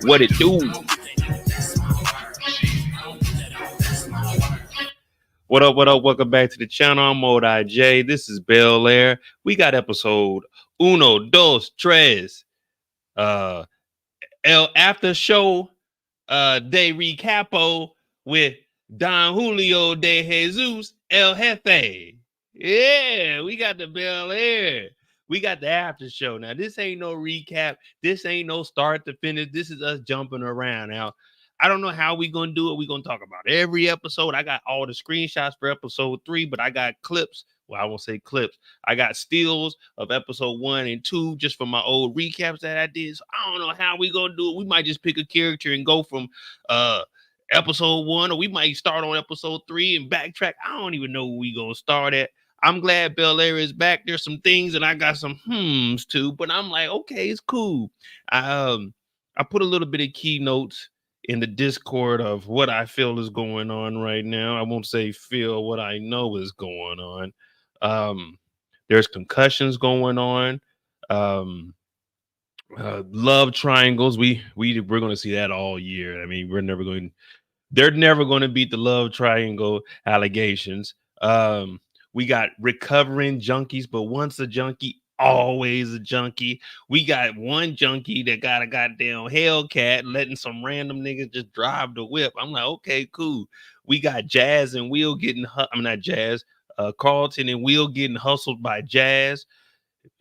What it do? What up, what up? Welcome back to the channel. I'm Mode IJ. This is Bel-Air. We got episode uno, dos, tres. El after show de recapo with Don Julio de Jesus El Jefe. Yeah, we got the Bel-Air. We got the after show. Now, this ain't no recap. This ain't no start to finish. This is us jumping around. Now, I don't know how we going to do it. We're going to talk about every episode. I got all the screenshots for episode 3, but I got clips. Well, I won't say clips. I got stills of episode 1 and 2 just from my old recaps that I did. So I don't know how we going to do it. We might just pick a character and go from episode 1, or we might start on episode 3 and backtrack. I don't even know where we going to start at. I'm glad Bel-Air is back. There's some things and I got some too, but I'm like, okay, it's cool. I put a little bit of keynotes in the Discord of what I feel is going on right now. I won't say feel, what I know is going on. There's concussions going on. Um, love triangles. We're going to see that all year. I mean, they're never going to beat the love triangle allegations. We got recovering junkies, but once a junkie, always a junkie. We got one junkie that got a goddamn Hellcat letting some random niggas just drive the whip. I'm like, okay, cool. We got Jazz and Will getting, I'm not Jazz, Carlton and Will getting hustled by Jazz.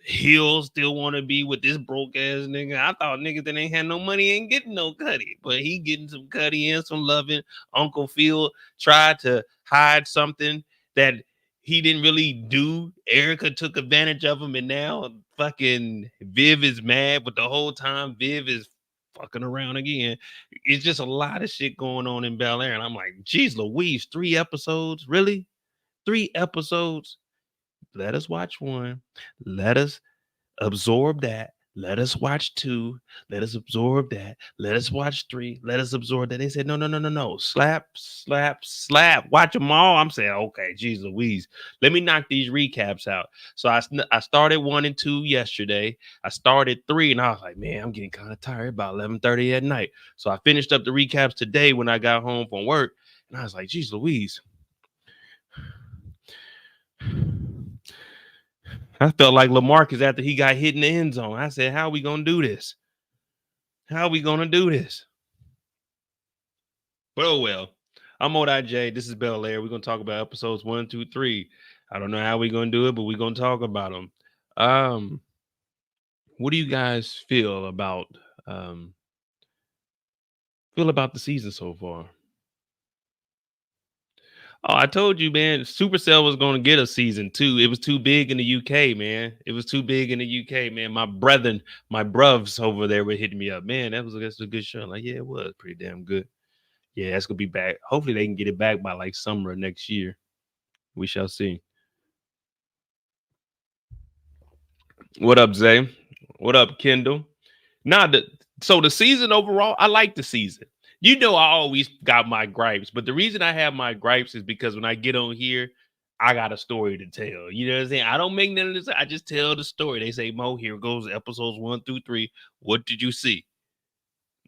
He'll still want to be with this broke ass nigga. I thought niggas that ain't had no money ain't getting no cutty, but he getting some cutty and some loving. Uncle Phil tried to hide something that he didn't really do. Erica took advantage of him, and now fucking Viv is mad, but the whole time Viv is fucking around again. It's just a lot of shit going on in Bel-Air, and I'm like, geez Louise, 3 episodes? Really? 3 episodes? Let us watch one. Let us absorb that. Let us watch 2. Let us absorb that. Let us watch 3. Let us absorb that. They said, no, no, no, no, no. Slap, slap, slap. Watch them all. I'm saying, okay, geez Louise. Let me knock these recaps out. So I started 1 and 2 yesterday. I started 3, and I was like, man, I'm getting kind of tired about 11:30 at night. So I finished up the recaps today when I got home from work, and I was like, geez Louise. I felt like Lamarcus after he got hit in the end zone. I said, how are we going to do this? How are we going to do this? But oh well. I'm OJ. This is Bel-Air. We're going to talk about episodes 1, 2, 3. I don't know how we're going to do it, but we're going to talk about them. What do you guys feel about the season so far? Oh, I told you, man, Supercell was going to get a season 2. It was too big in the UK, man. It was too big in the UK, man. My bruvs over there were hitting me up. Man, that's a good show. I'm like, yeah, it was pretty damn good. Yeah, that's going to be back. Hopefully they can get it back by like summer next year. We shall see. What up, Zay? What up, Kendall? So the season overall, I like the season. You know, I always got my gripes, but the reason I have my gripes is because when I get on here, I got a story to tell. You know what I'm saying? I don't make none of this. I just tell the story. They say, Mo, here goes episodes 1 through 3. What did you see?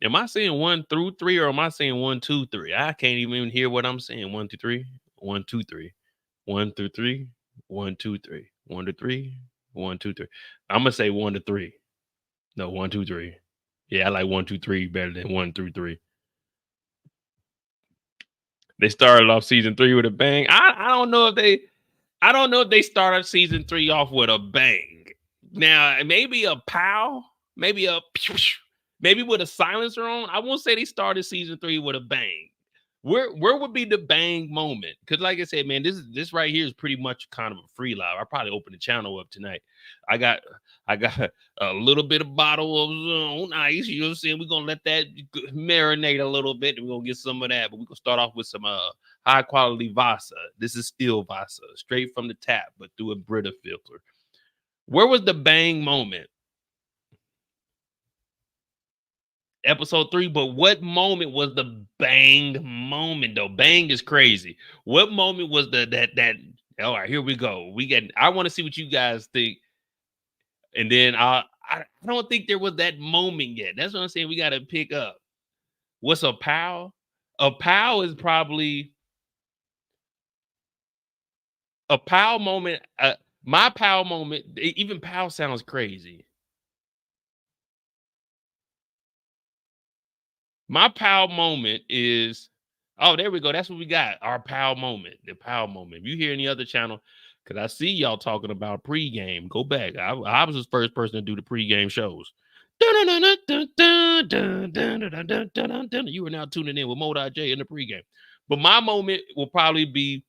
Am I saying 1 through 3 or am I saying 1, 2, 3? I can't even hear what I'm saying. 1, 2, 3, 1, 2, 3, 1 through 3, 1, 2, 3, 1 to 3, 1, 2, 3. I'm gonna say 1 to 3. No, 1, 2, 3. Yeah, I like 1, 2, 3 better than 1 through 3. They started off season 3 with a bang. I don't know if they started season 3 off with a bang. Now, maybe a pow, maybe with a silencer on. I won't say they started season 3 with a bang. Where would be the bang moment? Because like I said, man, this right here is pretty much kind of a free live. I probably open the channel up tonight. I got a little bit of bottle of ice. You know what I'm saying? We're gonna let that marinate a little bit. We're gonna get some of that, but we're gonna start off with some high quality Vasa. This is still Vasa, straight from the tap, but through a Brita filter. Where was the bang moment? Episode 3, but what moment was the bang moment though? Bang is crazy. What moment was that all right, here we go. I want to see what you guys think. And then I don't think there was that moment yet. That's what I'm saying. We got to pick up. What's a pow? A pow is probably a pow moment. My pow moment, even pow sounds crazy. My pow moment is, oh, there we go. That's what we got. Our pow moment. The pow moment. If you hear any other channel, because I see y'all talking about pregame, go back. I was the first person to do the pregame shows. You are now tuning in with Mo.J in the pregame. But my moment will probably be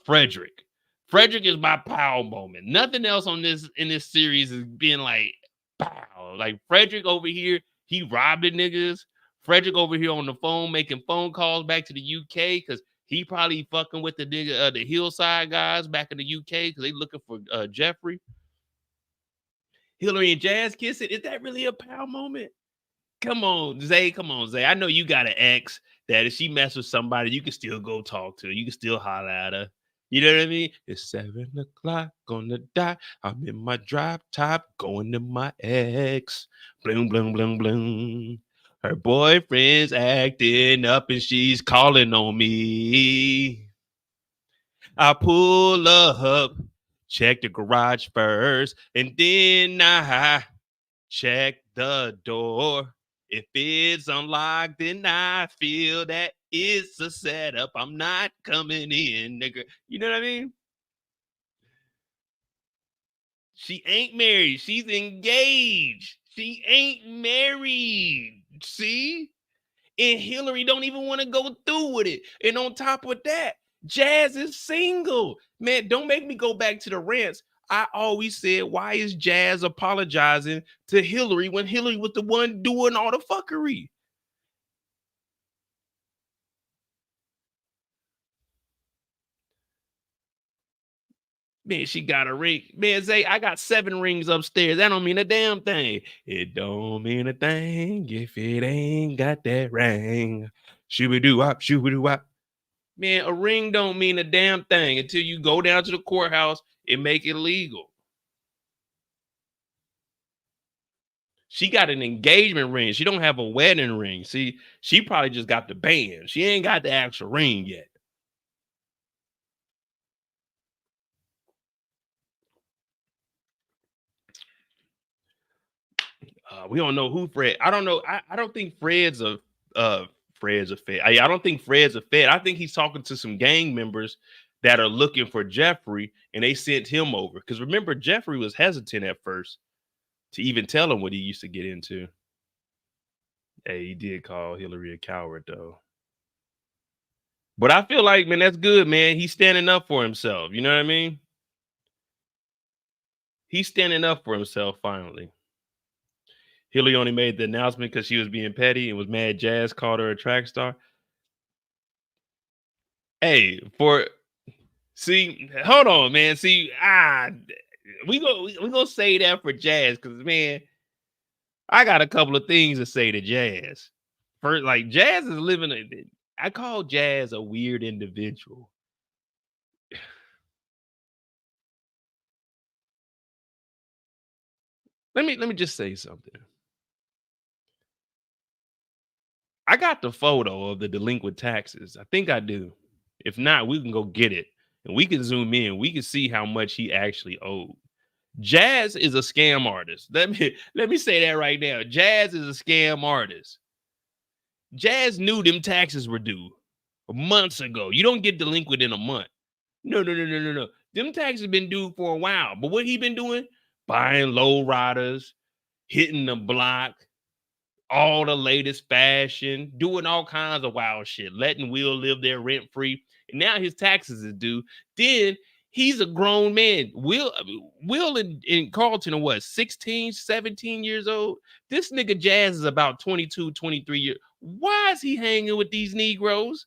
Frederick. Frederick is my pow moment. Nothing else in this series is being like pow. Like Frederick over here, he robbing niggas. Frederick over here on the phone making phone calls back to the UK because he probably fucking with the nigga, the Hillside guys back in the UK because they looking for Jeffrey. Hillary and Jazz kissing. Is that really a pow moment? Come on, Zay. Come on, Zay. I know you got an ex that if she mess with somebody, you can still go talk to her. You can still holler at her. You know what I mean? It's 7 o'clock on the dot. I'm in my drop top going to my ex. Bloom, bloom, bloom, bloom. Her boyfriend's acting up and she's calling on me. I pull up, check the garage first, and then I check the door. If it's unlocked, then I feel that it's a setup. I'm not coming in, nigga. You know what I mean? She ain't married. She's engaged. She ain't married. See? And Hillary don't even want to go through with it. And on top of that, Jazz is single. Man, don't make me go back to the rants. I always said, why is Jazz apologizing to Hillary when Hillary was the one doing all the fuckery? Man, she got a ring. Man, Zay, I got 7 rings upstairs. That don't mean a damn thing. It don't mean a thing if it ain't got that ring. Shooby-doo-wop, shooby-doo-wop. Man, a ring don't mean a damn thing until you go down to the courthouse and make it legal. She got an engagement ring. She don't have a wedding ring. See, she probably just got the band. She ain't got the actual ring yet. We don't know who Fred. I don't know. I don't think Fred's a Fed. I don't think Fred's a Fed. I think he's talking to some gang members that are looking for Jeffrey, and they sent him over. Because remember, Jeffrey was hesitant at first to even tell him what he used to get into. Hey, he did call Hillary a coward, though. But I feel like, man, that's good, man. He's standing up for himself. You know what I mean? He's standing up for himself finally. Hillary only made the announcement because she was being petty and was mad Jazz called her a track star. Hey, hold on, man. We gonna say that for Jazz because man, I got a couple of things to say to Jazz. First, like Jazz is I call Jazz a weird individual. Let me just say something. I got the photo of the delinquent taxes. I think I do. If not, we can go get it and we can zoom in. We can see how much he actually owed. Jazz is a scam artist. Let me say that right now. Jazz is a scam artist. Jazz knew them taxes were due months ago. You don't get delinquent in a month. No, no, no, no, no, no. Them taxes been due for a while. But what he been doing? Buying low riders, hitting the block, all the latest fashion, doing all kinds of wild shit, letting Will live there rent free. And now his taxes is due. Then he's a grown man. Will and Carlton are what, 16, 17 years old? This nigga Jazz is about 22, 23 years. Why is he hanging with these Negroes?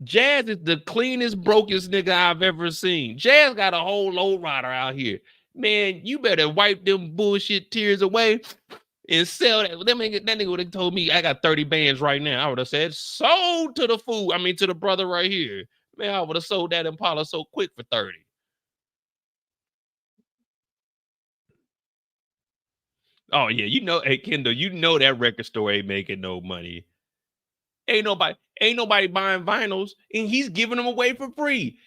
Jazz is the cleanest, brokest nigga I've ever seen. Jazz got a whole low rider out here. Man, you better wipe them bullshit tears away and sell that. That nigga would have told me I got 30 bands right now. I would have said, sold to the fool. I mean, to the brother right here. Man, I would have sold that Impala so quick for 30. Oh, yeah. Hey, Kendall, that record store ain't making no money. Ain't nobody buying vinyls, and he's giving them away for free.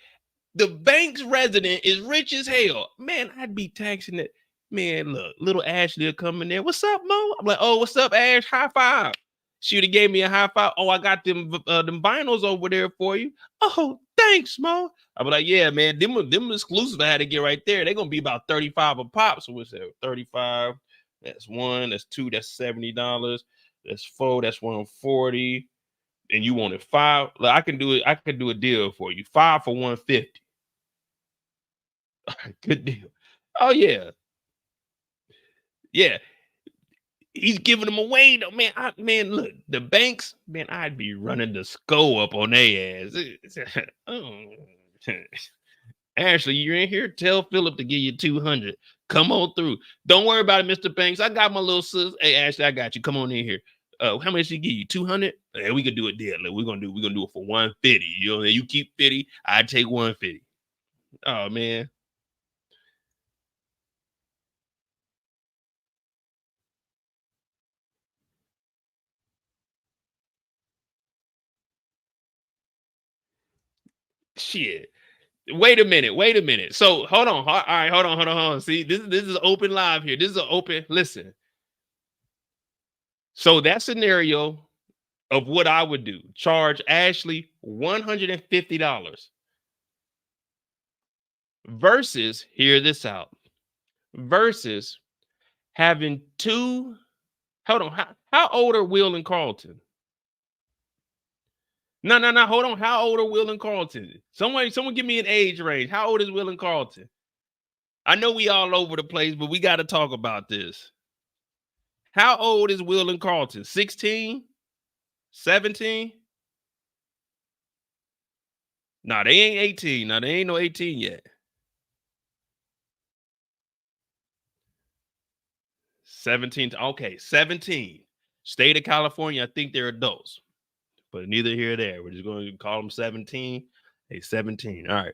The Banks resident is rich as hell. Man, I'd be taxing it. Man, look, little Ashley will come in there. What's up, Mo? I'm like, oh, what's up, Ash? High five. She would have gave me a high five. Oh, I got them vinyls over there for you. Oh, thanks, Mo. I be like, yeah, man, them exclusive I had to get right there. They're gonna be about 35 a pop. So what's that? 35. That's 1. That's 2. That's $70. That's 4. That's 140. And you wanted 5. Like, I can do it. I can do a deal for you. 5 for 150. Good deal. Oh yeah, yeah. He's giving them away though, man. Man, look, the Banks, man. I'd be running the SCO up on their ass. Oh. Ashley, you're in here. Tell Philip to give you 200. Come on through. Don't worry about it, Mr. Banks. I got my little sis. Hey, Ashley, I got you. Come on in here. How much she give you? 200? Hey, we could do it there. We're gonna do it for 150. You know, you keep 50, I take 150. Oh man. Shit. Wait a minute. Wait a minute. So hold on. All right, hold on. See, this is open live here. This is an open. Listen. So that scenario of what I would do, charge Ashley $150 versus, hear this out, versus having two. Hold on. How old are Will and Carlton? No. Hold on. How old are Will and Carlton? Someone give me an age range. How old is Will and Carlton? I know we all over the place, but we got to talk about this. How old is Will and Carlton? 16? 17? No, they ain't 18. No, they ain't no 18 yet. 17. Okay, 17. State of California, I think they're adults. But neither here or there. We're just going to call them 17. Hey, 17. All right.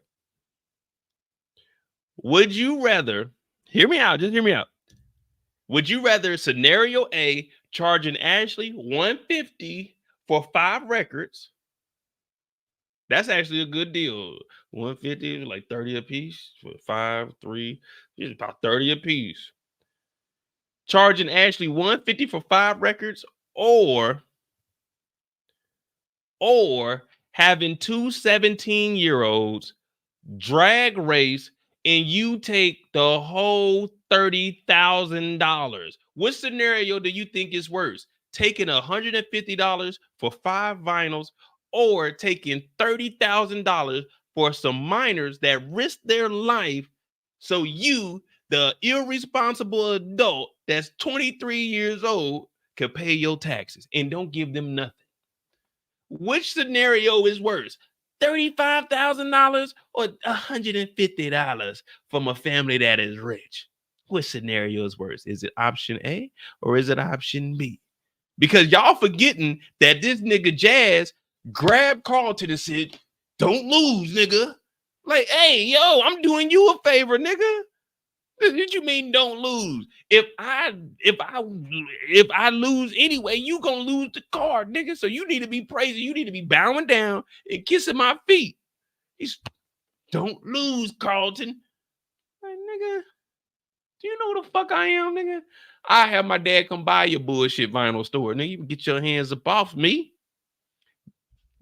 Would you rather, hear me out, just hear me out. Would you rather scenario A, charging Ashley $150 for 5 records? That's actually a good deal. 150, like 30 a piece for 5, 3, it's about 30 a piece. Charging Ashley $150 for 5 records, or having two 17-year-olds drag race and you take the whole $30,000. What scenario do you think is worse? Taking $150 for 5 vinyls, or taking $30,000 for some minors that risk their life so you, the irresponsible adult that's 23 years old, can pay your taxes and don't give them nothing? Which scenario is worse? $35,000 or $150 from a family that is rich? Which scenario is worse? Is it option A or is it option B? Because y'all forgetting that this nigga Jazz grabbed Carlton and said, "Don't lose, nigga." Like, hey, yo, I'm doing you a favor, nigga. What you mean don't lose? If I lose anyway, you gonna lose the card, nigga. So you need to be praising. You need to be bowing down and kissing my feet. He's don't lose, Carlton. Like, nigga, do you know who the fuck I am, nigga? I have my dad come by your bullshit vinyl store. Nigga, you can get your hands up off me.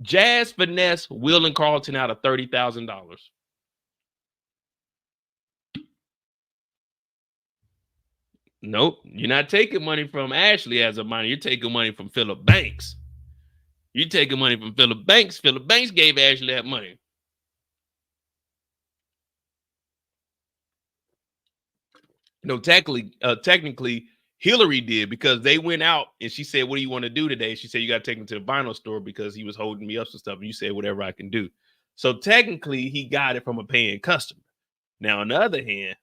Jazz finesse Will and Carlton out of $30,000. Nope, you're not taking money from Ashley as a minor. You're taking money from Philip Banks. You're taking money from Philip Banks. Philip Banks gave Ashley that money. No, technically, Hillary did, because they went out and she said, "What do you want to do today?" She said, "You got to take him to the vinyl store because he was holding me up and stuff." And you said, "Whatever I can do." So technically, he got it from a paying customer. Now, on the other hand,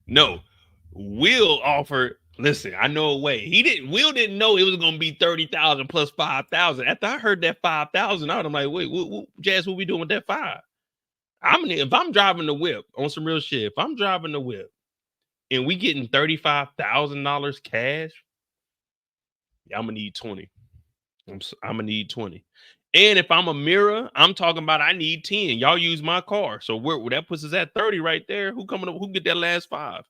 no, Will offered. Listen, I know a way. Will didn't know it was gonna be 30,000 plus 5,000. After I heard that 5,000 out, I'm like, wait, Jazz, what we doing with that 5? If I'm driving the whip on some real shit, if I'm driving the whip and we getting $35,000 cash, yeah, I'm gonna need 20. I'm gonna need 20. And if I'm Amira, I'm talking about I need 10. Y'all use my car. So where that puts us at 30 right there. Who coming up? Who get that last 5?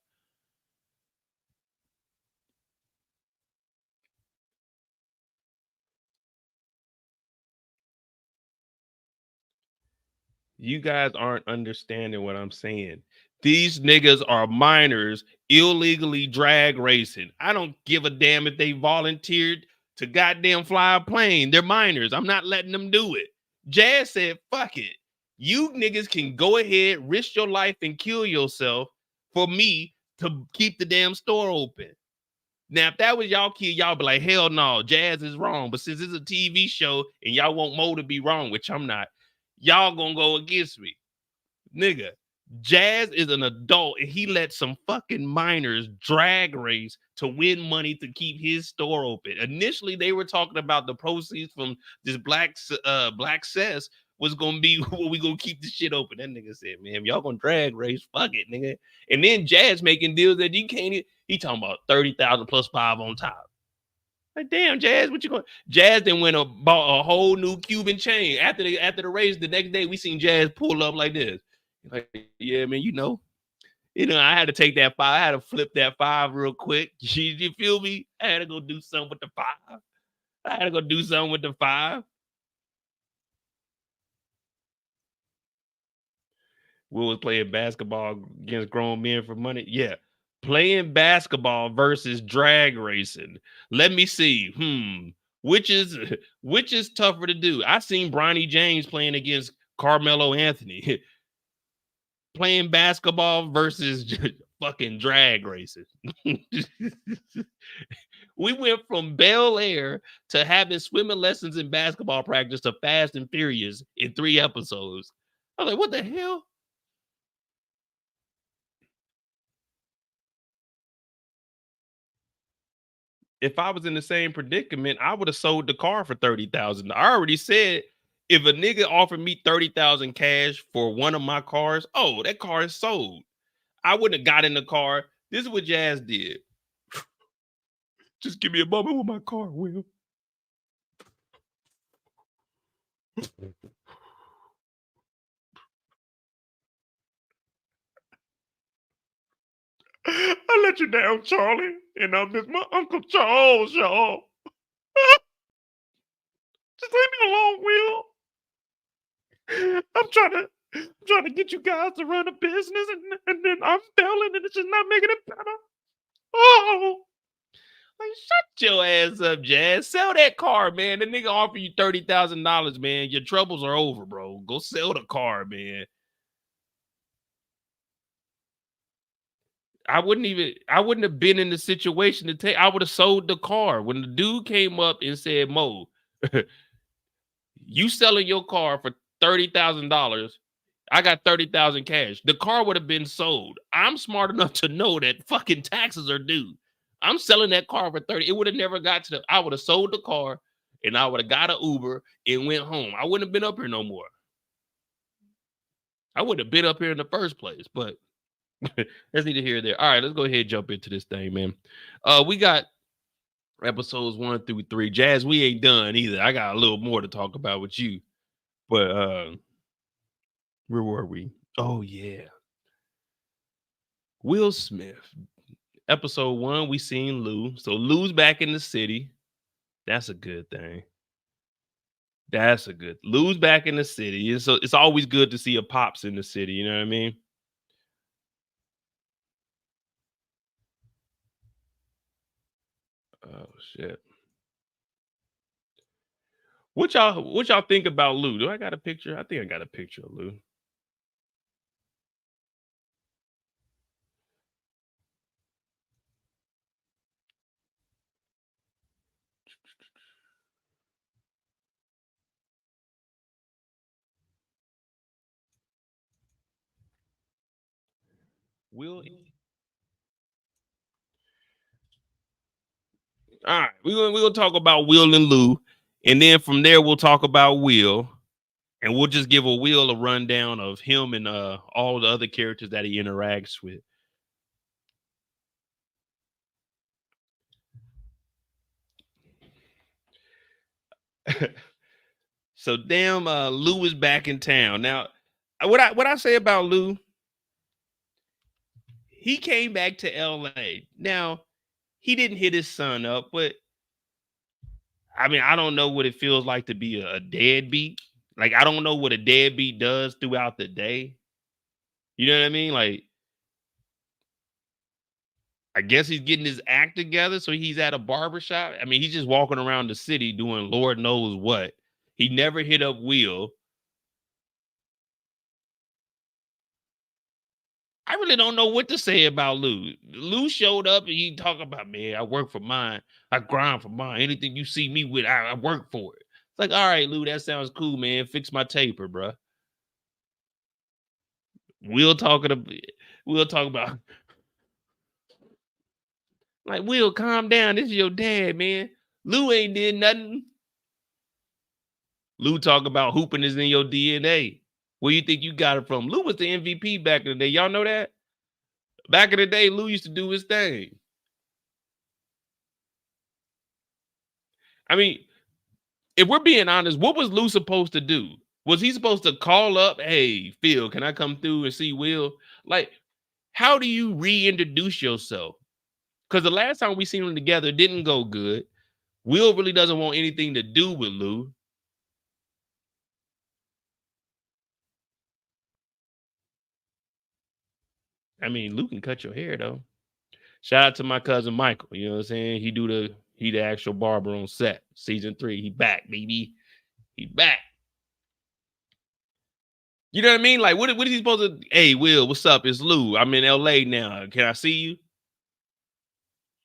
You guys aren't understanding what I'm saying. These niggas are minors illegally drag racing. I don't give a damn if they volunteered to goddamn fly a plane. They're minors. I'm not letting them do it. Jazz said, "Fuck it. You niggas can go ahead, risk your life and kill yourself for me to keep the damn store open." Now, if that was y'all kid, y'all be like, "Hell no, Jazz is wrong." But since it's a TV show and y'all want Mo to be wrong, which I'm not, Y'all gonna go against me. Nigga, Jazz is an adult and he let some fucking minors drag race to win money to keep his store open. Initially, they were talking about the proceeds from this Blackccess was gonna be what we gonna keep the shit open. That nigga said, man, y'all gonna drag race, fuck it, nigga. And then Jazz making deals that you can't. He talking about 30,000 plus 5 on top. Like, damn, Jazz, what you going? Jazz then went and bought a whole new Cuban chain. After the race, the next day we seen Jazz pull up like this. Like, yeah, man, I had to take that 5. I had to flip that 5 real quick. You feel me? I had to go do something with the 5. I had to go do something with the 5. Will was playing basketball against grown men for money. Yeah. Playing basketball versus drag racing. Let me see. Which is tougher to do? I seen Bronny James playing against Carmelo Anthony. Playing basketball versus fucking drag racing. We went from Bel-Air to having swimming lessons in basketball practice to Fast and Furious in 3 episodes. I was like, what the hell? If I was in the same predicament, I would have sold the car for 30,000. I already said if a nigga offered me 30,000 cash for one of my cars, oh, that car is sold. I wouldn't have got in the car. This is what Jazz did. Just give me a moment with my car, Will. I let you down, Charlie, and I'm just my Uncle Charles, y'all. Just leave me alone, Will. I'm trying to get you guys to run a business, and then I'm failing, and it's just not making it better. Oh, like shut your ass up, Jazz. Sell that car, man. The nigga offer you $30,000, man. Your troubles are over, bro. Go sell the car, man. I wouldn't have been in the situation to take. I would have sold the car. When the dude came up and said, Mo, you selling your car for $30,000. I got 30,000 cash. The car would have been sold. I'm smart enough to know that fucking taxes are due. I'm selling that car for 30. It would have never got to I would have sold the car and I would have got an Uber and went home. I wouldn't have been up here no more. I wouldn't have been up here in the first place, but that's neither here nor there. All right, let's go ahead and jump into this thing, man. We got episodes 1 through 3. Jazz, we ain't done either. I got a little more to talk about with you. But where were we? Oh yeah. Will Smith. Episode 1, we seen Lou. So Lou's back in the city. That's a good thing. Lou's back in the city. And so it's always good to see a pops in the city, you know what I mean? Oh shit. What y'all think about Lou? Do I got a picture? I think I got a picture of Lou. Will. All right, we're gonna talk about Will and Lou, and then from there we'll talk about Will, and we'll just give a Will a rundown of him and all the other characters that he interacts with. So damn, Lou is back in town now. What I say about Lou? He came back to L.A. Now he didn't hit his son up, but I mean, I don't know what it feels like to be a deadbeat. Like, I don't know what a deadbeat does throughout the day. You know what I mean? Like, I guess he's getting his act together. So he's at a barbershop. I mean, he's just walking around the city doing Lord knows what. He never hit up Will. I really don't know what to say about Lou. Lou showed up and he talk about, man, I work for mine. I grind for mine. Anything you see me with, I work for it. It's like, all right, Lou, that sounds cool, man. Fix my taper, bro. We'll talk about we'll talk about like Will, calm down. This is your dad, man. Lou ain't did nothing. Lou talk about hooping is in your DNA. Where you think you got it from? Lou was the MVP back in the day. Y'all know that? Back in the day, Lou used to do his thing. I mean, if we're being honest, what was Lou supposed to do? Was he supposed to call up, hey, Phil, can I come through and see Will? Like, how do you reintroduce yourself? Because the last time we seen them together it didn't go good. Will really doesn't want anything to do with Lou. I mean, Lou can cut your hair though. Shout out to my cousin Michael. You know what I'm saying? He the actual barber on set. Season 3. He back, baby. He back. You know what I mean? Like, what is he supposed to? Hey, Will, what's up? It's Lou. I'm in LA now. Can I see you?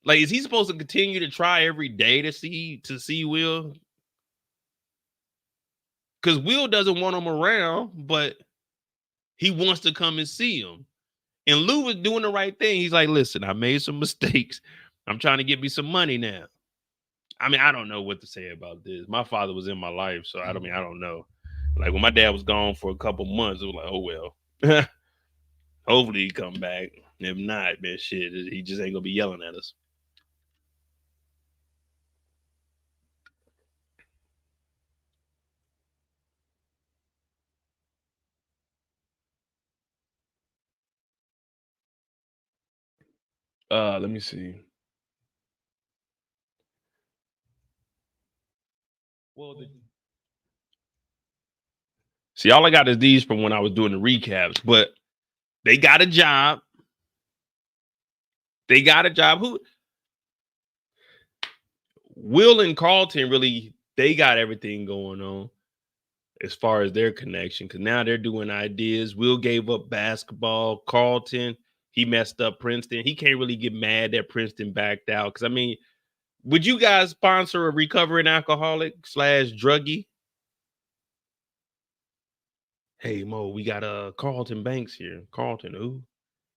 Like, is he supposed to continue to try every day to see Will? Because Will doesn't want him around, but he wants to come and see him. And Lou was doing the right thing. He's like, listen, I made some mistakes. I'm trying to get me some money now. I mean, I don't know what to say about this. My father was in my life, so I don't know. Like when my dad was gone for a couple months, it was like, oh well. Hopefully he come back. If not, man, shit, he just ain't gonna be yelling at us. Let me see. Well, see, all I got is these from when I was doing the recaps, but they got a job. They got a job. Who Will and Carlton really they got everything going on as far as their connection because now they're doing ideas. Will gave up basketball. Carlton, he messed up Princeton. He can't really get mad that Princeton backed out. Because I mean, would you guys sponsor a recovering alcoholic / druggie? Hey Mo, we got Carlton Banks here. Carlton, who?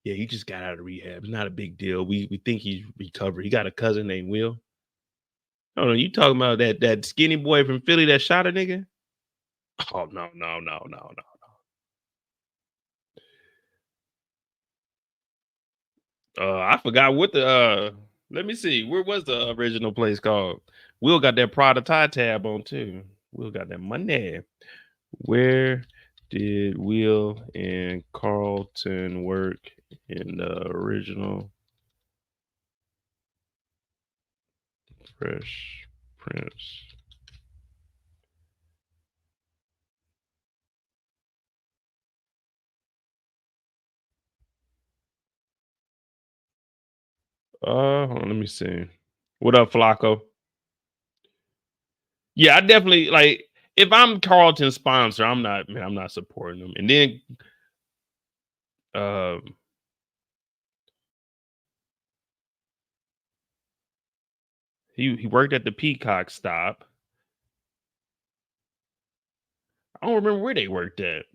Yeah, he just got out of rehab. It's not a big deal. We think he's recovered. He got a cousin named Will. Oh no, you talking about that skinny boy from Philly that shot a nigga? Oh no. I forgot what the let me see. Where was the original place called? Will got that Prada tie tab on too. Will got that money. Where did Will and Carlton work in the original Fresh Prince? Hold on, let me see. What up, Flacco? Yeah, I definitely like if I'm Carlton's sponsor, I'm not supporting them. And then um he worked at the Peacock stop. I don't remember where they worked at.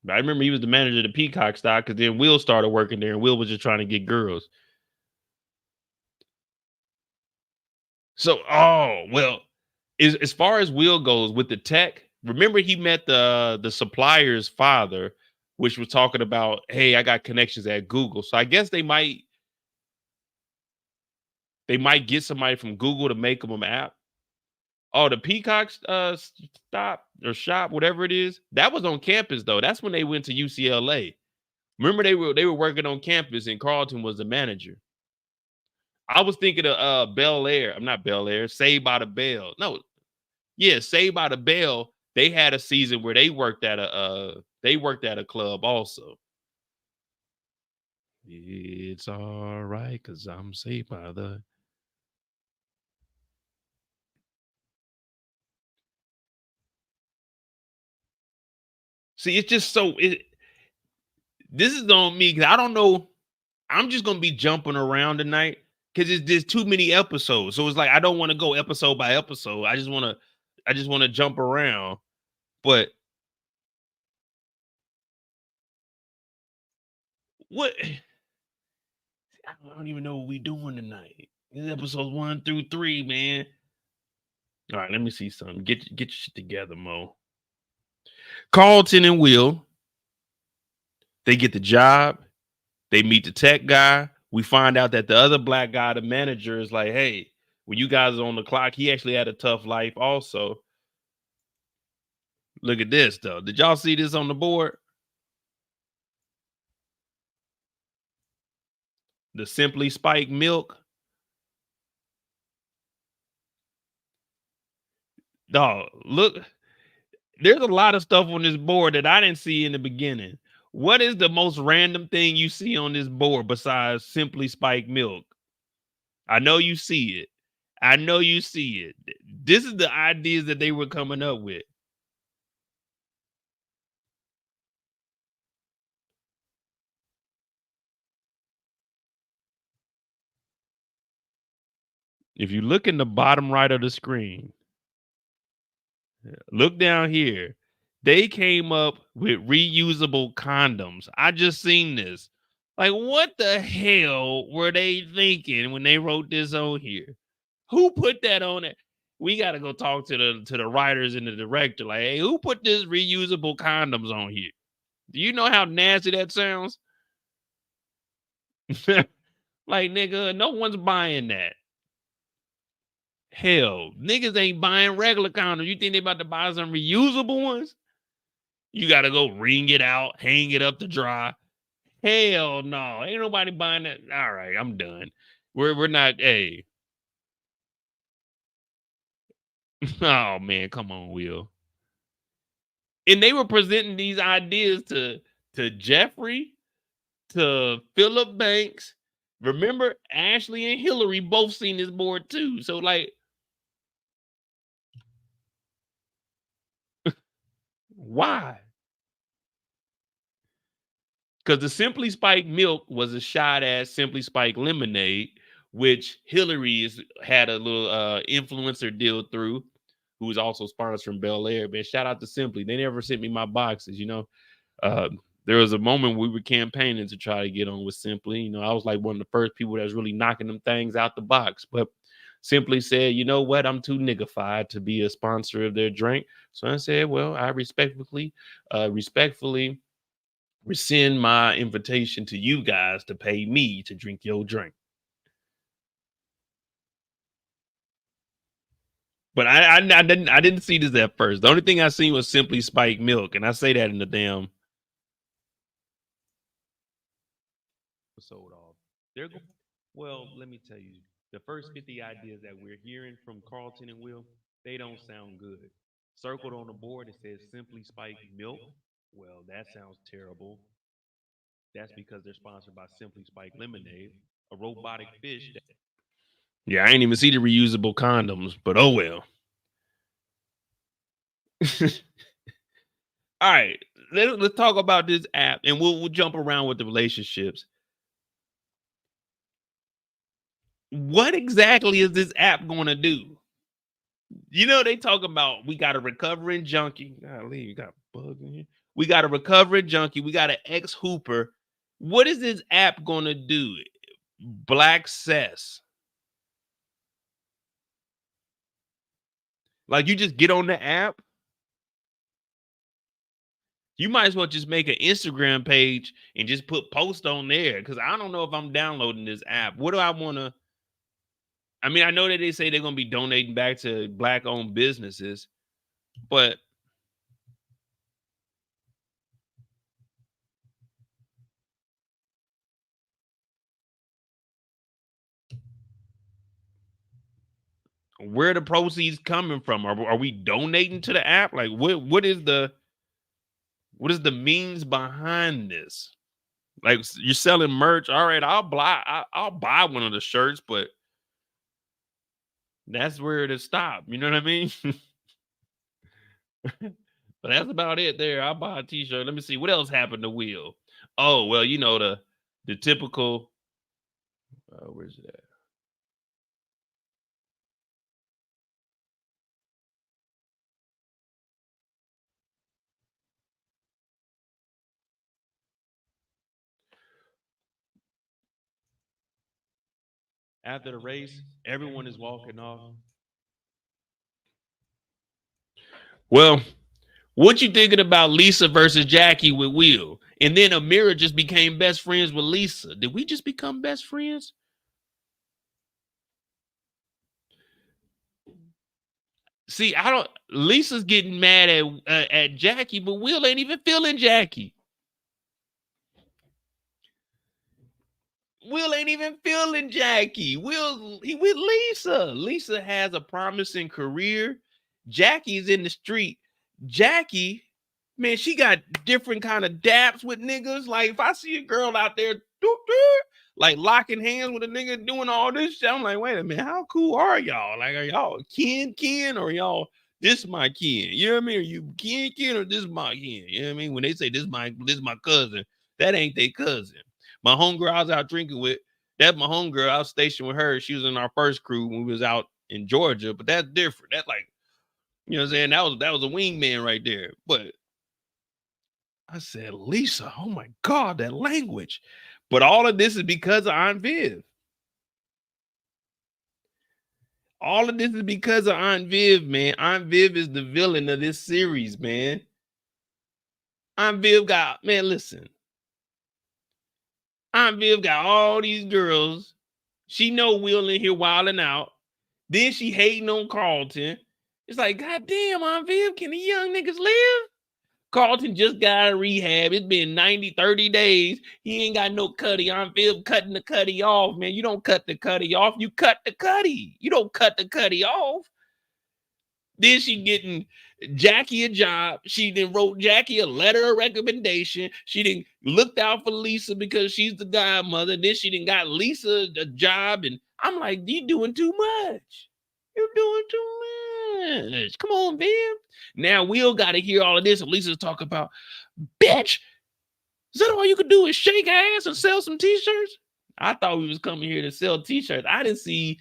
But I remember he was the manager of the Peacock stop because then Will started working there and Will was just trying to get girls. So, oh well, as far as Will goes with the tech, remember he met the supplier's father, which was talking about, hey, I got connections at Google. So I guess they might get somebody from Google to make them an app. Oh, the Peacock stop or shop, whatever it is, that was on campus though. That's when they went to UCLA. Remember they were working on campus and Carlton was the manager. I was thinking of Bel-Air. I'm not Bel-Air. Saved by the Bell. No, yeah, Saved by the Bell. They had a season where they worked at a club also. It's all right because I'm saved by the. See, it's just so it. This is on me because I don't know. I'm just gonna be jumping around tonight because there's too many episodes. So it's like I don't want to go episode by episode. I just want to jump around. But What? I don't even know what we doing tonight. This is episodes 1 through 3, man. All right, let me see something. Get your shit together, Mo. Carlton and Will, they get the job. They meet the tech guy. We find out that the other black guy, the manager, is like, hey, when you guys are on the clock, he actually had a tough life also. Look at this, though. Did y'all see this on the board? The Simply Spiked milk. Dog, look, there's a lot of stuff on this board that I didn't see in the beginning. What is the most random thing you see on this board besides Simply Spiked milk? I know you see it. I know you see it. This is the ideas that they were coming up with. If you look in the bottom right of the screen, look down here. They came up with reusable condoms. I just seen this. Like, what the hell were they thinking when they wrote this on here? Who put that on it? We got to go talk to the writers and the director. Like, hey, who put this reusable condoms on here? Do you know how nasty that sounds? Like, nigga, no one's buying that. Hell, niggas ain't buying regular condoms. You think they about to buy some reusable ones? You got to go wring it out, hang it up to dry. Hell no, ain't nobody buying that. All right, I'm done. We're not. Hey, oh man, come on, Will. And they were presenting these ideas to Jeffrey, to Philip Banks. Remember, Ashley and Hillary both seen this board too. So like, why? Because the Simply Spiked milk was a shot at Simply Spiked lemonade, which Hillary's had a little influencer deal through, who was also sponsored from Bel-Air. Man, shout out to Simply. They never sent me my boxes, you know. Uh, there was a moment we were campaigning to try to get on with Simply. You know, I was like one of the first people that was really knocking them things out the box. But Simply said, you know what, I'm too niggified to be a sponsor of their drink. So I said, well, I respectfully rescind my invitation to you guys to pay me to drink your drink. But I didn't see this at first. The only thing I seen was Simply Spiked milk, and I say that in the damn episode off. They're go- well, let me tell you, the first 50 ideas that we're hearing from Carlton and Will, they don't sound good. Circled on the board, it says Simply Spiked milk. Well, that sounds terrible. That's because they're sponsored by Simply Spiked lemonade, a robotic fish. Yeah, I ain't even see the reusable condoms, but oh well. All right, let's talk about this app, and we'll jump around with the relationships. What exactly is this app going to do? You know, they talk about we got a recovering junkie. Golly, you got bug in here. We got a recovering junkie. We got an ex hooper. What is this app going to do? Blackccess. Like you just get on the app. You might as well just make an Instagram page and just put post on there because I don't know if I'm downloading this app. What do I want to? I mean, I know that they say they're going to be donating back to black owned businesses, but where the proceeds coming from? Are we donating to the app? Like what is the means behind this? Like you're selling merch. All right, I'll buy one of the shirts, but that's where it stop. You know what I mean? But that's about it there. I'll buy a t-shirt. Let me see what else happened to Will. Oh, well, you know the typical where's it at? After the race, everyone is walking off. Well, what you thinking about Lisa versus Jackie with Will? And then Amira just became best friends with Lisa. Did we just become best friends? See, I don't. Lisa's getting mad at Jackie, but Will ain't even feeling Jackie. Will ain't even feeling Jackie. He with Lisa. Lisa has a promising career. Jackie's in the street. Jackie, man, she got different kind of daps with niggas. Like if I see a girl out there, like locking hands with a nigga doing all this shit, I'm like, wait a minute, how cool are y'all? Like, are y'all kin, or y'all this my kin? You know what I mean? Are you kin, or this my kin? You know what I mean? When they say this my cousin, that ain't their cousin. My homegirl I was out drinking with, that's my homegirl. I was stationed with her. She was in our first crew when we was out in Georgia, but that's different. That's like, you know what I'm saying? That was a wingman right there. But I said, Lisa, oh my God, that language. But all of this is because of Aunt Viv. All of this is because of Aunt Viv, man. Aunt Viv is the villain of this series, man. Aunt Viv got, man, listen. Aunt Viv got all these girls. She know Will in here wilding out. Then she hating on Carlton. It's like, God damn, Aunt Viv, can the young niggas live? Carlton just got out of rehab. It's been 90, 30 days. He ain't got no cutty. Aunt Viv cutting the cutty off, man. You don't cut the cutty off. You cut the cutty. You don't cut the cutty off. Then she getting Jackie a job. She then wrote Jackie a letter of recommendation. She then looked out for Lisa because she's the godmother. Then she then got Lisa a job. And I'm like, you doing too much. You're doing too much. Come on, Viv. Now Will got to hear all of this. And Lisa's talking about, bitch, is that all you could do is shake ass and sell some t-shirts? I thought we was coming here to sell t-shirts. I didn't see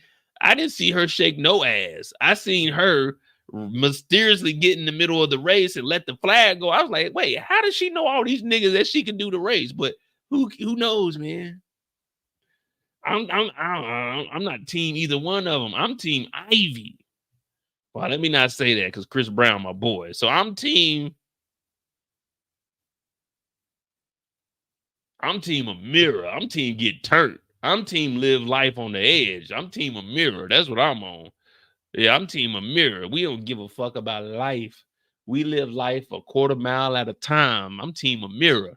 her shake no ass. I seen her mysteriously get in the middle of the race and let the flag go. I was like, wait, how does she know all these niggas that she can do the race? But who knows, man? I'm not team either one of them. I'm team Ivy. Well, let me not say that because Chris Brown, my boy. So I'm team Amira. I'm team get turned. I'm team live life on the edge. I'm team Amira. That's what I'm on. Yeah, I'm team Amira. We don't give a fuck about life. We live life a quarter mile at a time. I'm team Amira.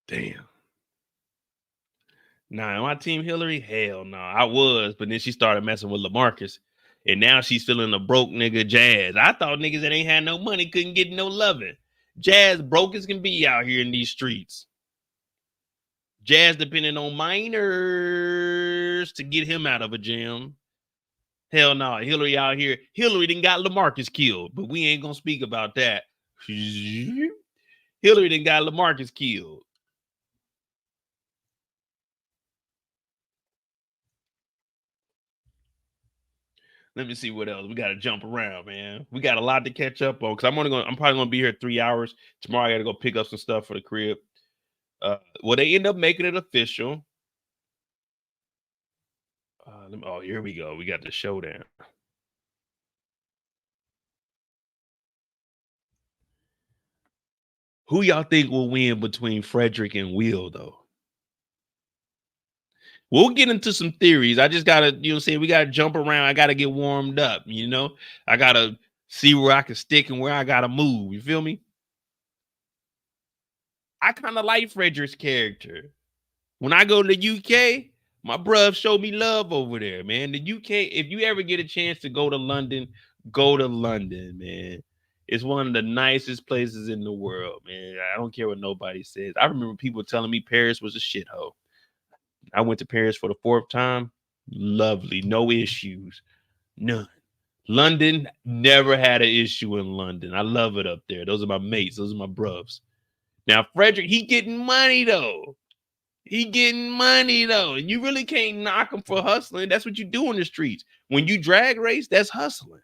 Damn. Nah, my team Hillary? Hell no. I was, but then she started messing with Lamarcus. And now she's feeling a broke nigga Jazz. I thought niggas that ain't had no money couldn't get no loving. Jazz broke as can be out here in these streets. Jazz depending on minors to get him out of a jam. Hell no, Hillary out here. Hillary done got Lamarcus killed, but we ain't gonna speak about that. Hillary done got Lamarcus killed. Let me see what else. We got to jump around, man. We got a lot to catch up on because I'm probably gonna be here 3 hours. Tomorrow I got to go pick up some stuff for the crib. Well, they end up making it official. Oh, here we go. We got the showdown. Who y'all think will win between Frederick and Will, though? We'll get into some theories. I just gotta, say we gotta jump around. I gotta get warmed up, I gotta see where I can stick and where I gotta move. You feel me? I kind of like Frederick's character. When I go to the UK, my bruv showed me love over there, man. The UK, if you ever get a chance to go to London, man. It's one of the nicest places in the world, man. I don't care what nobody says. I remember people telling me Paris was a shithole. I went to Paris for the 4th time. Lovely. No issues. None. London, never had an issue in London. I love it up there. Those are my mates. Those are my bruvs. Now, Frederick, he getting money, though. And you really can't knock him for hustling. That's what you do in the streets. When you drag race, that's hustling.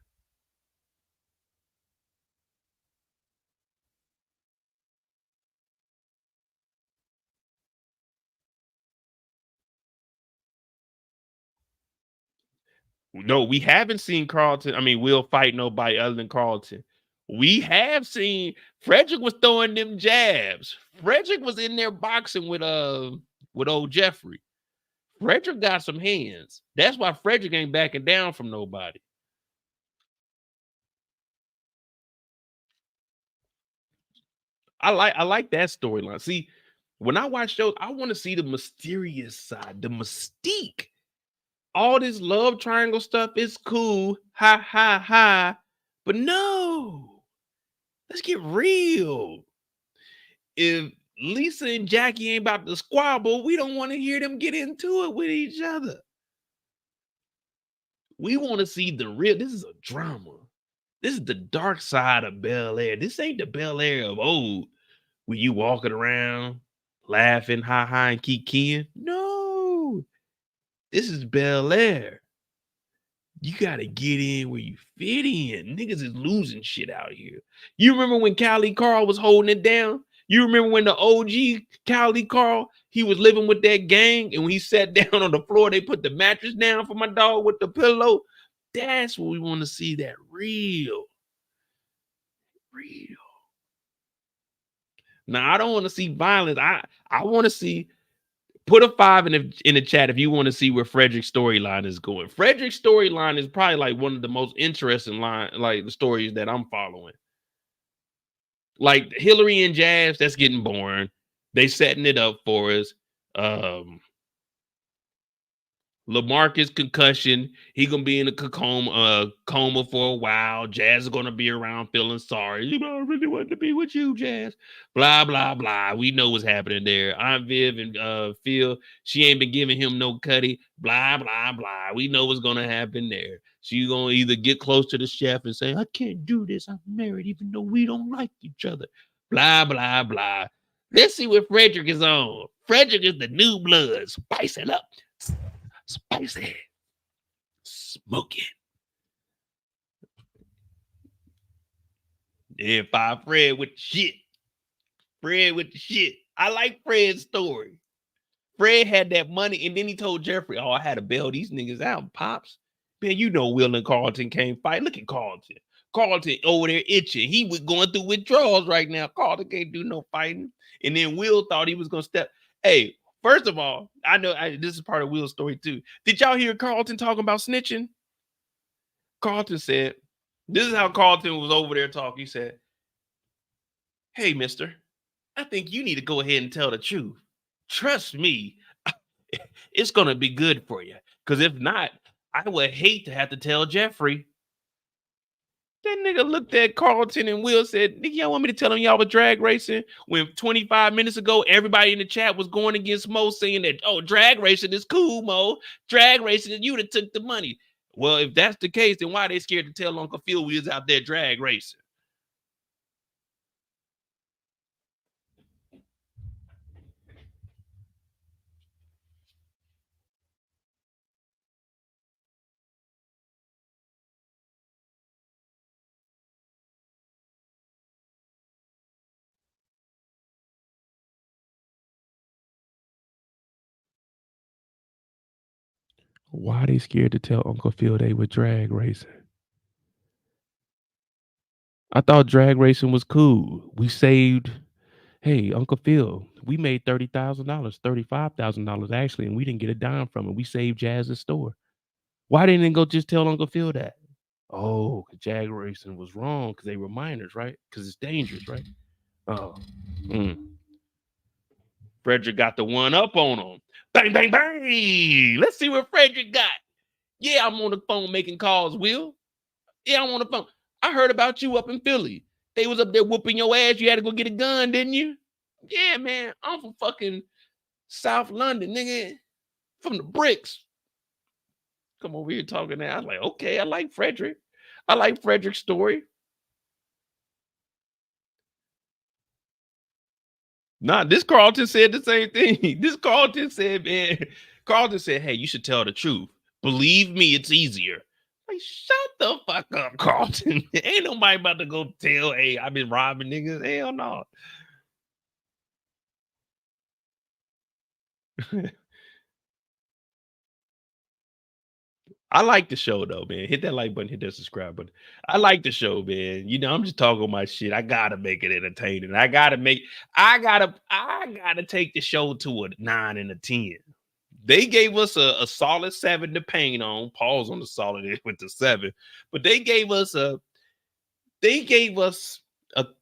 No, we haven't seen Carlton. I mean, Will fight nobody other than Carlton. We have seen Frederick was throwing them jabs. Frederick was in there boxing with old Jeffrey. Frederick got some hands. That's why Frederick ain't backing down from nobody. I like that storyline. See, when I watch shows, I want to see the mysterious side, the mystique. All this love triangle stuff is cool. Ha ha ha. But no, let's get real. If Lisa and Jackie ain't about to squabble, we don't want to hear them get into it with each other. We want to see the real. This is a drama. This is the dark side of Bel-Air. This ain't the Bel-Air of old, where you walking around laughing, ha ha, and kikiing. No, this is Bel-Air. You gotta get in where you fit in. Niggas is losing shit out here. You remember when Cali Carl was holding it down? You remember when the OG Cali Carl, he was living with that gang, and when he sat down on the floor, they put the mattress down for my dog with the pillow. That's what we want to see. That real. Now I don't want to see violence. I want to see. Put a 5 in the chat if you want to see where Frederick's storyline is going. Frederick's storyline is probably like one of the most interesting like the stories that I'm following. Like Hillary and Jazz, that's getting boring. They setting it up for us. Lamarcus concussion. He gonna be in a coma for a while. Jazz is gonna be around feeling sorry. You know, I really wanted to be with you, Jazz. Blah blah blah. We know what's happening there. Aunt Viv and Phil. She ain't been giving him no cutty. Blah blah blah. We know what's gonna happen there. She gonna either get close to the chef and say, "I can't do this. I'm married, even though we don't like each other." Blah blah blah. Let's see what Frederick is on. Frederick is the new blood. Spice it up. Spicy, smoking. Yeah, five Fred with the shit. Fred with the shit. I like Fred's story. Fred had that money, and then he told Jeffrey, "Oh, I had to bail these niggas out, pops." Man, you know Will and Carlton can't fight. Look at Carlton. Carlton over there itching. He was going through withdrawals right now. Carlton can't do no fighting. And then Will thought he was gonna step. Hey, first of all, I know this is part of Will's story too. Did y'all hear Carlton talking about snitching? Carlton said, this is how Carlton was over there talking. He said, "Hey, mister, I think you need to go ahead and tell the truth. Trust me, it's going to be good for you. Because if not, I would hate to have to tell Jeffrey." That nigga looked at Carlton and Will said, "Nigga, y'all want me to tell him y'all was drag racing when 25 minutes ago, everybody in the chat was going against Mo saying that, oh, drag racing is cool, Mo. Drag racing, you that took the money." Well, if that's the case, then why are they scared to tell Uncle Phil we was out there drag racing? Why are they scared to tell Uncle Phil they were drag racing? I thought drag racing was cool. We saved, hey, Uncle Phil, we made $30,000, $35,000 actually, and we didn't get a dime from it. We saved Jazz's store. Why didn't they go just tell Uncle Phil that? Oh, drag racing was wrong because they were minors, right? Because it's dangerous, right? Oh, Frederick got the one up on him. Bang, bang, bang. Let's see what Frederick got. Yeah, I'm on the phone making calls, Will. Yeah, I'm on the phone. I heard about you up in Philly. They was up there whooping your ass. You had to go get a gun, didn't you? Yeah, man. I'm from fucking South London, nigga. From the bricks. Come over here talking now. I was like, okay, I like Frederick. I like Frederick's story. Nah, this Carlton said the same thing. This Carlton said, man, Carlton said, "Hey, you should tell the truth. Believe me, it's easier." Like, shut the fuck up, Carlton. Ain't nobody about to go tell, "Hey, I've been robbing niggas." Hell no. I like the show though, man. Hit that like button, hit that subscribe button. I like the show, man. I'm just talking my shit. I gotta make it entertaining. I gotta take the show to a 9 and a 10. They gave us a solid 7 to paint on. Pause on the solid with the 7, but they gave us a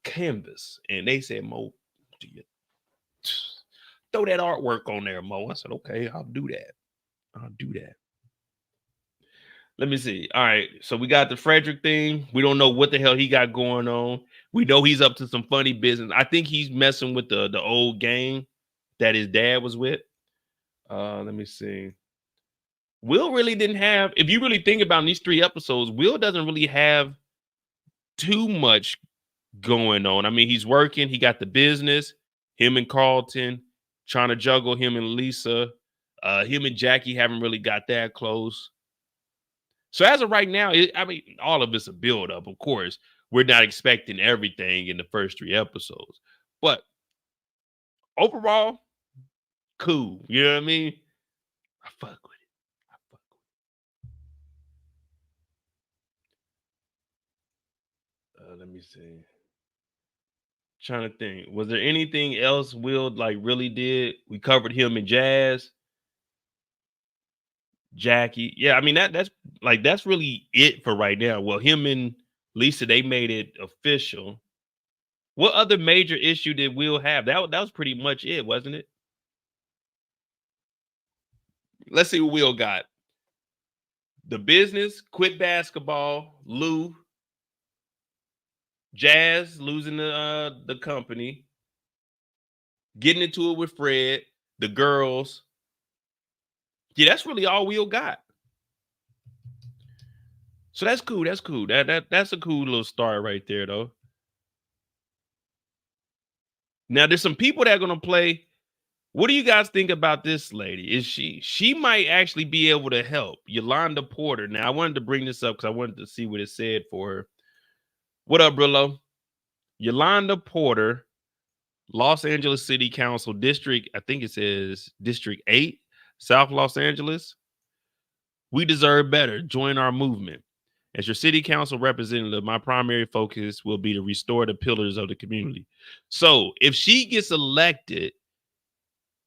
canvas, and they said, Mo, do you throw that artwork on there, Mo? I said, okay, I'll do that. I'll do that. Let me see. All right. So we got the Frederick thing. We don't know what the hell he got going on. We know he's up to some funny business. I think he's messing with the old gang that his dad was with. Let me see. Will really didn't have, if you really think about these 3 episodes, Will doesn't really have too much going on. I mean, he's working, he got the business, him and Carlton trying to juggle him and Lisa. Him and Jackie haven't really got that close. So as of right now, all of it's a build up. Of course, we're not expecting everything in the first 3 episodes, but overall, cool. You know what I mean? I fuck with it. I fuck with it. Let me see. Trying to think. Was there anything else Will like really did? We covered him and Jazz, Jackie. Yeah, I mean that's really it for right now. Well, him and Lisa, they made it official. What other major issue did Will have? That was pretty much it, wasn't it? Let's see what Will got. The business, quit basketball, Lou, Jazz losing the company, getting into it with Fred, the girls. Yeah, that's really all Will got. So that's cool. That's cool. That's a cool little start right there, though. Now there's some people that are gonna play. What do you guys think about this lady? Is she might actually be able to help Yolanda Porter? Now I wanted to bring this up because I wanted to see what it said for her. What up, Brillo? Yolanda Porter, Los Angeles City Council District, I think it says District 8, South Los Angeles. We deserve better. Join our movement. As your city council representative, my primary focus will be to restore the pillars of the community. So if she gets elected,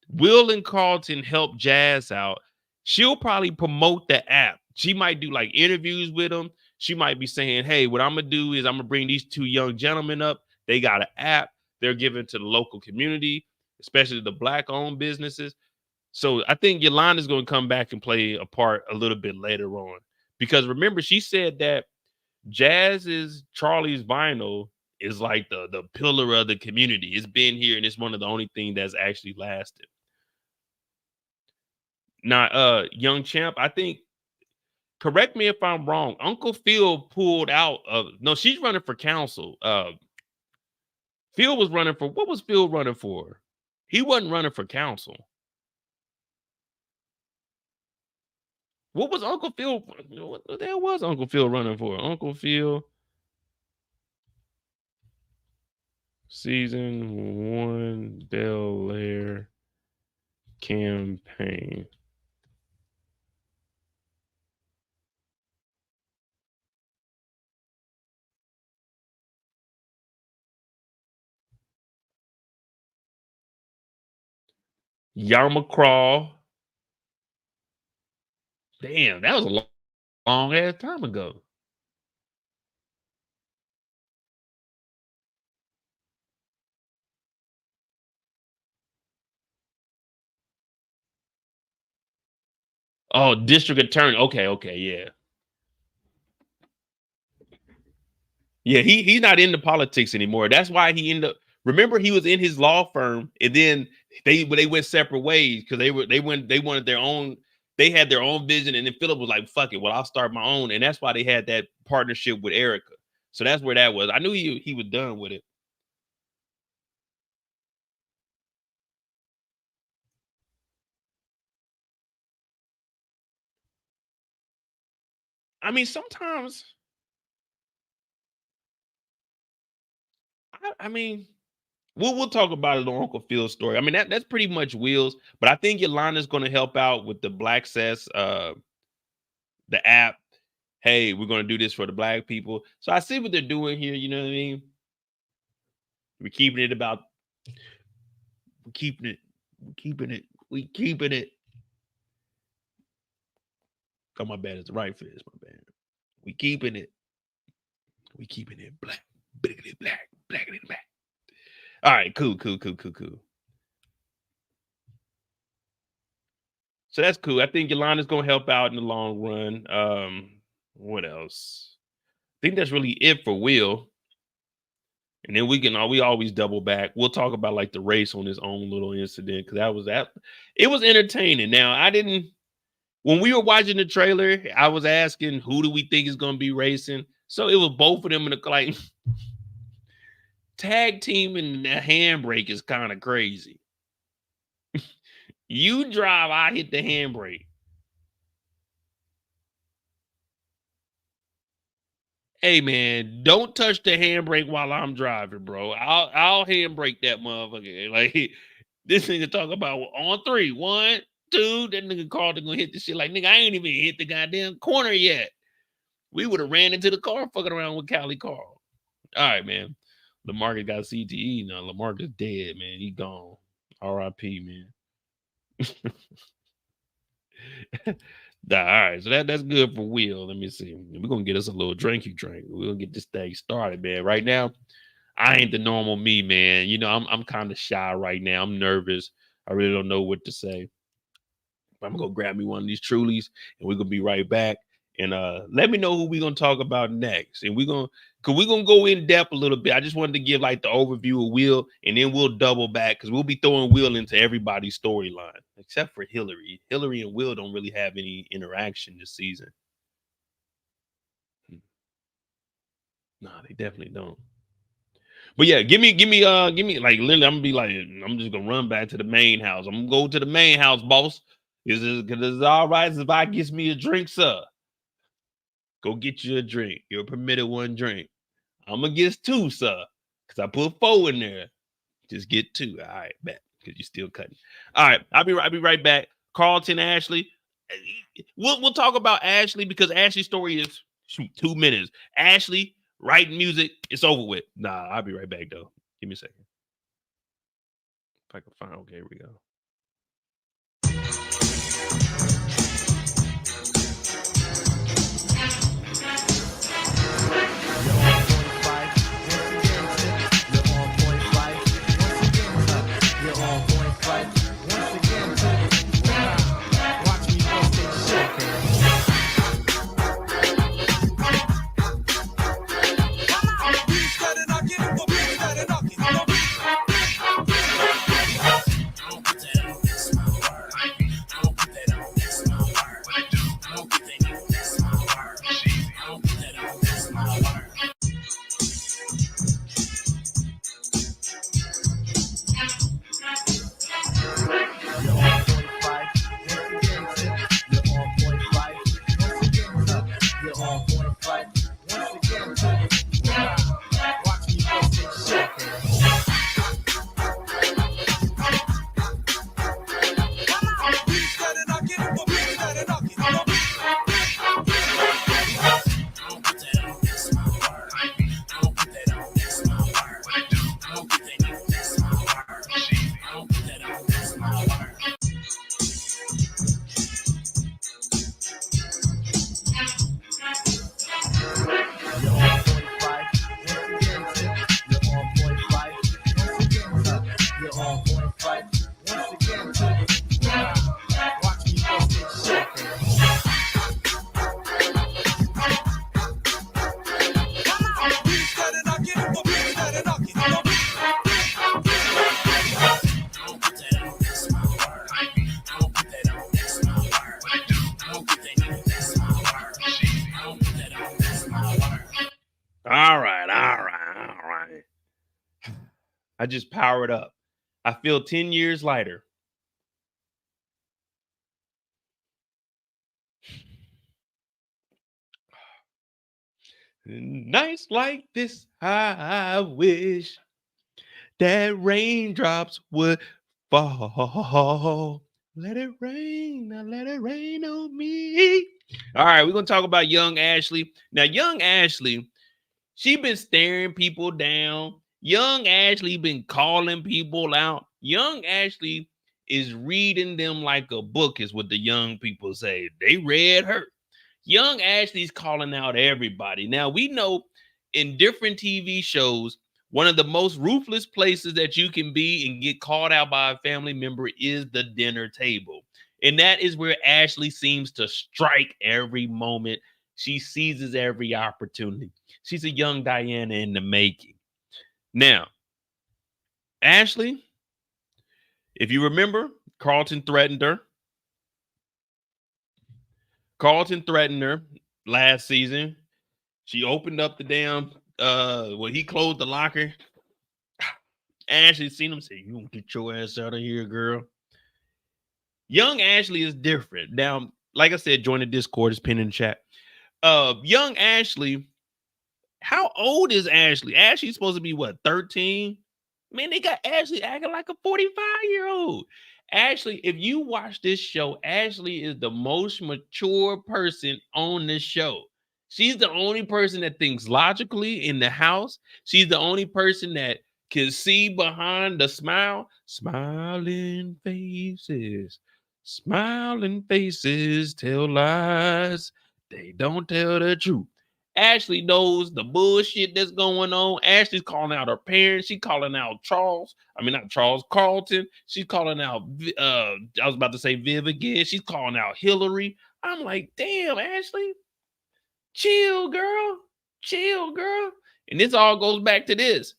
Will and Carlton help Jazz out. She'll probably promote the app. She might do like interviews with them. She might be saying, hey, what I'm going to do is I'm going to bring these 2 young gentlemen up. They got an app. They're giving to the local community, especially the Black-owned businesses. So I think Yolanda's going to come back and play a part a little bit later on. Because remember, she said that Jazz's Charlie's Vinyl is like the pillar of the community. It's been here, and it's one of the only things that's actually lasted. Now, Young Champ, I think, correct me if I'm wrong, Uncle Phil pulled out of, no, she's running for council. Phil was running for, what was Phil running for? He wasn't running for council. What was Uncle Phil? What the hell was Uncle Phil running for? Uncle Phil season 1 Bel-Air campaign. Yarmacraw. Damn, that was a long ass time ago. Oh, district attorney. Okay, yeah. Yeah, he's not into politics anymore. That's why he ended up, remember he was in his law firm, and then they went separate ways because they wanted their own, they had their own vision, and then Philip was like, fuck it, well, I'll start my own. And that's why they had that partnership with Erica. So that's where that was. I knew he was done with it. I mean, sometimes I mean, we'll talk about it on Uncle Phil's story. I mean, that's pretty much Will's, but I think Yolanda's going to help out with the Blackccess the app. Hey, we're gonna do this for the black people. So I see what they're doing here. You know what I mean? We're keeping it about. We're keeping it. We're keeping it. We keeping it. Oh, my bad. It's the right fist. My bad. We keeping it. We keeping it black. Blackity black. Blackity black. All right. Cool. So that's cool. I think Yolanda's gonna help out in the long run. What else? I think that's really it for Will. And then we always double back. We'll talk about like the race on his own little incident because it was entertaining. Now when we were watching the trailer, I was asking who do we think is gonna be racing. So it was both of them in the like tag team and the handbrake is kind of crazy. You drive, I hit the handbrake. Hey man, don't touch the handbrake while I'm driving, bro. I'll handbrake that motherfucker. Like this nigga talk about on 3, 1, 2. That nigga Carlton gonna hit the shit like nigga. I ain't even hit the goddamn corner yet. We would have ran into the car fucking around with Cali Carl. All right, man. Lamarcus got CTE now. Lamarcus dead, man. He gone. R.I.P. man. All right, so that's good for Will. Let me see. We're gonna get us a little drinky drink. We're gonna get this thing started, man. Right now, I ain't the normal me, man. You know, I'm kind of shy right now. I'm nervous. I really don't know what to say. I'm gonna go grab me one of these Trulies, and we're gonna be right back. And let me know who we're gonna talk about next. And we're gonna go in depth a little bit. I just wanted to give like the overview of Will, and then we'll double back because we'll be throwing Will into everybody's storyline, except for Hillary. Hillary and Will don't really have any interaction this season. Nah, they definitely don't. But yeah, give me like literally, I'm gonna be like, I'm just gonna run back to the main house. I'm gonna go to the main house, boss. Is it all right if I gets me a drink, sir? Go get you a drink. You're permitted one drink. I'm gonna get 2, sir, because I put 4 in there. Just get 2. All right, bet, because you're still cutting. All right, I'll be right back. Carlton, Ashley. We'll talk about Ashley because Ashley's story is 2 minutes. Ashley writing music, it's over with. Nah, I'll be right back though. Give me a second. If I can find. Okay, here we go. All right. I just powered up. I feel 10 years lighter. Nights like this, I wish that raindrops would fall. Let it rain, now let it rain on me. All right, we're gonna talk about young Ashley. Now, young Ashley, she been staring people down. Young Ashley been calling people out. Young Ashley is reading them like a book, is what the young people say. They read her. Young Ashley's calling out everybody. Now, we know in different TV shows, one of the most ruthless places that you can be and get called out by a family member is the dinner table. And that is where Ashley seems to strike every moment. She seizes every opportunity. She's a young Diana in the making. Now, Ashley, if you remember, Carlton threatened her. Carlton threatened her last season. She opened up the damn when he closed the locker. Ashley seen him say, "You don't get your ass out of here, girl." Young Ashley is different. Now, like I said, join the Discord, it's pinned in the chat. Young Ashley, how old is Ashley? Ashley's supposed to be what, 13? Man, they got Ashley acting like a 45-year-old. Ashley, if you watch this show, Ashley is the most mature person on this show. She's the only person that thinks logically in the house. She's the only person that can see behind the smile. Smiling faces tell lies. They don't tell the truth. Ashley knows the bullshit that's going on. Ashley's calling out her parents. She's calling out Charles. I mean, not Charles, Carlton. She's calling out, I was about to say Viv again. She's calling out Hillary. I'm like, damn, Ashley, chill, girl. Chill, girl. And this all goes back to this.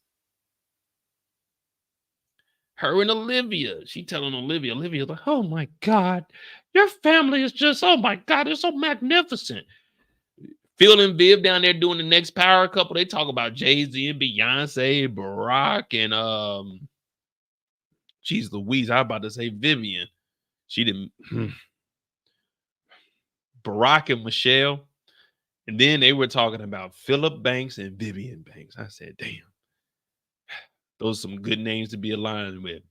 Her and Olivia. She telling Olivia's like, oh my God, your family is just, oh my God, they're so magnificent. Phil and Viv down there doing the next power couple. They talk about Jay-Z and Beyonce, Barack, and geez Louise, I was about to say Vivian. She didn't Barack and Michelle. And then they were talking about Philip Banks and Vivian Banks. I said, damn, those are some good names to be aligned with.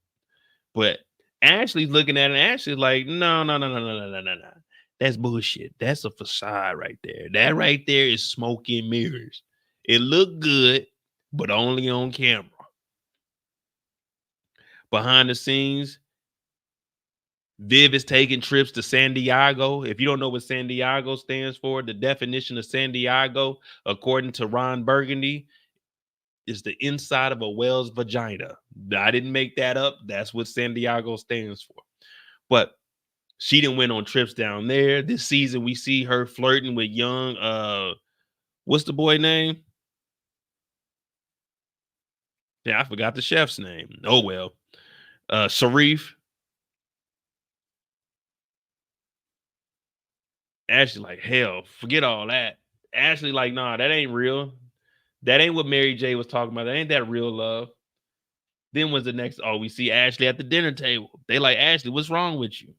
But Ashley's looking at it, and Ashley's like, no. That's bullshit. That's a facade right there. That right there is smoke and mirrors. It looked good, but only on camera. Behind the scenes, Viv is taking trips to San Diego. If you don't know what San Diego stands for, the definition of San Diego, according to Ron Burgundy, is the inside of a whale's vagina. I didn't make that up. That's what San Diego stands for. But she didn't went on trips down there. This season, we see her flirting with young, what's the boy name? Yeah, I forgot the chef's name. Oh, well. Sharif. Ashley like, hell, forget all that. Ashley like, nah, that ain't real. That ain't what Mary J was talking about. That ain't that real love. Then was the next, oh, we see Ashley at the dinner table. They like, Ashley, what's wrong with you?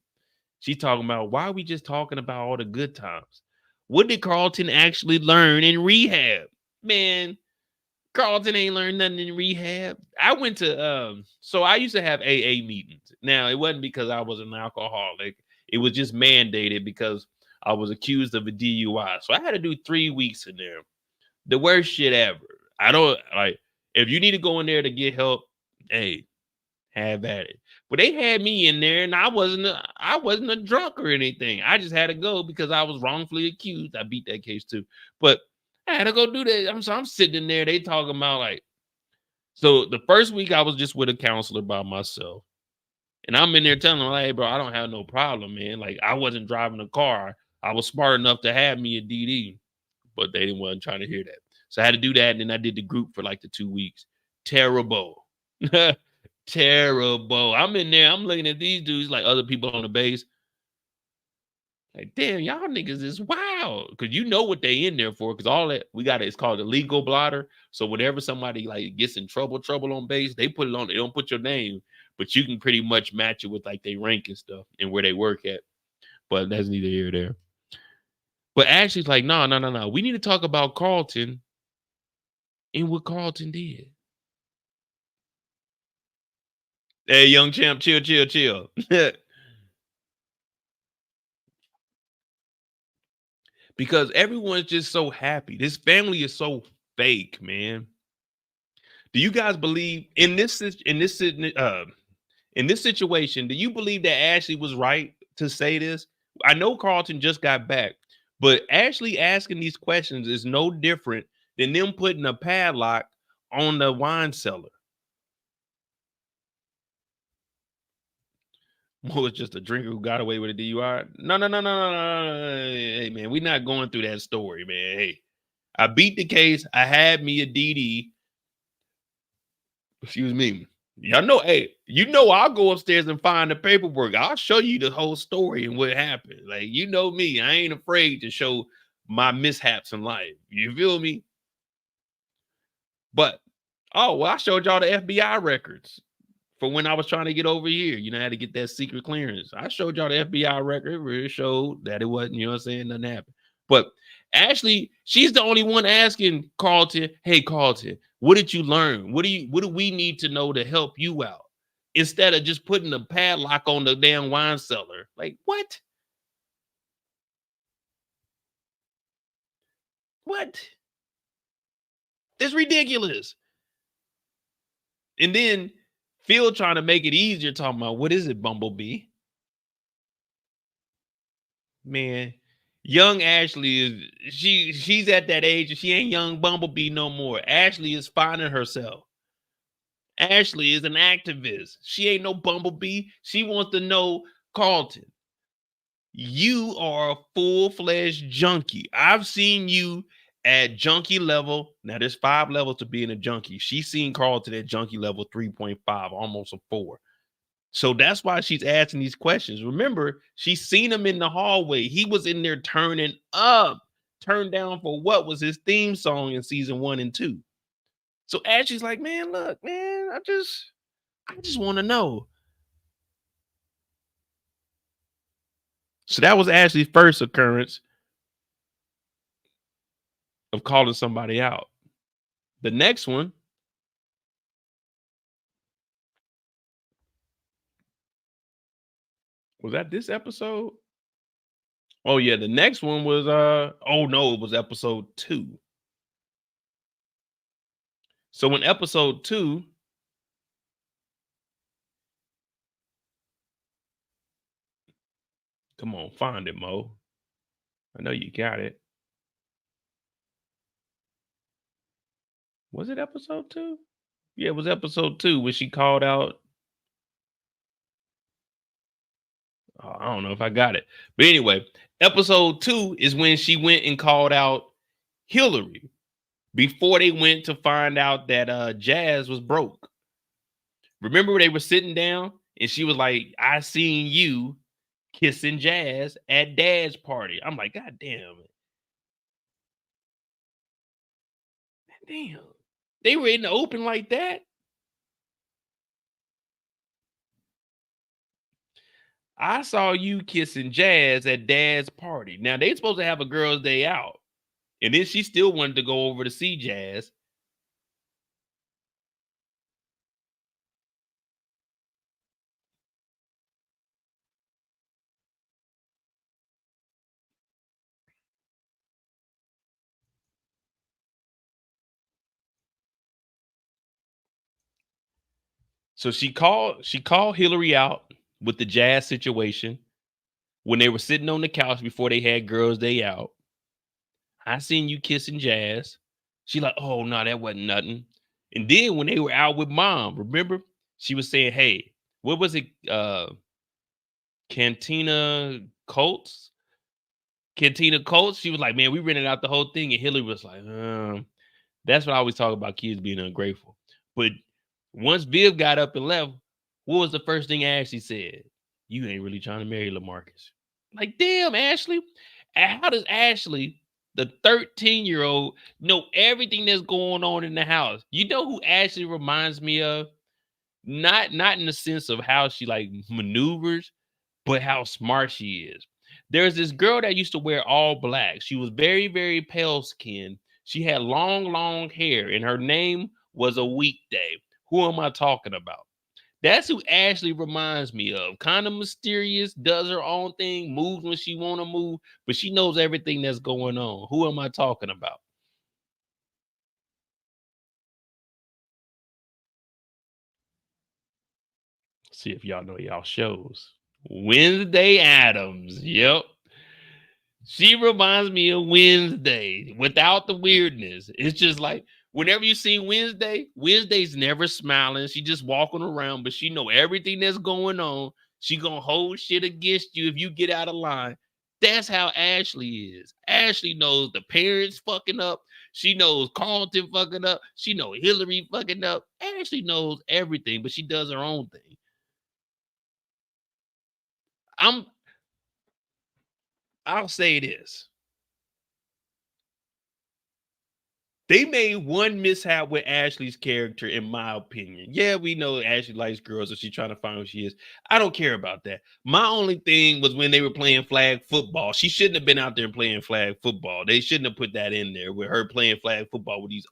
She talking about, why are we just talking about all the good times? What did Carlton actually learn in rehab? Man, Carlton ain't learned nothing in rehab. I went to, so I used to have AA meetings. Now, it wasn't because I was an alcoholic. It was just mandated because I was accused of a DUI. So I had to do 3 weeks in there. The worst shit ever. I don't, like, if you need to go in there to get help, hey, have at it. But they had me in there, and I wasn't a drunk or anything. I just had to go because I was wrongfully accused. I beat that case too, but I had to go do that. I'm sitting in there. They talking about like, so the first week I was just with a counselor by myself, and I'm in there telling them, like, hey, bro, I don't have no problem, man. Like, I wasn't driving a car. I was smart enough to have me a DD, but they didn't want to try to hear that. So I had to do that, and then I did the group for like the 2 weeks. Terrible. Terrible. I'm in there. I'm looking at these dudes like other people on the base. Like, damn, y'all niggas is wild. Because you know what they in there for. Because all that we got it's called a legal blotter. So whenever somebody like gets in trouble on base, they put it on. They don't put your name, but you can pretty much match it with like they rank and stuff and where they work at. But that's neither here nor there. But Ashley's like, no. We need to talk about Carlton and what Carlton did. Hey, young champ, chill. because everyone's just so happy. This family is so fake, man. Do you guys believe in in this situation? Do you believe that Ashley was right to say this? I know Carlton just got back, but Ashley asking these questions is no different than them putting a padlock on the wine cellar. Well, it's just a drinker who got away with a DUI. No, no, no, no, no, no, no, no. Hey, man, we're not going through that story, man. Hey, I beat the case. I had me a DD. Excuse me. Y'all know, hey, you know, I'll go upstairs and find the paperwork. I'll show you the whole story and what happened. Like, you know me, I ain't afraid to show my mishaps in life. You feel me? But, oh, well, I showed y'all the FBI records for when I was trying to get over here. You know, I had to get that secret clearance. I showed y'all the FBI record where it showed that it wasn't, you know what I'm saying, nothing happened. But Ashley, she's the only one asking Carlton, hey, Carlton, what did you learn? What do we need to know to help you out? Instead of just putting a padlock on the damn wine cellar. Like, what? What? It's ridiculous. And then Phil trying to make it easier, talking about what is it, Bumblebee? Man, young Ashley is she's at that age and she ain't young Bumblebee no more. Ashley is finding herself. Ashley is an activist. She ain't no Bumblebee. She wants to know, Carlton, you are a full-fledged junkie. I've seen you at junkie level. Now, there's 5 levels to being a junkie. She's seen Carlton at junkie level 3.5, almost a 4. So that's why she's asking these questions. Remember, she's seen him in the hallway. He was in there turning up, turned down for what was his theme song in season 1 and 2. So Ashley's like, man, look, man, I just want to know. So that was Ashley's first occurrence of calling somebody out. The next one, was that this episode? Oh yeah, the next one was oh no, it was episode 2. So in episode 2, come on, find it, Mo. I know you got it. Was it episode 2? Yeah, it was episode 2 when she called out. Oh, I don't know if I got it. But anyway, episode 2 is when she went and called out Hillary before they went to find out that Jazz was broke. Remember they were sitting down and she was like, I seen you kissing Jazz at Dad's party. I'm like, God damn it. Damn. They were in the open like that. I saw you kissing Jazz at Dad's party. Now they supposed to have a girl's day out. And then she still wanted to go over to see Jazz. So she called Hillary out with the Jazz situation when they were sitting on the couch before they had girls' day out. I seen you kissing Jazz. She like, oh no, that wasn't nothing. And then when they were out with Mom, remember she was saying, hey, what was it? Cantina Colts? Cantina Colts. She was like, man, we rented out the whole thing. And Hillary was like, that's what I always talk about, kids being ungrateful. But once Viv got up and left, what was the first thing Ashley said? You ain't really trying to marry Lamarcus. Like, damn, Ashley. And how does Ashley, the 13-year-old, know everything that's going on in the house? You know who Ashley reminds me of? Not in the sense of how she like maneuvers, but how smart she is. There's this girl that used to wear all black. She was very, very pale skinned. She had long, long hair, and her name was a weekday. Who am I talking about? That's who Ashley reminds me of. Kind of mysterious, does her own thing, moves when she want to move, but she knows everything that's going on. Who am I talking about? See if y'all know y'all shows. Wednesday Adams. Yep. She reminds me of Wednesday without the weirdness. It's just like whenever you see Wednesday, Wednesday's never smiling. She just walking around, but she know everything that's going on. She gonna hold shit against you if you get out of line. That's how Ashley is. Ashley knows the parents fucking up. She knows Carlton fucking up. She know Hillary fucking up. Ashley knows everything, but she does her own thing. I'm I'll say this. They made one mishap with Ashley's character, in my opinion. Yeah, we know Ashley likes girls, so she's trying to find who she is. I don't care about that. My only thing was when they were playing flag football. She shouldn't have been out there playing flag football. They shouldn't have put that in there with her playing flag football with these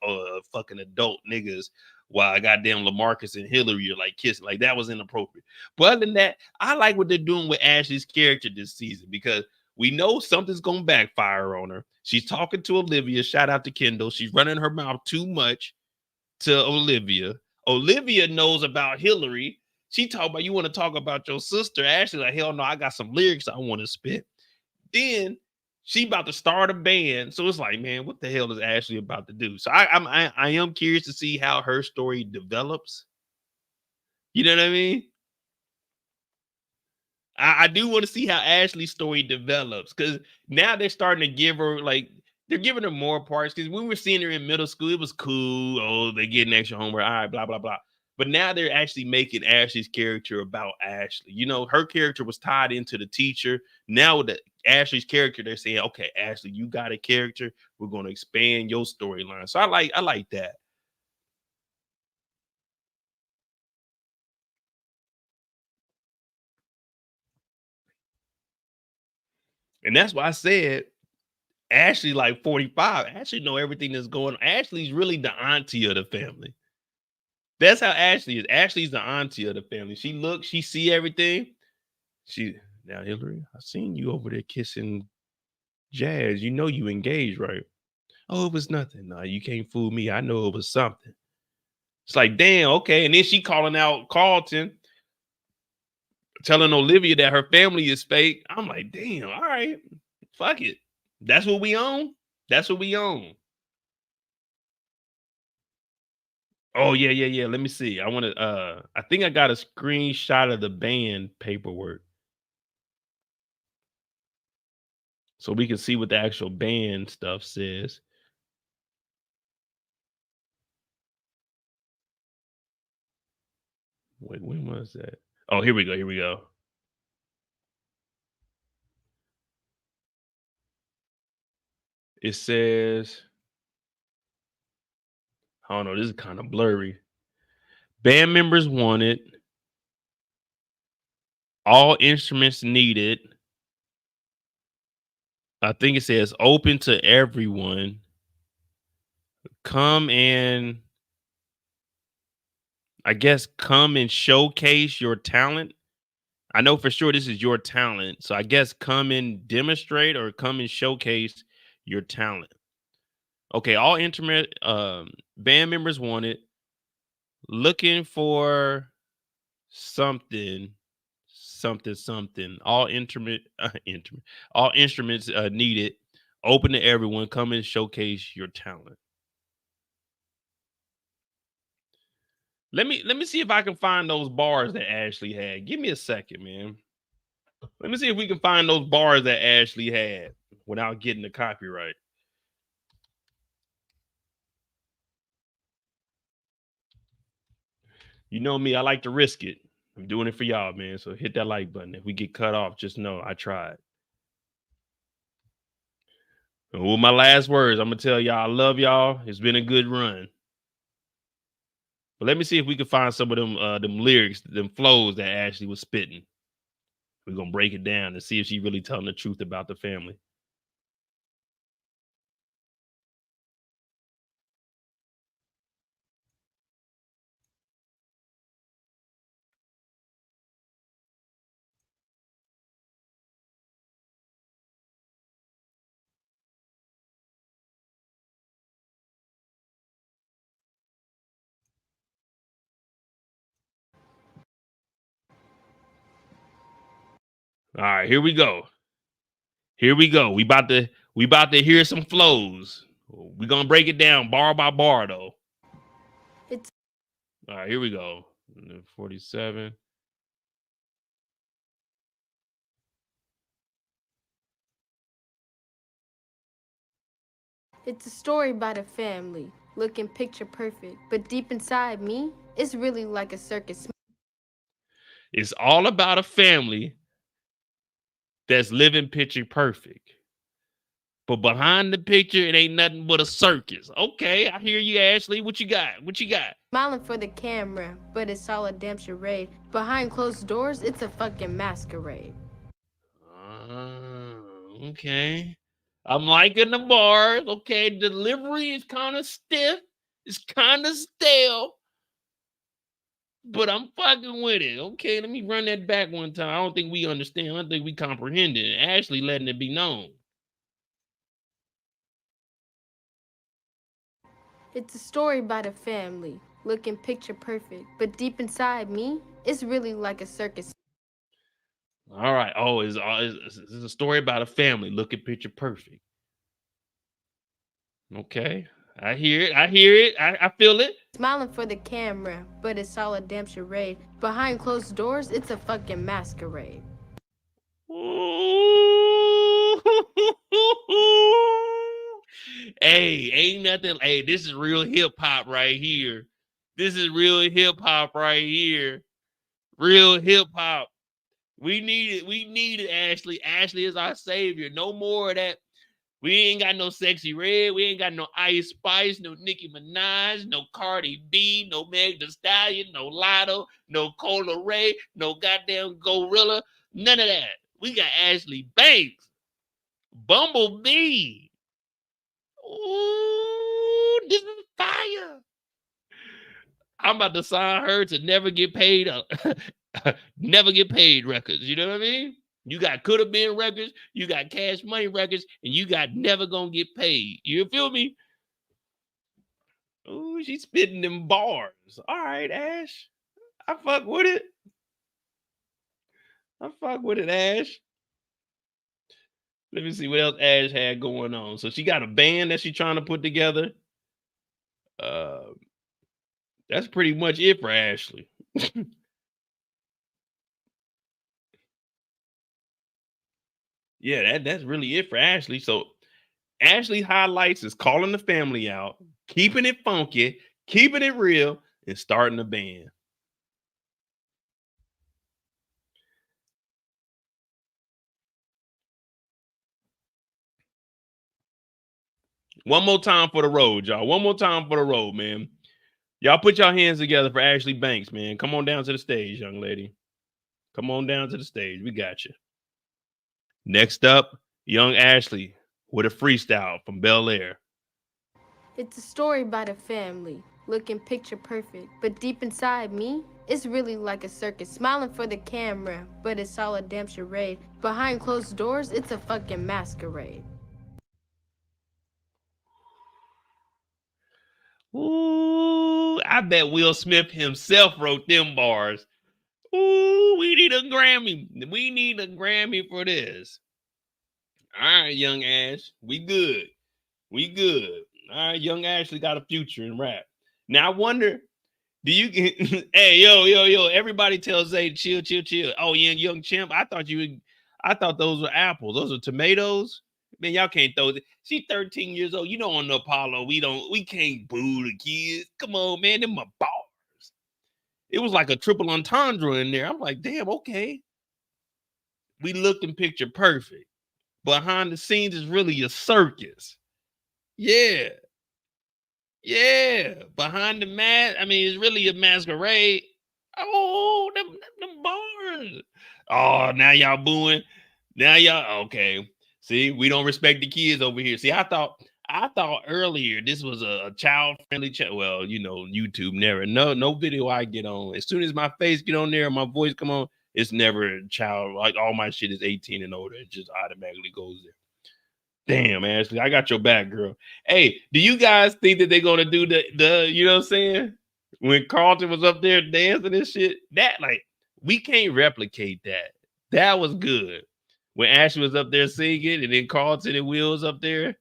fucking adult niggas while goddamn Lamarcus and Hillary are like kissing. Like that was inappropriate. But other than that, I like what they're doing with Ashley's character this season because we know something's gonna backfire on her. She's talking to Olivia. Shout out to Kendall. She's running her mouth too much to Olivia. Olivia knows about Hillary. She talk about you want to talk about your sister. Ashley like hell no, I got some lyrics I want to spit. Then she about to start a band, so it's like man, what the hell is Ashley about to do? So I am curious to see how her story develops. You know what I mean? I do want to see how Ashley's story develops because now they're starting to give her like they're giving her more parts. Because when we were seeing her in middle school, it was cool. Oh, they're getting extra homework. All right, blah blah blah. But now they're actually making Ashley's character about Ashley. You know, her character was tied into the teacher. Now with Ashley's character, they're saying, okay, Ashley, you got a character. We're going to expand your storyline. So I like that. And that's why I said Ashley like 45. Ashley know everything that's going on. Ashley's really the auntie of the family. That's how Ashley is. Ashley's the auntie of the family. She looks, she see everything. She now Hillary, I seen you over there kissing Jazz. You know you engaged, right? Oh, it was nothing. No, you can't fool me. I know it was something. It's like, damn, okay. And then she calling out Carlton, telling Olivia that her family is fake. I'm like, damn, all right, fuck it. That's what we own. That's what we own. Oh yeah, yeah, yeah. Let me see. I want to I think I got a screenshot of the band paperwork so we can see what the actual band stuff says. Wait, when was that? Oh, here we go. Here we go. It says, I don't know, this is kind of blurry. Band members wanted, all instruments needed. I think it says open to everyone. Come and I guess come and showcase your talent. I know for sure this is your talent. So I guess come and demonstrate or come and showcase your talent. Okay, all intimate band members wanted looking for something something. All intimate intimate. All instruments needed. Open to everyone. Come and showcase your talent. Let me see if I can find those bars that Ashley had. Give me a second, man. Let me see if we can find those bars that Ashley had without getting the copyright. You know me, I like to risk it. I'm doing it for y'all, man. So hit that like button. If we get cut off, just know I tried. And with my last words, I'm gonna tell y'all I love y'all. It's been a good run. But let me see if we can find some of them lyrics, them flows that Ashley was spitting. We're gonna break it down and see if she really telling the truth about the family. All right, here we go. Here we go. We about to hear some flows. We're gonna break it down bar by bar though. All right, here we go. 47. It's a story about a family looking picture perfect, but deep inside me, it's really like a circus. It's all about a family that's living picture perfect. But behind the picture, it ain't nothing but a circus. Okay, I hear you, Ashley. What you got? What you got? Smiling for the camera, but it's all a damn charade. Behind closed doors, it's a fucking masquerade. Okay. I'm liking the bars. Okay, delivery is kind of stiff. It's kind of stale. But I'm fucking with it. Okay, let me run that back one time. I don't think we understand. I don't think we comprehend it. Ashley letting it be known. It's a story about a family looking picture perfect, but deep inside me, it's really like a circus. All right. Oh, it's a story about a family looking picture perfect. Okay. I hear it. I hear it. I feel it. Smiling for the camera, but it's all a damn charade. Behind closed doors, it's a fucking masquerade. Ooh. Hey, ain't nothing. Hey, this is real hip hop right here. This is real hip hop right here. Real hip hop. We need it. We need it, Ashley. Ashley is our savior. No more of that. We ain't got no Sexy Red. We ain't got no Ice Spice, no Nicki Minaj, no Cardi B, no Meg Thee Stallion, no Lotto, no Cola Ray, no goddamn Gorilla. None of that. We got Ashley Banks. Bumblebee. Ooh, this is fire. I'm about to sign her to never get paid. Never get paid records. You know what I mean? You got could have been records, you got cash money records, and you got never gonna get paid. You feel me? Ooh, she's spitting them bars. All right, Ash. I fuck with it. I fuck with it, Ash. Let me see what else Ash had going on. So she got a band that she's trying to put together. Uh, that's pretty much it for Ashley. Yeah, that's really it for Ashley. So Ashley highlights is calling the family out, keeping it funky, keeping it real, and starting a band. One more time for the road, y'all. One more time for the road, man. Y'all put your hands together for Ashley Banks, man. Come on down to the stage, young lady. Come on down to the stage. We got you. Next up, young Ashley with a freestyle from Bel-Air. It's a story about a family looking picture perfect, but deep inside me, it's really like a circus. Smiling for the camera, but it's all a damn charade. Behind closed doors, it's a fucking masquerade. Ooh, I bet Will Smith himself wrote them bars. Ooh, we need a Grammy. We need a Grammy for this. All right, young Ash. We good. We good. All right, young Ashley got a future in rap. Now I wonder, do you get hey, yo, everybody tells Zay chill, chill, chill. Oh, young chimp. I thought those were apples. Those are tomatoes. Man, y'all can't throw it. She 13 years old. You know on the Apollo, we can't boo the kids. Come on, man. Them are bars. It was like a triple entendre in there. I'm like, damn, okay. We looking picture perfect. Behind the scenes is really a circus. Yeah. Yeah. Behind the mask, I mean, it's really a masquerade. Oh, them bars. Oh, now y'all booing. Now y'all okay. See, we don't respect the kids over here. See, I thought earlier this was a child friendly channel. Well, you know, YouTube never. No video I get on. As soon as my face get on there, my voice come on, it's never a child. Like all my shit is 18 and older. It just automatically goes there. Damn, Ashley, I got your back, girl. Hey, do you guys think that they're gonna do the you know what I'm saying? When Carlton was up there dancing and shit, that like we can't replicate that. That was good. When Ashley was up there singing, and then Carlton and Will's up there.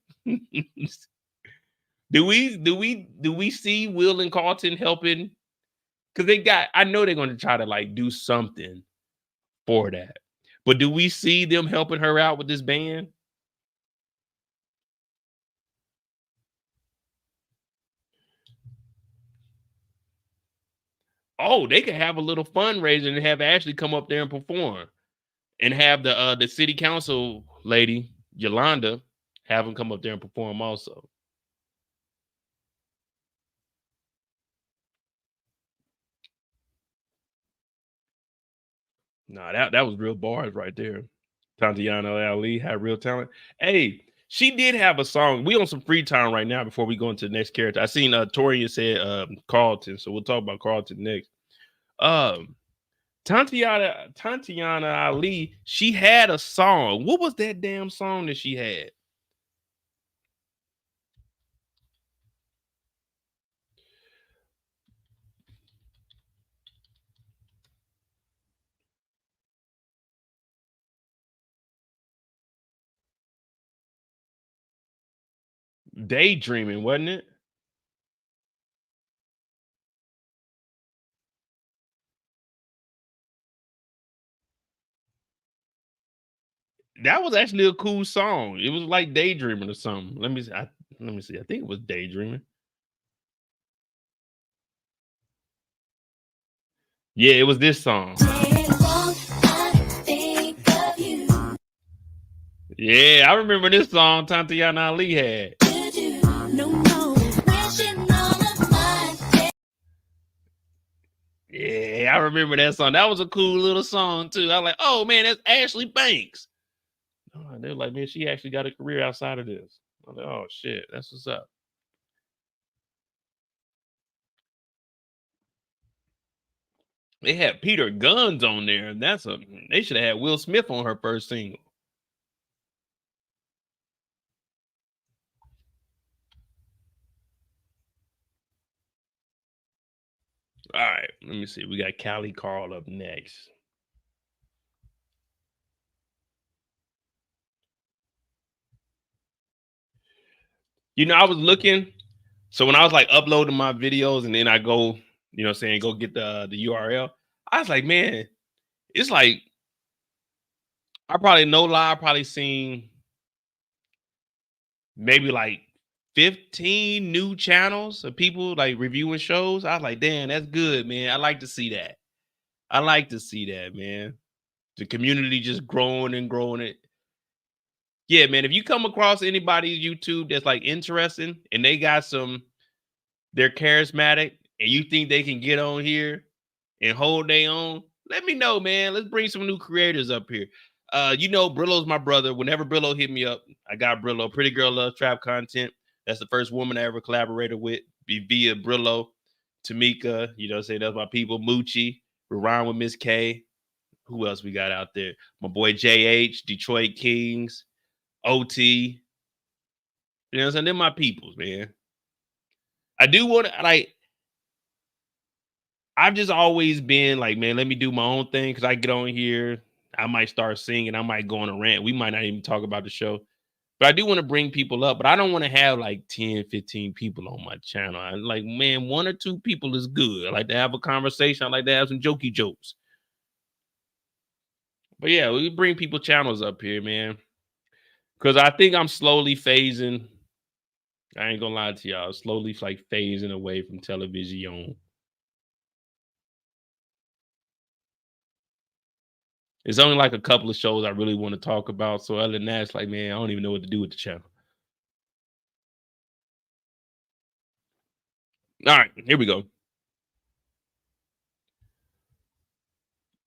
do we see Will and Carlton helping? Because I know they're going to try to like do something for that. But do we see them helping her out with this band? Oh, they could have a little fundraiser and have Ashley come up there and perform, and have the city council lady Yolanda have them come up there and perform also. Nah, that was real bars right there. Tatiana Ali had real talent. Hey, she did have a song. We on some free time right now before we go into the next character. I seen Torian said Carlton, so we'll talk about Carlton next. Tatiana Ali, she had a song. What was that damn song that she had? Daydreaming, wasn't it? That was actually a cool song. It was like Daydreaming or something. Let me see. Let me see. I think it was Daydreaming. Yeah, it was this song. Yeah, I remember this song Tatiana Ali had. Yeah, I remember that song. That was a cool little song too. I was like, oh man, that's Ashley Banks. Oh, they're like, man, she actually got a career outside of this. I was like, oh shit, that's what's up. They had Peter Guns on there, and they should have had Will Smith on her first single. All right, let me see. We got Callie Carl up next. You know, I was looking. So when I was like uploading my videos, and then I go, you know, saying go get the URL, I was like, man, it's like I probably no lie, I probably seen maybe like 15 new channels of people like reviewing shows. I was like, damn, that's good, man. I like to see that. I like to see that, man. The community just growing and growing it. Yeah, man. If you come across anybody's YouTube that's like interesting and they're charismatic and you think they can get on here and hold their own, let me know, man. Let's bring some new creators up here. You know, Brillo's my brother. Whenever Brillo hit me up, I got Brillo. Pretty Girl Loves Trap Content. That's the first woman I ever collaborated with via Brillo. Tamika, you know, say that's my people. Moochie, Rhyme with Miss K. Who else we got out there? My boy JH, Detroit Kings, OT. You know what I'm saying? They're my peoples, man. I do want to like. I've just always been like, man, let me do my own thing because I get on here. I might start singing. I might go on a rant. We might not even talk about the show. But I do want to bring people up. But I don't want to have like 10, 15 people on my channel. I like, man, 1 or 2 people is good. I like to have a conversation. I like to have some jokey jokes. But yeah, we bring people channels up here, man. Because I think I'm slowly phasing. I ain't gonna lie to y'all. Slowly like phasing away from television. It's only like a couple of shows I really want to talk about. So other than that, it's like, man, I don't even know what to do with the channel. All right, here we go.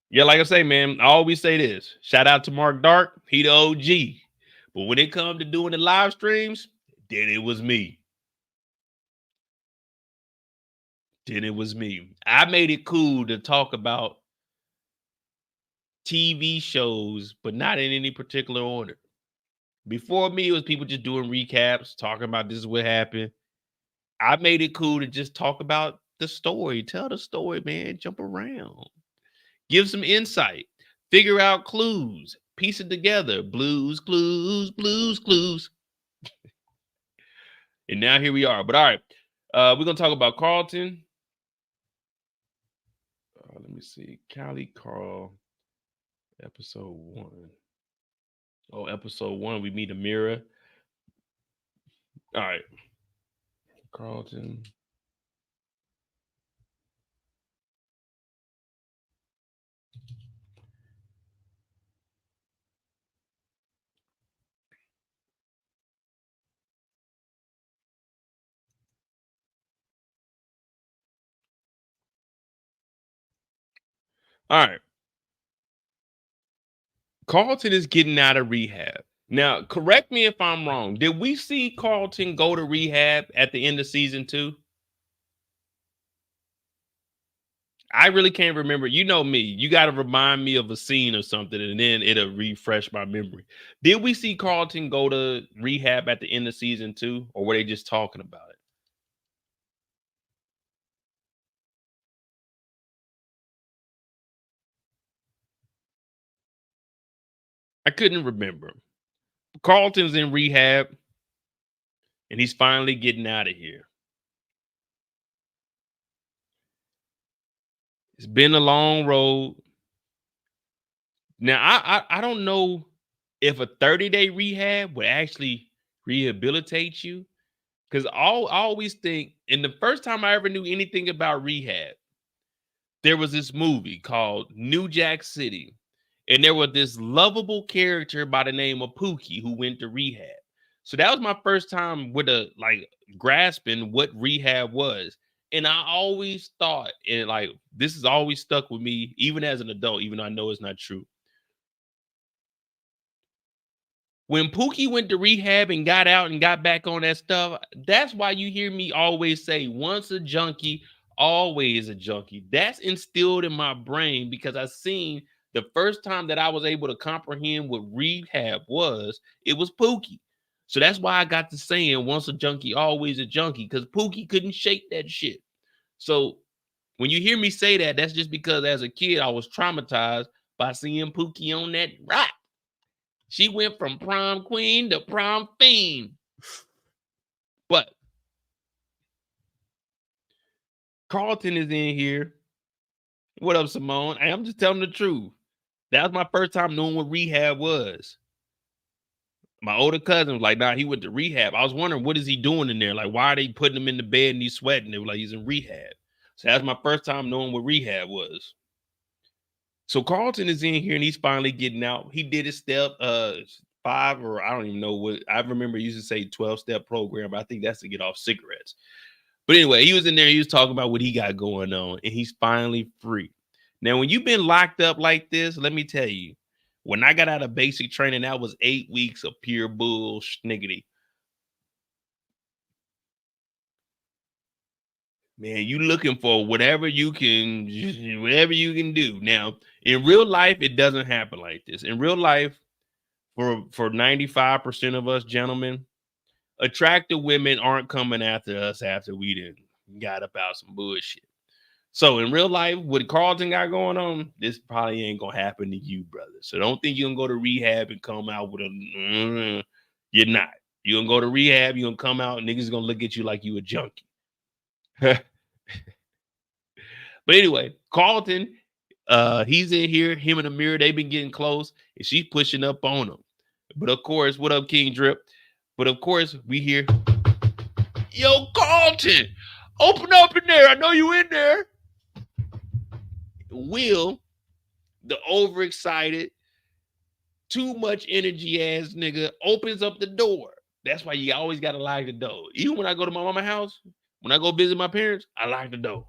Yeah, like I say, man, I always say this. Shout out to Mark Dark. He the OG. But when it comes to doing the live streams, then it was me. I made it cool to talk about TV shows, but not in any particular order. Before me, it was people just doing recaps, talking about this is what happened. I made it cool to just talk about the story. Tell the story, man. Jump around. Give some insight. Figure out clues. Piece it together. Blues, clues, blues, clues. And now here we are. But all right, we're gonna talk about Carlton. Let me see. Callie Carl, episode 1. Oh, episode 1, we meet Amira. All right. Carlton. All right. Carlton is getting out of rehab. Now, correct me if I'm wrong. Did we see Carlton go to rehab at the end of season 2? I really can't remember. You know me. You got to remind me of a scene or something, and then it'll refresh my memory. Did we see Carlton go to rehab at the end of season 2, or were they just talking about it? I couldn't remember. Carlton's in rehab, and he's finally getting out of here. It's been a long road. Now, I don't know if a 30-day rehab would actually rehabilitate you, because I always think, and the first time I ever knew anything about rehab, there was this movie called New Jack City, and there was this lovable character by the name of Pookie who went to rehab. So that was my first time with a grasping what rehab was. And I always thought, and this has always stuck with me, even as an adult, even though I know it's not true. When Pookie went to rehab and got out and got back on that stuff, that's why you hear me always say, once a junkie, always a junkie. That's instilled in my brain because I seen the first time that I was able to comprehend what rehab was, it was Pookie. So that's why I got to saying, once a junkie, always a junkie, because Pookie couldn't shake that shit. So when you hear me say that, that's just because as a kid, I was traumatized by seeing Pookie on that rock. She went from prom queen to prom fiend. But Carlton is in here. What up, Simone? I'm just telling the truth. That was my first time knowing what rehab was. My older cousin was like, nah, he went to rehab. I was wondering, what is he doing in there? Like, why are they putting him in the bed and he's sweating? They were like, he's in rehab. So that's my first time knowing what rehab was. So Carlton is in here and he's finally getting out. He did his step 5, or I don't even know what. I remember he used to say 12-step program, but I think that's to get off cigarettes. But anyway, he was in there. He was talking about what he got going on, and he's finally free. Now, when you've been locked up like this, let me tell you, when I got out of basic training, that was 8 weeks of pure bull schniggity. Man, you looking for whatever you can do. Now, in real life, it doesn't happen like this. In real life, for 95% of us gentlemen, attractive women aren't coming after us after we done got about some bullshit. So in real life, what Carlton got going on, this probably ain't gonna happen to you, brother. So don't think you're gonna go to rehab and come out with a you're not. You're gonna go to rehab, you're gonna come out, and niggas gonna look at you like you a junkie. But anyway, Carlton, he's in here, him and Amira, they've been getting close, and she's pushing up on him. But of course, what up, King Drip? But of course, we hear, yo, Carlton, open up in there. I know you in there. Will, the overexcited, too much energy ass nigga, opens up the door. That's why you always gotta lock the door. Even when I go to my mama's house, when I go visit my parents, I lock the door.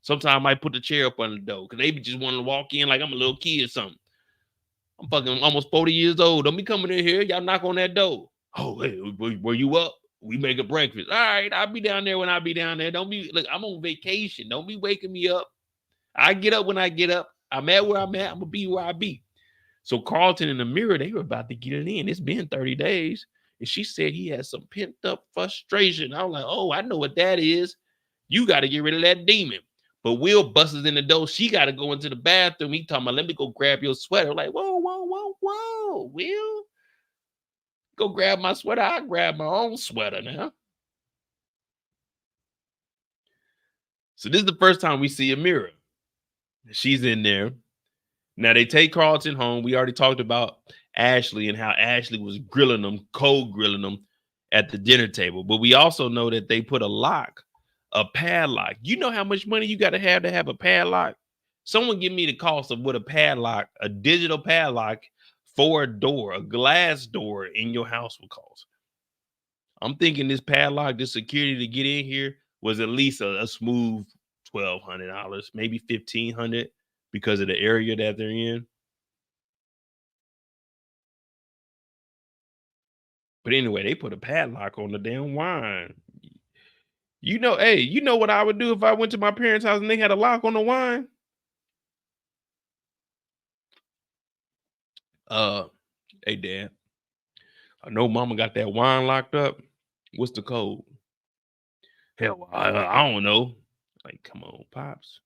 Sometimes I might put the chair up on the door because they just want to walk in like I'm a little kid or something. I'm fucking almost 40 years old. Don't be coming in here. Y'all knock on that door. Oh, hey, were you up? We make a breakfast. All right, I'll be down there when I be down there. Don't be, look, I'm on vacation. Don't be waking me up. I get up when I get up. I'm at where I'm at. I'm going to be where I be. So Carlton and Amira, they were about to get it in. It's been 30 days. And she said he has some pent up frustration. I was like, oh, I know what that is. You got to get rid of that demon. But Will busts in the door. She got to go into the bathroom. He talking about, let me go grab your sweater. Like, whoa, Will. Go grab my sweater. I grab my own sweater now. So this is the first time we see Amira. She's in there. Now they take Carlton home. We already talked about Ashley and how Ashley was grilling them, cold grilling them at the dinner table. But we also know that they put a padlock. You know how much money you got to have a padlock? Someone give me the cost of what a digital padlock for a door, a glass door in your house would cost. I'm thinking this padlock, this security to get in here was at least a smooth $1,200, maybe $1,500 because of the area that they're in. But anyway, they put a padlock on the damn wine. You know, hey, you know what I would do if I went to my parents' house and they had a lock on the wine? Hey, Dad, I know Mama got that wine locked up. What's the code? Hell, I don't know. Like, come on, Pops.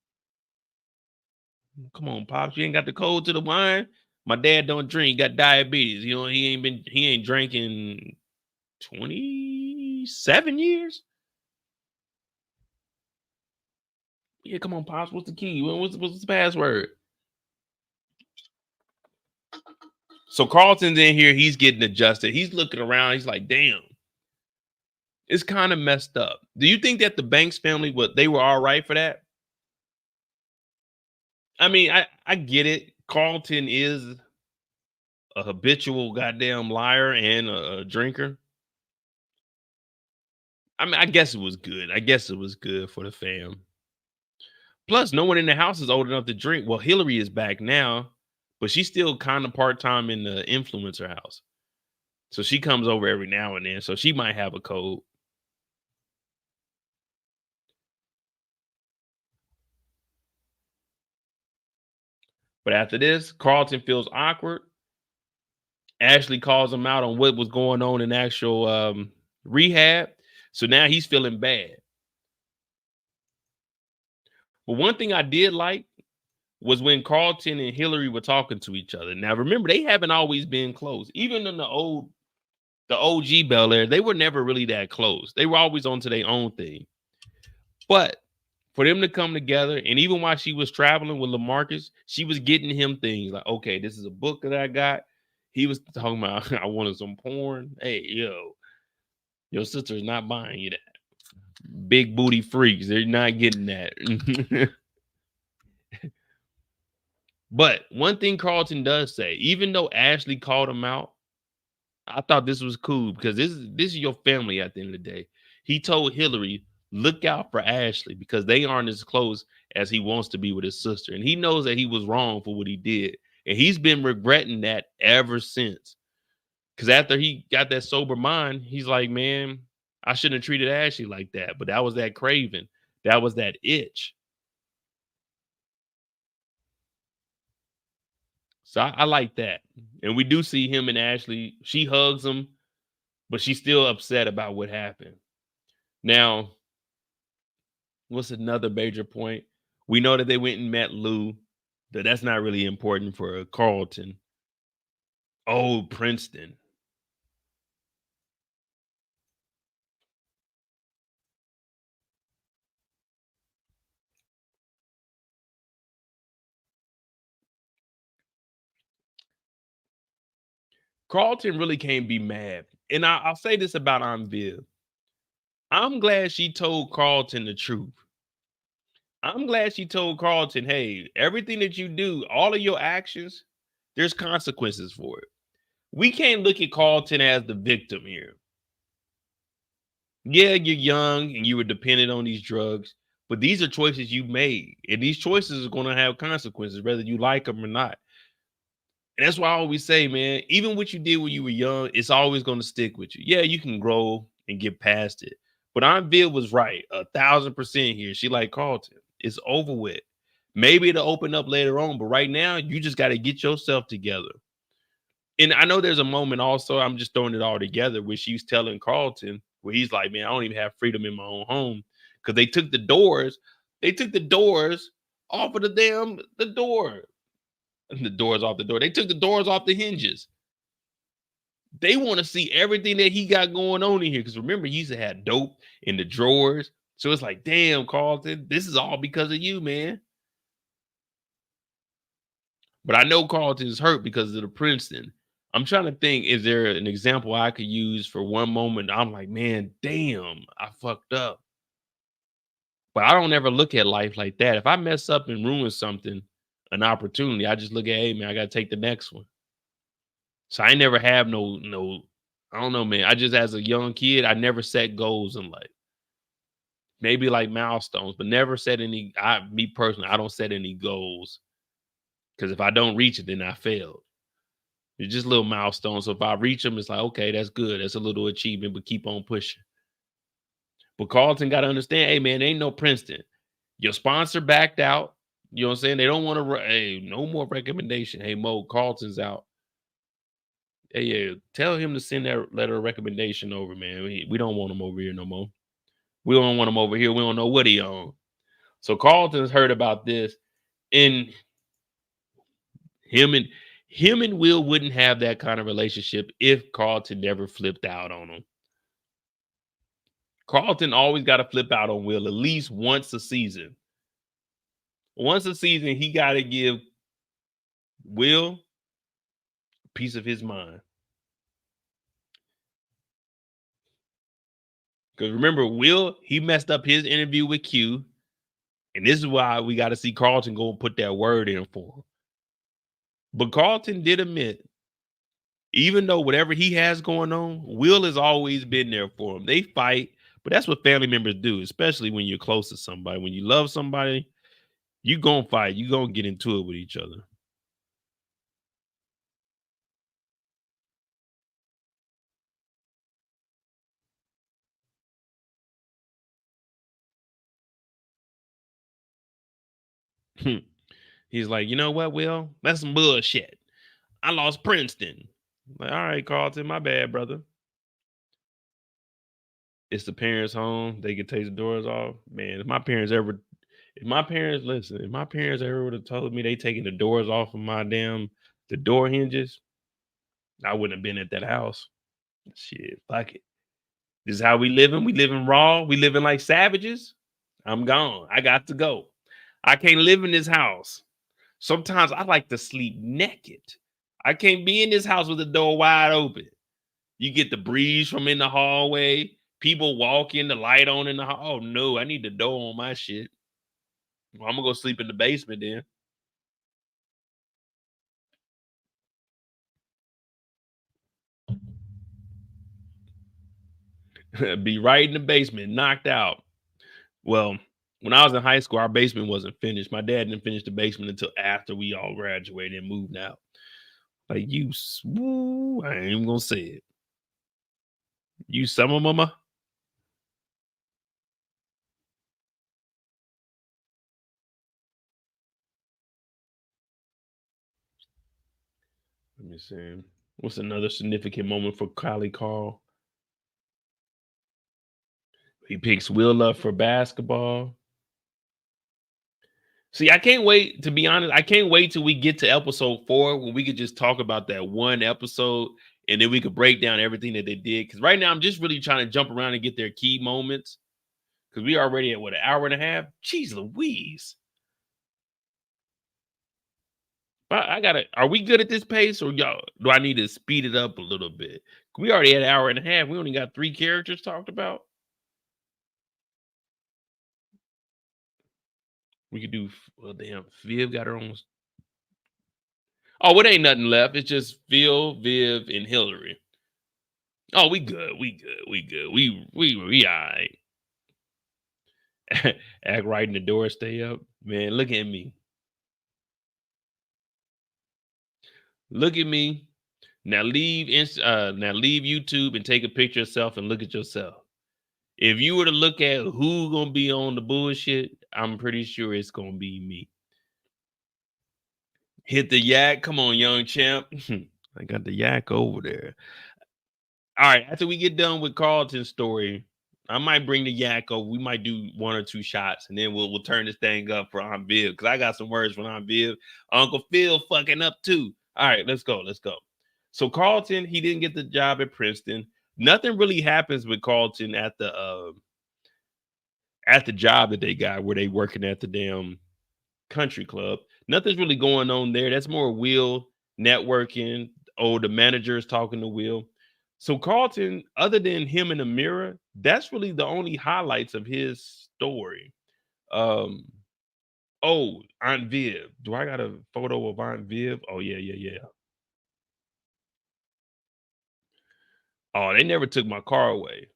Come on, Pops. You ain't got the code to the wine? My dad don't drink, got diabetes. You know, he ain't drinking 27 years. Yeah, come on, Pops. What's the key? What's the password? So Carlton's in here. He's getting adjusted. He's looking around. He's like, damn, it's kind of messed up. Do you think that the Banks family, they were all right for that? I mean, I get it. Carlton is a habitual goddamn liar and a drinker. I mean, I guess it was good. I guess it was good for the fam. Plus, no one in the house is old enough to drink. Well, Hillary is back now, but she's still kind of part-time in the influencer house. So she comes over every now and then. So she might have a code. But after this, Carlton feels awkward. Ashley calls him out on what was going on in actual rehab. So now he's feeling bad. But one thing I did like was when Carlton and Hillary were talking to each other. Now, remember, they haven't always been close. Even in the OG Bel-Air, they were never really that close. They were always on to their own thing. But for them to come together, and even while she was traveling with Lamarcus, she was getting him things like, okay, this is a book that I got. He was talking about, I wanted some porn. Hey, yo, your sister's not buying you that. Big booty freaks, they're not getting that. But one thing Carlton does say, even though Ashley called him out, I thought this was cool because this is your family at the end of the day. He told Hillary, look out for Ashley because they aren't as close as he wants to be with his sister. And he knows that he was wrong for what he did. And he's been regretting that ever since. Because after he got that sober mind, he's like, man, I shouldn't have treated Ashley like that. But that was that craving. That was that itch. So I like that. And we do see him and Ashley. She hugs him, but she's still upset about what happened. Now, what's another major point? We know that they went and met Lou. That's not really important for Carlton. Oh, Princeton. Carlton really can't be mad. And I'll say this about Anvil. I'm glad she told Carlton the truth. I'm glad she told Carlton, hey, everything that you do, all of your actions, there's consequences for it. We can't look at Carlton as the victim here. Yeah, you're young and you were dependent on these drugs, but these are choices you made. And these choices are going to have consequences, whether you like them or not. And that's why I always say, man, even what you did when you were young, it's always going to stick with you. Yeah, you can grow and get past it. But Anvil was right 1,000% here. She like Carlton. It's over with. Maybe it'll open up later on, but right now you just got to get yourself together. And I know there's a moment also, I'm just throwing it all together, where she's telling Carlton, where he's like, man, I don't even have freedom in my own home because they took the doors They took the doors off of the door. The doors off the door. They took the doors off the hinges. They want to see everything that he got going on in here. Because remember, he used to have dope in the drawers. So it's like, damn, Carlton, this is all because of you, man. But I know Carlton's hurt because of the Princeton. I'm trying to think, is there an example I could use for one moment? I'm like, man, damn, I fucked up. But I don't ever look at life like that. If I mess up and ruin something, an opportunity, I just look at, hey, man, I got to take the next one. So I never have no, I don't know, man. I just, as a young kid, I never set goals in life. Maybe like milestones, but never set any, me personally, I don't set any goals. Because if I don't reach it, then I failed. It's just little milestones. So if I reach them, it's like, okay, that's good. That's a little achievement, but keep on pushing. But Carlton got to understand, hey, man, ain't no Princeton. Your sponsor backed out. You know what I'm saying? They don't want to, hey, no more recommendation. Hey, Mo, Carlton's out. Hey, yeah, tell him to send that letter of recommendation over, man. We don't want him over here no more. We don't want him over here. We don't know what he on. So Carlton's heard about this, and him and Will wouldn't have that kind of relationship if Carlton never flipped out on him. Carlton always got to flip out on Will at least once a season. Once a season, he got to give Will a piece of his mind. Because remember, Will, he messed up his interview with Q. And this is why we got to see Carlton go and put that word in for him. But Carlton did admit, even though whatever he has going on, Will has always been there for him. They fight, but that's what family members do, especially when you're close to somebody. When you love somebody, you gonna fight. You gonna get into it with each other. He's like, you know what, Will? That's some bullshit. I lost Princeton. Like, all right, Carlton, my bad, brother. It's the parents' home. They can take the doors off. Man, if my parents ever would have told me they taking the doors off of the door hinges, I wouldn't have been at that house. Shit, fuck it. This is how we living. We living raw. We living like savages. I'm gone. I got to go. I can't live in this house. Sometimes I like to sleep naked. I can't be in this house with the door wide open. You get the breeze from in the hallway. People walk in, the light on in the hall. Oh no, I need the door on my shit. Well, I'm gonna go sleep in the basement then. Be right in the basement, knocked out. Well, when I was in high school, our basement wasn't finished. My dad didn't finish the basement until after we all graduated and moved out. Like I ain't even gonna say it. You summer mama? Let me see. What's another significant moment for Kylie Carl? He picks Will up for basketball. See, I can't wait, to be honest. I can't wait till we get to episode 4 when we could just talk about that one episode and then we could break down everything that they did. Because right now I'm just really trying to jump around and get their key moments. Because we already at what, an hour and a half? Jeez Louise. Are we good at this pace, or y'all do I need to speed it up a little bit? We already had an hour and a half. We only got 3 characters talked about. We could do, well, damn, Viv got her own. Oh, it ain't nothing left. It's just Phil, Viv, and Hillary. Oh, we good. We good. We good. We all right. Act right in the door, stay up. Man, look at me. Look at me. Now leave YouTube and take a picture of yourself and look at yourself. If you were to look at who gonna be on the bullshit, I'm pretty sure it's gonna be me. Hit the yak. Come on, young champ. I got the yak over there. All right. After we get done with Carlton's story, I might bring the yak over. We might do 1 or 2 shots, and then we'll turn this thing up for Aunt Viv, because I got some words for Aunt Viv. Uncle Phil fucking up too. All right, let's go. So Carlton, he didn't get the job at Princeton. Nothing really happens with Carlton at the job that they got, where they working at the damn country club. Nothing's really going on there. That's more Will networking. Oh, the manager is talking to Will. So Carlton, other than him and Amira, that's really the only highlights of his story. Um, oh, Aunt Viv. Do I got a photo of Aunt Viv? Oh, yeah. Oh, they never took my car away.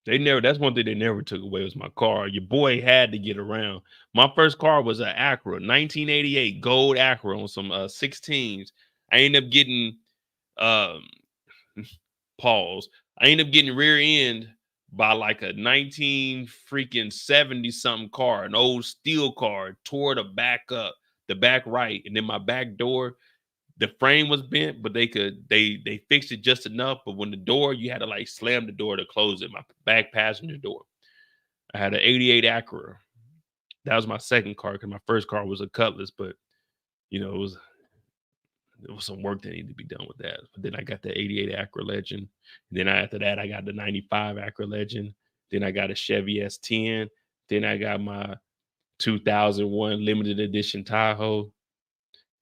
That's one thing they never took away, was my car. Your boy had to get around. My first car was an Acura, 1988 gold Acura on some 16s. I ended up getting um pause. I ended up getting rear end by like a 19 freaking 70 something car, an old steel car, tore the back up, the back right, and then my back door, the frame was bent, but they fixed it just enough. But when the door, you had to like slam the door to close it. My back passenger door. I had an 88 Acura. That was my second car, because my first car was a Cutlass, but it was some work that needed to be done with that. But then I got the 88 Acura Legend. And then after that, I got the 95 Acura Legend. Then I got a Chevy S10. Then I got my 2001 limited edition Tahoe.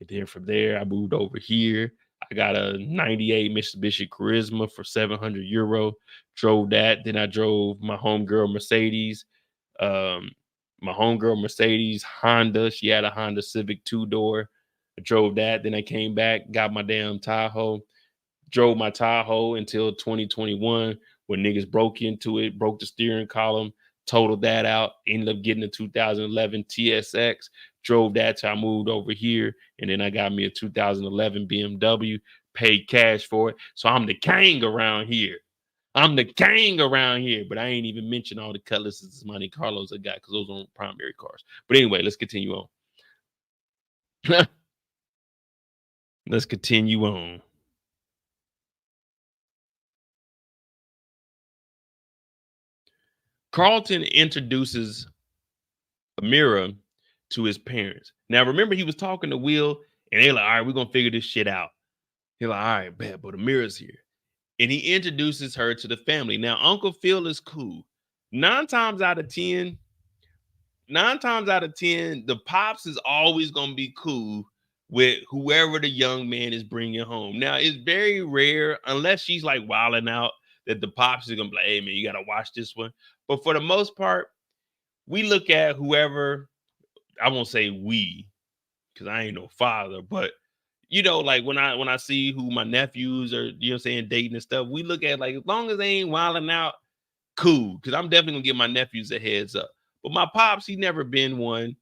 And then from there, I moved over here. I got a 98 Mitsubishi Charisma for 700 euro. Drove that. Then I drove my homegirl Mercedes. Honda. She had a Honda Civic 2-door. I drove that. Then I came back, got my damn Tahoe. Drove my Tahoe until 2021, when niggas broke into it, broke the steering column, totaled that out, ended up getting a 2011 TSX. Drove that till I moved over here, and then I got me a 2011 BMW, paid cash for it. So I'm the king around here. But I ain't even mentioned all the Cutlasses and Monte Carlos I got, because those are primary cars. But anyway, let's continue on. Let's continue on. Carlton introduces Amira to his parents. Now, remember, he was talking to Will, and they're like, all right, we're going to figure this shit out. He's like, all right, bad, but Amira's here. And he introduces her to the family. Now, Uncle Phil is cool. Nine times out of 10, the pops is always going to be cool with whoever the young man is bringing home. Now, it's very rare, unless she's like wilding out, that the pops is going to be like, hey, man, you got to watch this one. But for the most part, we look at whoever, I won't say we, because I ain't no father, but like when I see who my nephews are, dating and stuff, we look at like, as long as they ain't wilding out, cool. Because I'm definitely gonna give my nephews a heads up. But my pops, he never been one.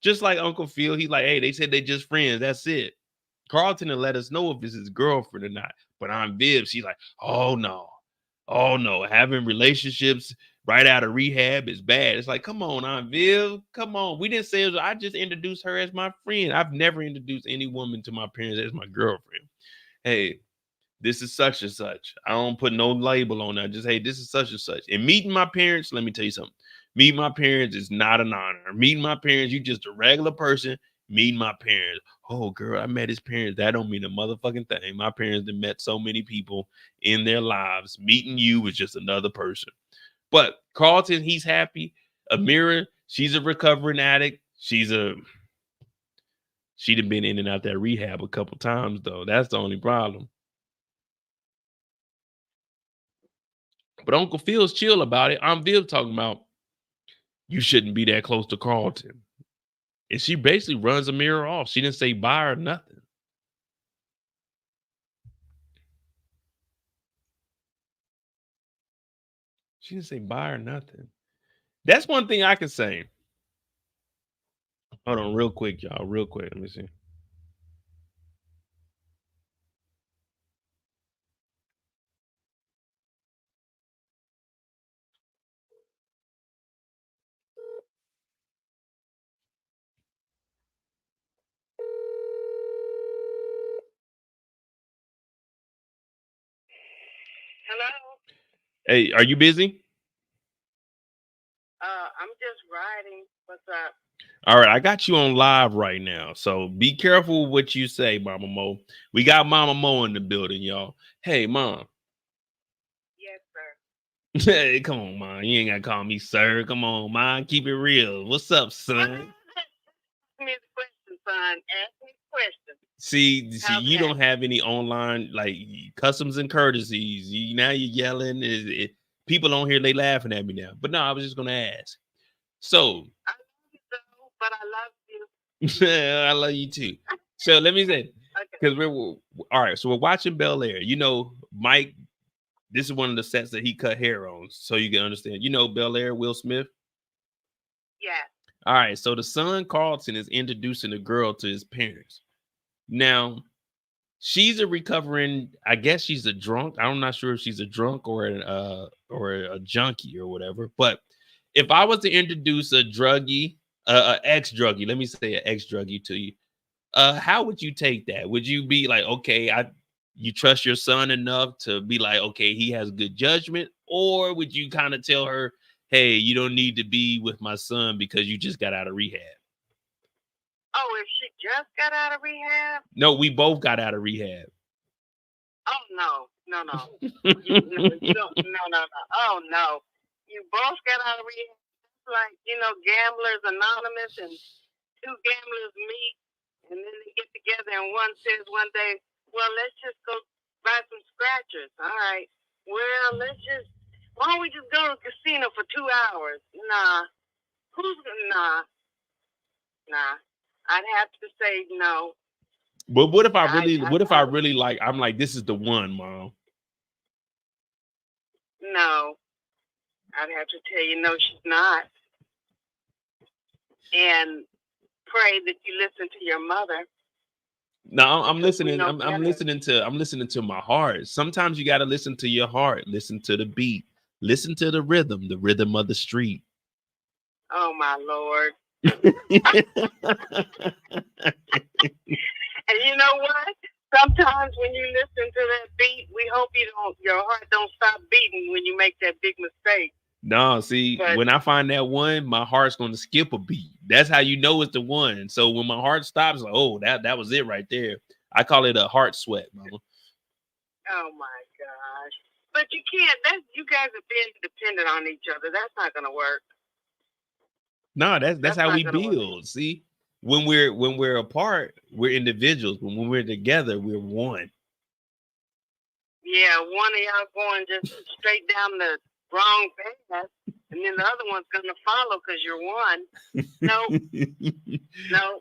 Just like Uncle Phil, he like, hey, they said they just friends. That's it. Carlton will let us know if it's his girlfriend or not. But Aunt Viv, she's like, oh no, having relationships right out of rehab is bad. It's like, come on, Aunt Viv, come on. We didn't say it was, I just introduced her as my friend. I've never introduced any woman to my parents as my girlfriend. Hey, this is such and such. I don't put no label on that. Just, hey, this is such and such. And meeting my parents, let me tell you something. Meeting my parents is not an honor. Meeting my parents, you just a regular person. Meeting my parents. Oh, girl, I met his parents. That don't mean a motherfucking thing. My parents have met so many people in their lives. Meeting you was just another person. But Carlton, he's happy. Amira, she's a recovering addict. She'd have been in and out that rehab a couple times, though. That's the only problem. But Uncle Phil's chill about it. I'm Viv talking about, you shouldn't be that close to Carlton. And she basically runs Amira off. She didn't say bye or nothing. She didn't say bye or nothing. That's one thing I can say. Hold on, real quick, y'all. Real quick. Let me see. Hello? Hey, are you busy? just riding. What's up? All right, I got you on live right now, so be careful what you say, Mama Mo. We got Mama Mo in the building, y'all. Hey, Mom. Yes, sir. Hey, come on, Mom. You ain't gotta call me sir. Come on, Mom. Keep it real. What's up, son? Ask me the question, son. Ask me the question. See, How's you that? don't have any online like customs and courtesies. Now you're yelling. People on here, they laughing at me now. But no, I was just gonna ask. So I love you, though, but I love you. I love you too. So let me say, Okay. because we're all right. So we're watching Bel-Air. You know, Mike. This is one of the sets that he cut hair on, so you can understand. You know, Bel-Air, Will Smith. Yeah. All right. So the son Carlton is introducing the girl to his parents. Now, she's a recovering. I guess she's a drunk. I'm not sure if she's a drunk or a junkie or whatever. But if I was to introduce a druggie, a ex druggie, let me say an ex druggie to you, how would you take that? Would you be like, okay, you trust your son enough to be like, okay, he has good judgment, or would you kind of tell her, hey, you don't need to be with my son because you just got out of rehab? Oh, if she just got out of rehab? No, we both got out of rehab. Oh, no. You don't. No. Oh, no. You both got out of rehab. It's like, Gamblers Anonymous, and two gamblers meet, and then they get together, and one says one day, well, let's just go buy some scratchers. All right. Well, why don't we just go to the casino for 2 hours? Nah. Nah. I'd have to say no. But what if I really like, I'm like, this is the one, Mom. No. I'd have to tell you, no, she's not. And pray that you listen to your mother. No, I'm listening. I'm listening to my heart. Sometimes you got to listen to your heart. Listen to the beat. Listen to the rhythm of the street. Oh my Lord. And you know what? Sometimes when you listen to that beat, we hope your heart don't stop beating when you make that big mistake. No, see, when I find that one, my heart's going to skip a beat. That's how you know it's the one. So when my heart stops, like, oh, that was it right there. I call it a heart sweat, Mama. Oh my gosh! But you can't. You guys are being dependent on each other. That's not going to work. No, that's how we build. Work. See, when we're apart, we're individuals. But when we're together, we're one. Yeah, one of y'all going just straight down the wrong path, and then the other one's going to follow because you're one. No.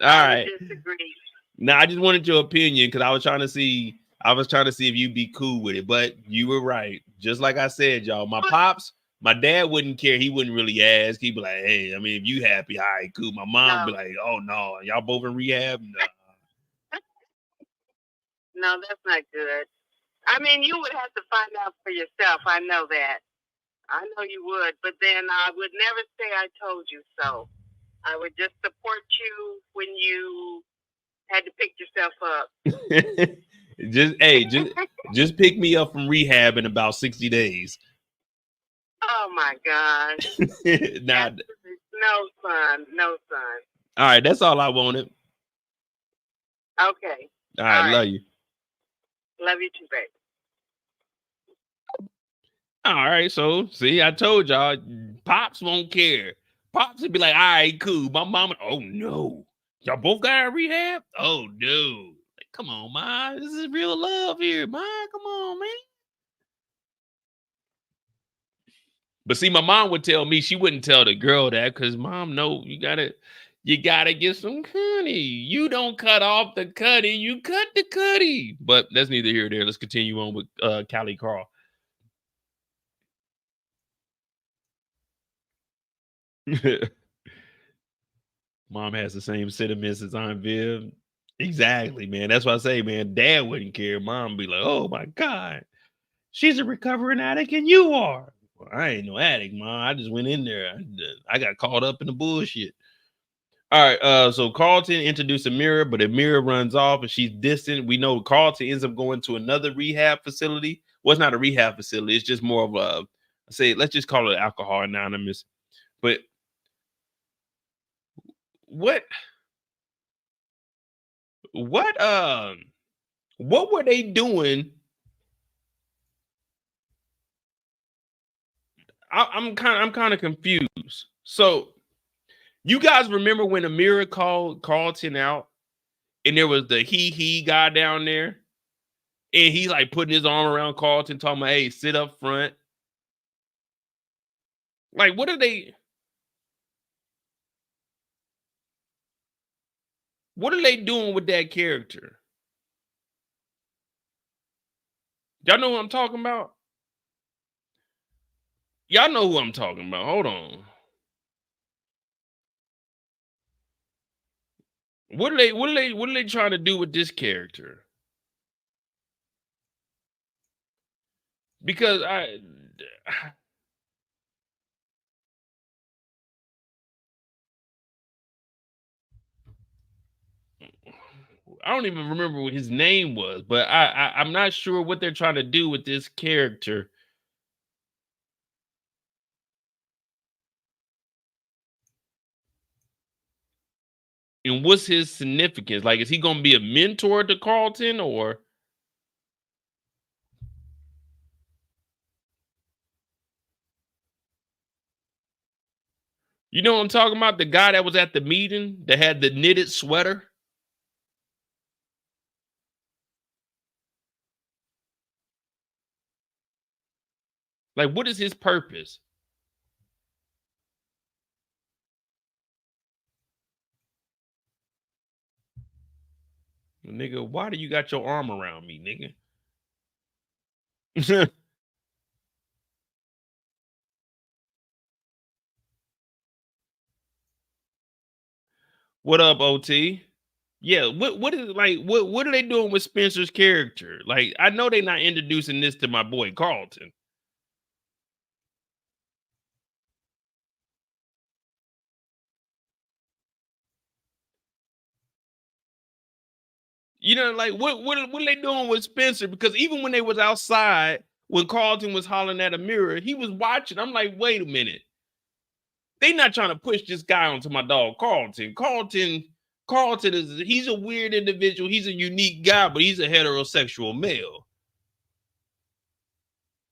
All right. Disagree. No, I just wanted your opinion because I was trying to see if you'd be cool with it. But you were right. Just like I said, y'all, my dad wouldn't care. He wouldn't really ask. He'd be like, hey, I mean, if you happy, all right, cool. My mom would be like, oh, no, y'all both in rehab? No. No, that's not good. I mean, you would have to find out for yourself. I know that. I know you would. But then I would never say I told you so. I would just support you when you had to pick yourself up. just pick me up from rehab in about 60 days. Oh my gosh. Nah. No, son. All right, that's all I wanted. Okay. All right, love you. Love you too, babe. All right, so see, I told y'all, Pops won't care. Pops would be like, all right, cool. My mama, oh no. Y'all both got out of rehab? Oh no. Like, come on, Ma. This is real love here, Ma. Come on, man. But see, my mom would tell me, she wouldn't tell the girl that because Mom, no, you gotta get some cutty. You don't cut off the cutty, you cut the cutty. But that's neither here nor there. Let's continue on with Callie Carl. Mom has the same sentiments as Aunt Viv. Exactly, man. That's why I say, man, Dad wouldn't care. Mom would be like, oh my God, she's a recovering addict and you are. Well, I ain't no addict, Mom. I just went in there. I got caught up in the bullshit. All right, so Carlton introduced Amira, but Amira runs off and she's distant. We know Carlton ends up going to another rehab facility. Well, it's not a rehab facility. It's just more of let's just call it Alcohol Anonymous. But what what were they doing? I'm kind of confused. So you guys remember when Amira called Carlton out and there was the he guy down there? And he's like putting his arm around Carlton, talking about, hey, sit up front. Like, what are they doing with that character? Y'all know who I'm talking about? Y'all know who I'm talking about. Hold on. What are they trying to do with this character? Because I don't even remember what his name was, but I'm not sure what they're trying to do with this character. And what's his significance? Like, is he going to be a mentor to Carlton, or? You know what I'm talking about? The guy that was at the meeting that had the knitted sweater? Like, what is his purpose? Nigga, why do you got your arm around me, nigga? What up, OT? Yeah, what is like what are they doing with Spencer's character? Like, I know they're not introducing this to my boy Carlton. You know, like what are they doing with Spencer? Because even when they was outside, when Carlton was hollering at Amira, he was watching. I'm like, wait a minute. They not trying to push this guy onto my dog Carlton. Carlton he's a weird individual. He's a unique guy, but he's a heterosexual male.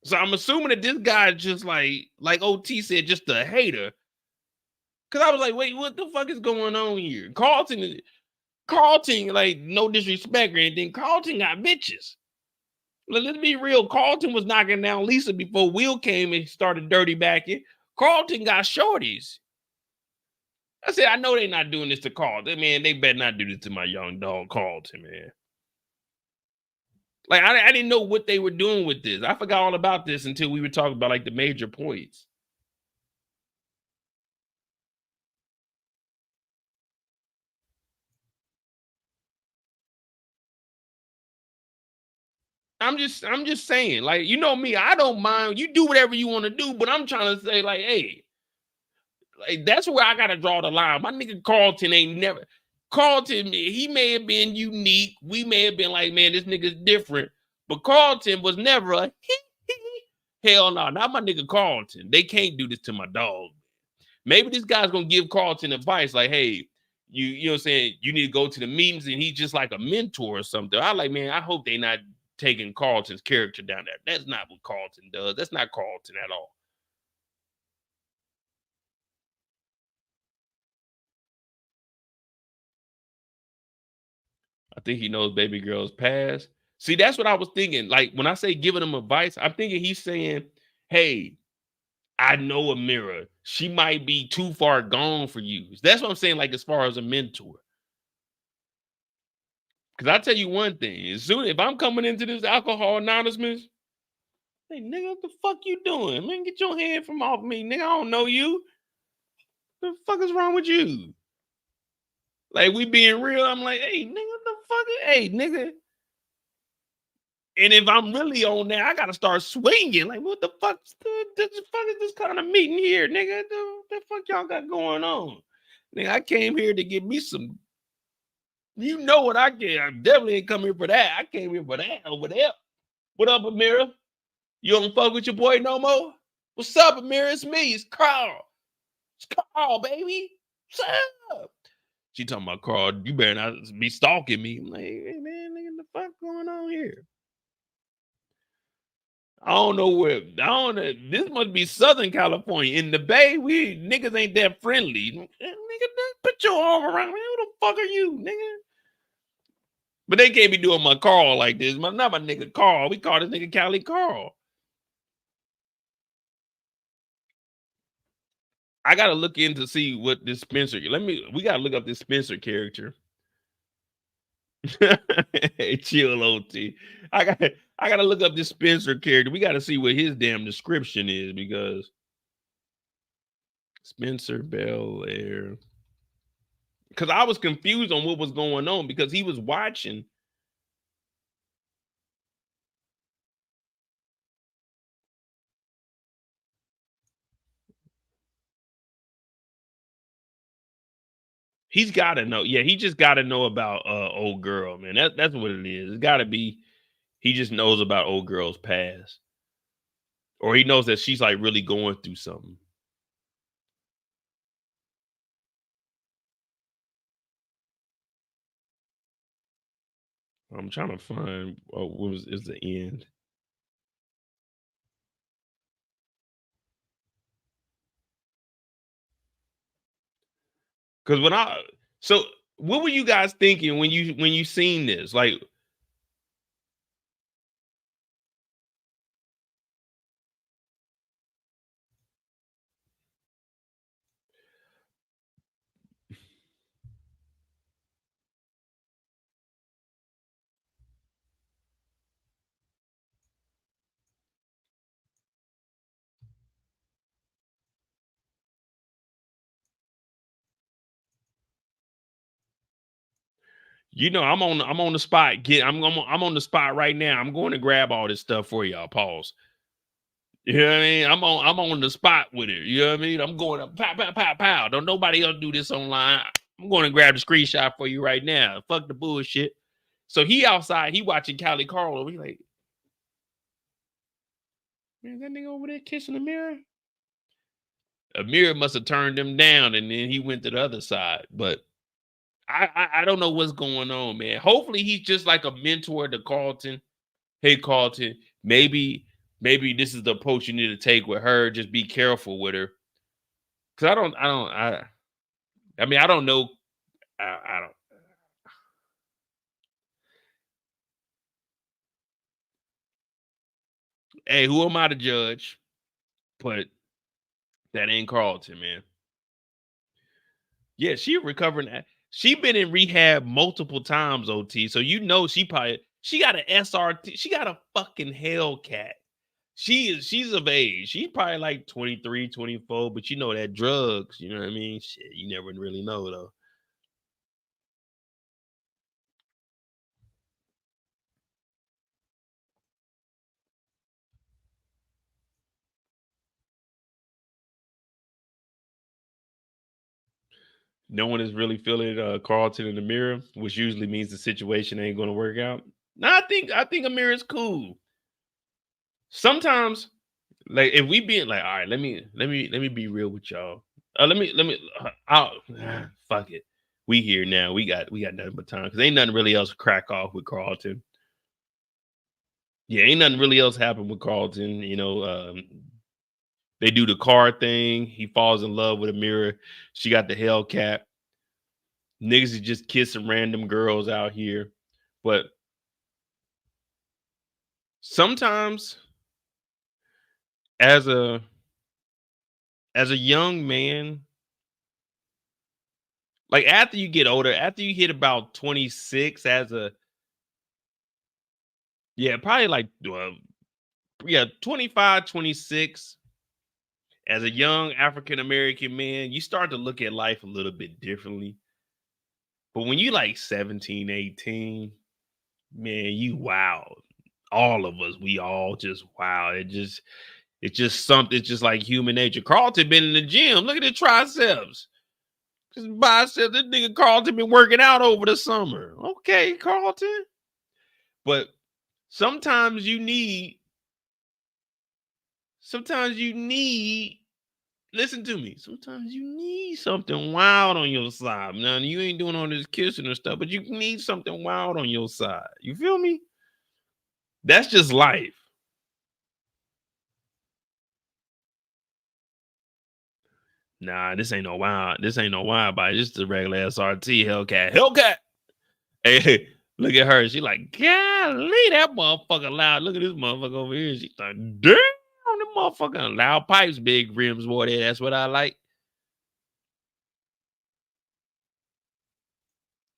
So I'm assuming that this guy is just like OT said, just a hater. Cause I was like, wait, what the fuck is going on here? Carlton, like, no disrespect or anything. Carlton got bitches. Let's be real. Carlton was knocking down Lisa before Will came and started dirty backing. Carlton got shorties. I said, I know they're not doing this to Carlton. Man, they better not do this to my young dog Carlton, man. Like, I didn't know what they were doing with this. I forgot all about this until we were talking about like the major points. I'm just saying, like, you know me, I don't mind. You do whatever you want to do, but I'm trying to say, like, hey, like, that's where I gotta draw the line. My nigga Carlton ain't never. Carlton, he may have been unique. We may have been like, man, this nigga's different. But Carlton was never a hell no, not my nigga Carlton. They can't do this to my dog. Maybe this guy's gonna give Carlton advice, like, hey, you know what I'm saying, you need to go to the meetings, and he's just like a mentor or something. I like, man, I hope they not taking Carlton's character down there. That's not what Carlton does. That's not Carlton at all. I think he knows baby girl's past. See, that's what I was thinking. Like, when I say giving him advice, I'm thinking he's saying, hey, I know Amira. She might be too far gone for you. That's what I'm saying, like, as far as a mentor. Because I tell you one thing, as soon if I'm coming into this alcohol anonymous, hey, nigga, what the fuck you doing? Man, get your hand from off me, nigga. I don't know you. What the fuck is wrong with you? Like, we being real, I'm like, hey, nigga, what the fuck? Hey, nigga. And if I'm really on there, I gotta start swinging. Like, what the fuck? The fuck is this kind of meeting here, nigga? The fuck y'all got going on? Nigga, I came here to get me some. You know what I get? I definitely ain't come here for that. I came here for that over there. What up, Amira? You don't fuck with your boy no more? What's up, Amira? It's me. It's Carl. Carl, baby. What's up? She talking about, Carl, you better not be stalking me. I'm like, hey, man, nigga, the fuck going on here? I don't know where. I don't know. This must be Southern California. In the Bay, we niggas ain't that friendly. Nigga, put your arm around me. Who the fuck are you, nigga? But they can't be doing my Carl like this. Not my nigga Carl. We call this nigga Cali Carl. I gotta look in to see what this Spencer. We gotta look up this Spencer character. Hey, chill, OT. I gotta look up this Spencer character. We gotta see what his damn description is, because Spencer Bel-Air. Because I was confused on what was going on, because he was watching. He's got to know. Yeah, he just got to know about old girl, man. That's what it is. It's got to be. He just knows about old girl's past, or he knows that she's like really going through something. I'm trying to find what is the end. Because what were you guys thinking when you seen this? Like, I'm on the spot. I'm on the spot right now. I'm going to grab all this stuff for y'all. Pause. You know what I mean? I'm on the spot with it. You know what I mean? I'm going up, pow, pow, pow, pow. Don't nobody else do this online. I'm going to grab the screenshot for you right now. Fuck the bullshit. So he outside, he watching Cali Carl over. He like, man, that nigga over there kissing Amira? Amira must have turned him down, and then he went to the other side. But I don't know what's going on, man. Hopefully he's just like a mentor to Carlton. Hey, Carlton, maybe this is the approach you need to take with her. Just be careful with her. Cause I don't know. I don't. Hey, who am I to judge? But that ain't Carlton, man. Yeah, she recovering. She been in rehab multiple times, OT. So she got an SRT. She got a fucking Hellcat. She's of age. She's probably like 23, 24, but that drugs, you know what I mean? Shit, you never really know though. No one is really feeling Carlton and Amira, which usually means the situation ain't gonna work out. No, I think Amira's cool. Sometimes, like, if we being like, all right, let me be real with y'all. Fuck it. We here now. We got nothing but time, because ain't nothing really else crack off with Carlton. Yeah, ain't nothing really else happen with Carlton. They do the car thing. He falls in love with Amira. She got the Hellcat. Niggas is just kissing random girls out here. But sometimes as a young man, like after you get older, after you hit about 26, probably like 25, 26, as a young African American man, you start to look at life a little bit differently. But when you like 17, 18, man, you wild. All of us, we all just wow. It's just something. It's just like human nature. Carlton been in the gym. Look at the triceps. Just biceps. This nigga Carlton been working out over the summer. Okay, Carlton. But sometimes you need Listen to me. Sometimes you need something wild on your side. Now you ain't doing all this kissing and stuff, but you need something wild on your side. You feel me? That's just life. Nah, this ain't no wild. This ain't no wild body. This is a regular SRT Hellcat. Hellcat. Hey, look at her. She like, golly, that motherfucker loud. Look at this motherfucker over here. She like, damn, the motherfucker loud pipes, big rims, boy. That's what I like.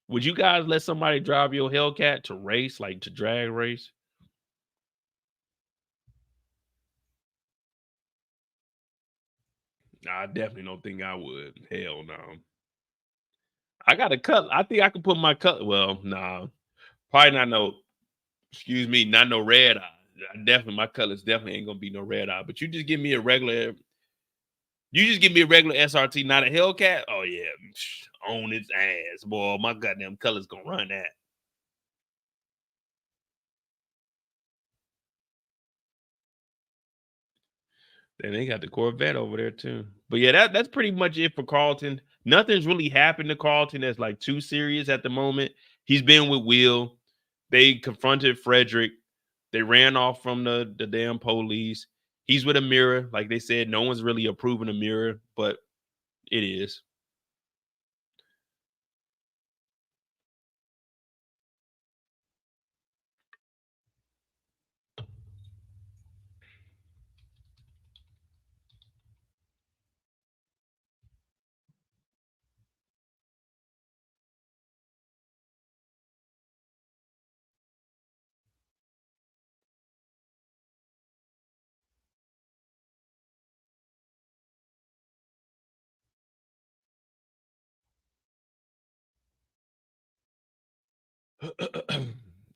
Would you guys let somebody drive your Hellcat to race, like to drag race? Nah, I definitely don't think I would. Hell no. I got a cut. I think I could put my cut. Well, nah, probably not no. Excuse me, not no red eye. Definitely, my colors definitely ain't gonna be no red eye. But you just give me a regular. You just give me a regular SRT, not a Hellcat. Oh yeah, on its ass, boy. My goddamn colors gonna run that. Then they got the Corvette over there too. But yeah, that's pretty much it for Carlton. Nothing's really happened to Carlton that's like too serious at the moment. He's been with Will. They confronted Frederick. They ran off from the damn police. He's with Amira. Like they said, no one's really approving Amira, but it is.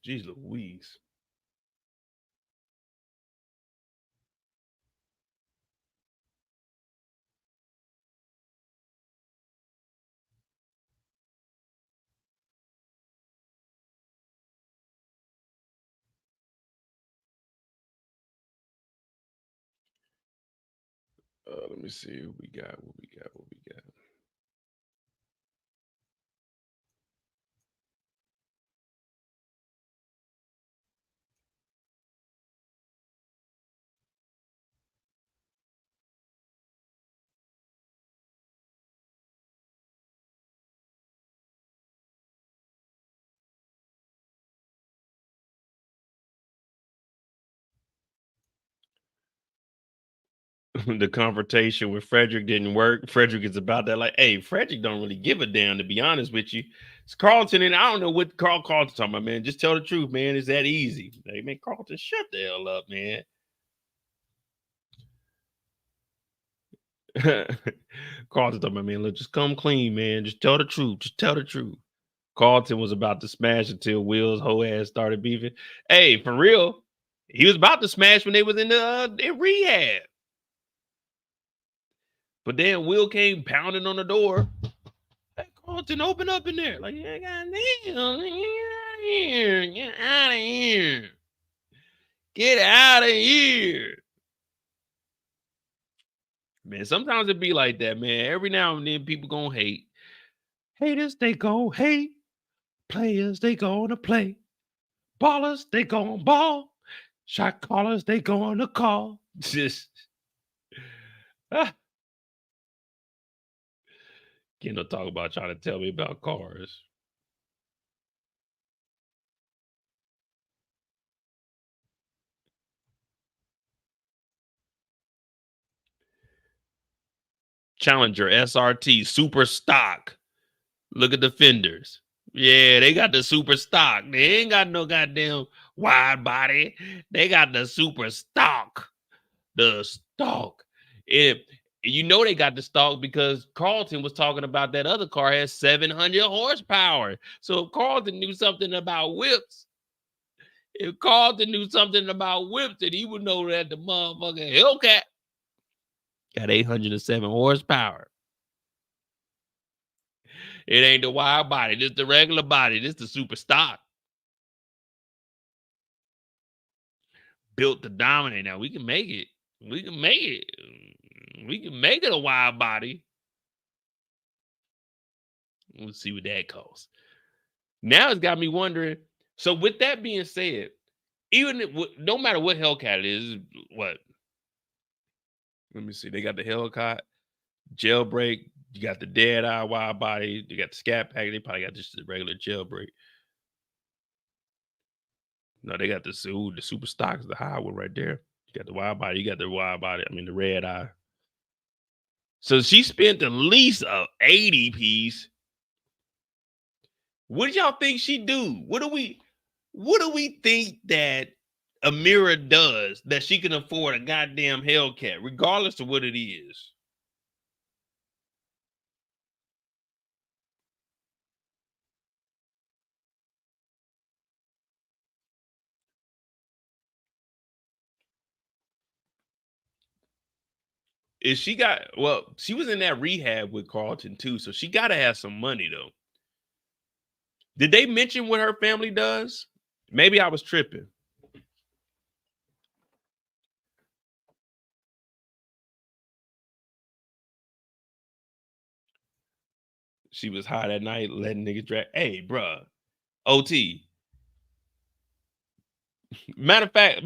Jeez Louise. Let me see what we got. What we got. What we got. The confrontation with Frederick didn't work. Frederick is about that, like, hey, Frederick don't really give a damn, to be honest with you. It's Carlton, and I don't know what Carlton talking about, man. Just tell the truth, man. It's that easy. Hey, man, Carlton, shut the hell up, man. Carlton talking about, man, look, just come clean, man. Just tell the truth. Just tell the truth. Carlton was about to smash until Will's whole ass started beefing. Hey, for real, he was about to smash when they was in rehab. But then Will came pounding on the door. Hey, Carlton, open up in there. Like, yeah, goddamn, get out of here. Get out of here. Get out of here. Man, sometimes it be like that, man. Every now and then people gonna hate. Haters, they gon' hate. Players, they gonna play. Ballers, they gonna ball. Shot callers, they gonna call. Just Getting to talk about trying to tell me about cars. Challenger SRT super stock. Look at the fenders. Yeah, they got the super stock. They ain't got no goddamn wide body. They got the super stock. The stock. If you know they got the stock because Carlton was talking about that other car has 700 horsepower. So if Carlton knew something about whips, then he would know that the motherfucking Hellcat got 807 horsepower. It ain't the wide body. This the regular body. This the super stock. Built to dominate. Now we can make it. We can make it. We can make it a wide body. We'll see what that costs. Now it's got me wondering. So with that being said, even no matter what Hellcat is, what? Let me see. They got the Hellcat, jailbreak. You got the dead eye wide body. You got the scat pack. They probably got just the regular jailbreak. No, they got the super stocks, the high one right there. You got the wide body. You got the wide body. I mean the red eye. So she spent at least a 80 piece. What did y'all think she do? What do we think that Amira does that she can afford a goddamn Hellcat, regardless of what it is? Is she got she was in that rehab with Carlton too, so she gotta have some money though. Did they mention what her family does? Maybe I was tripping. She was high that night, letting niggas drag. Hey, bruh. OT. Matter of fact,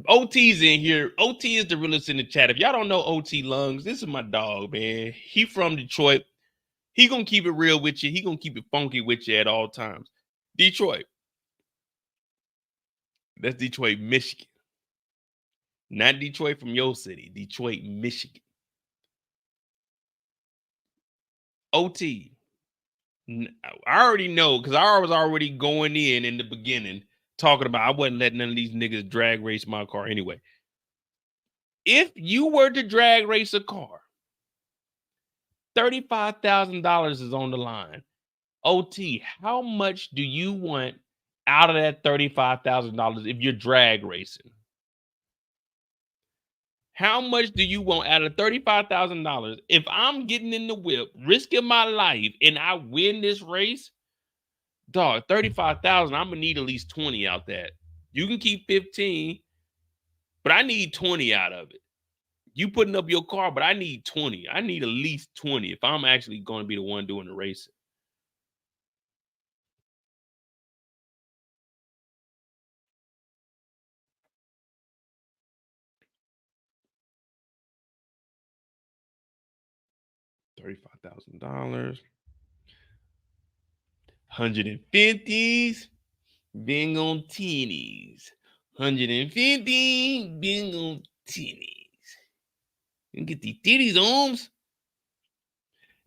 OT's in here. OT is the realest in the chat. If y'all don't know OT Lungs, this is my dog, man. He from Detroit. He gonna keep it real with you. He gonna keep it funky with you at all times. Detroit. That's Detroit, Michigan. Not Detroit from your city. Detroit, Michigan. OT. I already know because I was already going in the beginning talking about I wasn't letting none of these niggas drag race my car anyway. If you were to drag race a car, $35,000 is on the line. OT, how much do you want out of that $35,000 if you're drag racing? How much do you want out of $35,000 if I'm getting in the whip, risking my life, and I win this race? Dog, 35,000. I'm gonna need at least 20 out that. You can keep 15, but I need 20 out of it. You putting up your car, but I need 20. I need at least 20 if I'm actually going to be the one doing the racing. $35,000. 150s, being on teenies. 150, being on teenies. You can get these titties on.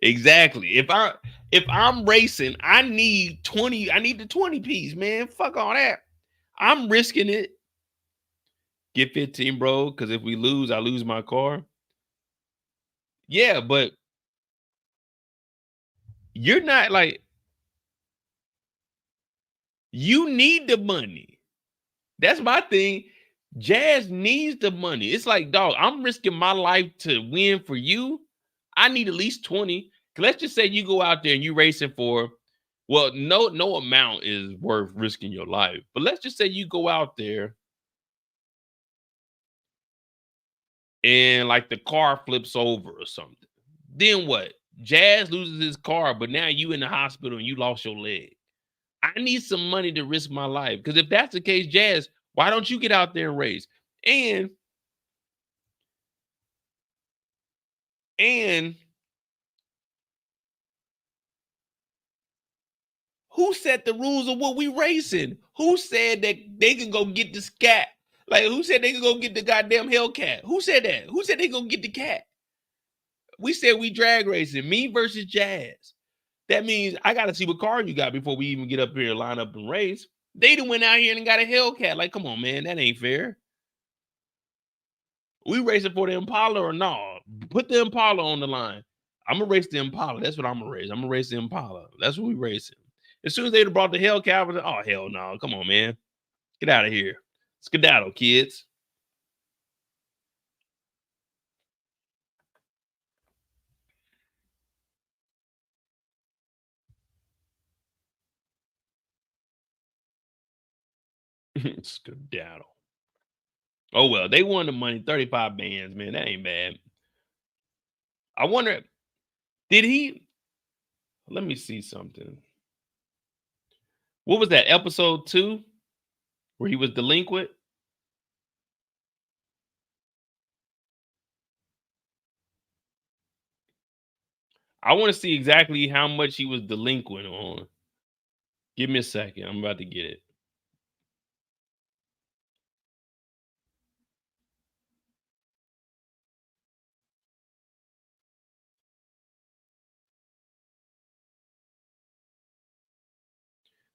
Exactly. If I'm racing, I need 20. I need the 20 piece, man. Fuck all that. I'm risking it. Get 15, bro. Because if we lose, I lose my car. Yeah, but you're not like you need the money. That's my thing. Jazz needs the money. It's like, dog, I'm risking my life to win for you. I need at least 20. Let's just say you go out there and you racing for, well, no amount is worth risking your life. But let's just say you go out there and like the car flips over or something. Then what? Jazz loses his car, but now you in the hospital and you lost your leg. I need some money to risk my life. Because if that's the case, Jazz, why don't you get out there and race? And who set the rules of what we racing? Who said that they can go get the scat? Like, who said they can go get the goddamn Hellcat? Who said that? Who said they gonna get the cat? We said we drag racing, me versus Jazz. That means I got to see what car you got before we even get up here and line up and race. They done went out here and got a Hellcat. Like, come on, man, that ain't fair. We racing for the Impala or no? Put the Impala on the line. I'm gonna race the Impala. That's what I'm gonna race. I'm gonna race the Impala. That's what we racing. As soon as they brought the Hellcat, I was like, oh hell no, come on, man, get out of here, skedaddle, kids. Skedaddle. Oh well, they won the money, 35 bands, man. That ain't bad. I wonder, did he? Let me see something. What was that, episode 2, where he was delinquent? I want to see exactly how much he was delinquent on. Give me a second. I'm about to get it.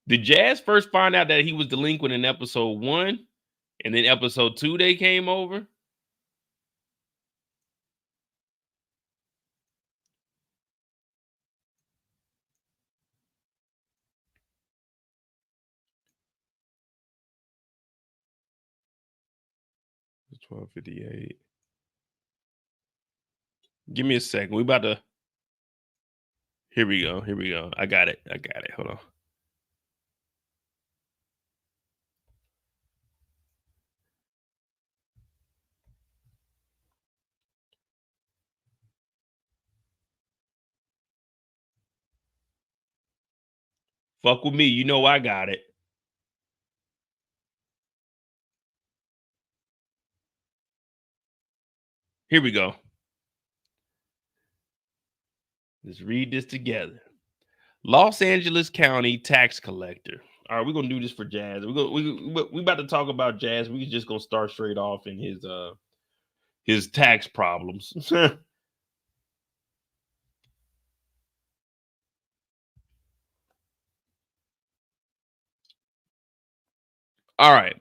Did Jazz first find out that he was delinquent in episode 1, and then episode 2 they came over? It's 12:58. Give me a second. We about to. Here we go. Here we go. I got it. Hold on. Fuck with me. You know I got it. Here we go. Let's read this together. Los Angeles County tax collector. All right, we're gonna do this for Jazz. We about to talk about Jazz. We just gonna start straight off in his tax problems. All right.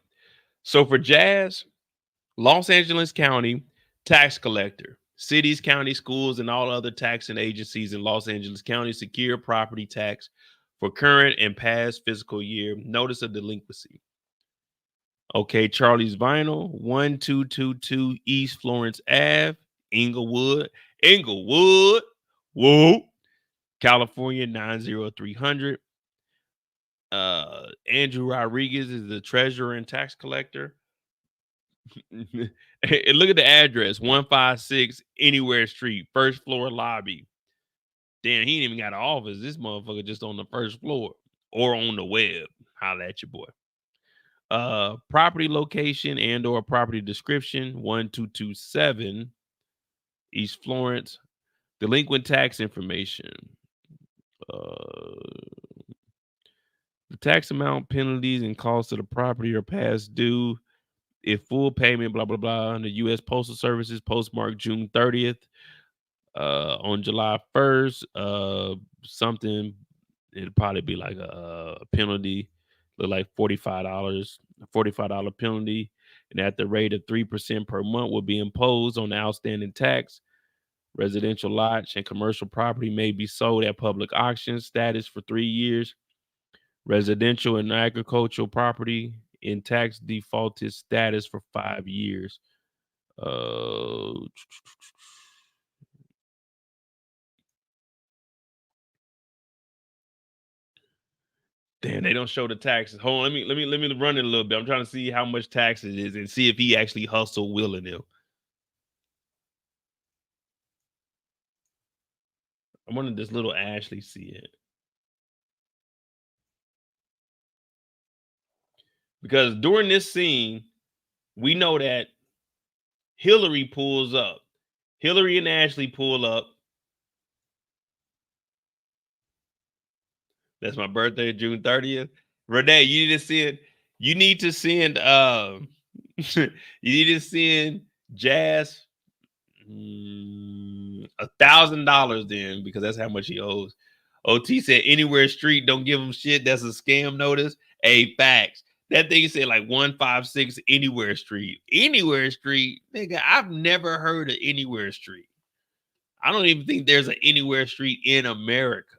So for Jazz, Los Angeles County tax collector. Cities, county, schools, and all other taxing agencies in Los Angeles County secure property tax for current and past fiscal year. Notice of delinquency. Okay, Charlie's Vinyl, 1222 East Florence Ave, Inglewood, whoa, California 90300. Andrew Rodriguez is the treasurer and tax collector. And look at the address, 156 Anywhere Street, first floor lobby. Damn, he ain't even got an office. This motherfucker just on the first floor or on the web. Holla at your boy. Property location and or property description, 1227 East Florence. Delinquent tax information. The tax amount, penalties, and costs of the property are past due if full payment, blah, blah, blah, on the U.S. Postal Services, postmarked June 30th. On July 1st, something, it'll probably be like a penalty, look like $45, a $45 penalty, and at the rate of 3% per month will be imposed on the outstanding tax. Residential lots and commercial property may be sold at public auction status for 3 years. Residential and agricultural property in tax defaulted status for 5 years. Damn, they don't show the taxes. Hold on, let me run it a little bit. I'm trying to see how much tax it is and see if he actually hustled Will and them. I wanted this little Ashley see it. Because during this scene, we know that Hillary pulls up. Hillary and Ashley pull up. That's my birthday, June 30th. Renee, you need to send. You need to send. You need to send Jazz $1,000 then, because that's how much he owes. OT said Anywhere Street, don't give him shit. That's a scam notice. Hey, facts. That thing said like 156 Anywhere Street. Anywhere Street, nigga. I've never heard of Anywhere Street. I don't even think there's an Anywhere Street in America.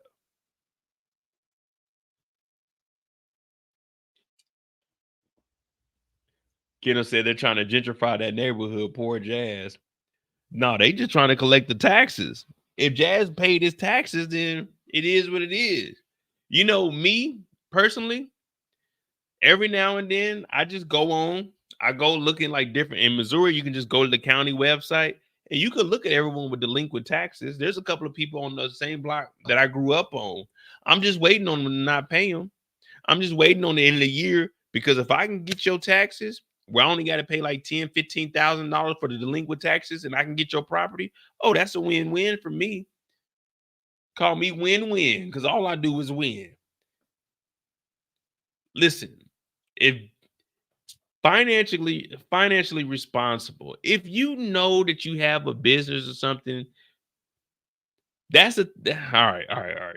Kiddo said they're trying to gentrify that neighborhood. Poor Jazz. No, they just trying to collect the taxes. If Jazz paid his taxes, then it is what it is. You know, me personally, every now and then I just go on. I go looking like different. In Missouri, you can just go to the county website And you could look at everyone with delinquent taxes. There's a couple of people on the same block that I grew up on. I'm just waiting on them to not pay them. I'm just waiting on the end of the year, because if I can get your taxes where I only got to pay like $10,000, $15,000 for the delinquent taxes, and I can get your property, oh, that's a win-win for me. Call me win-win, because all I do is win. Listen, if financially responsible, if you know that you have a business or something, all right.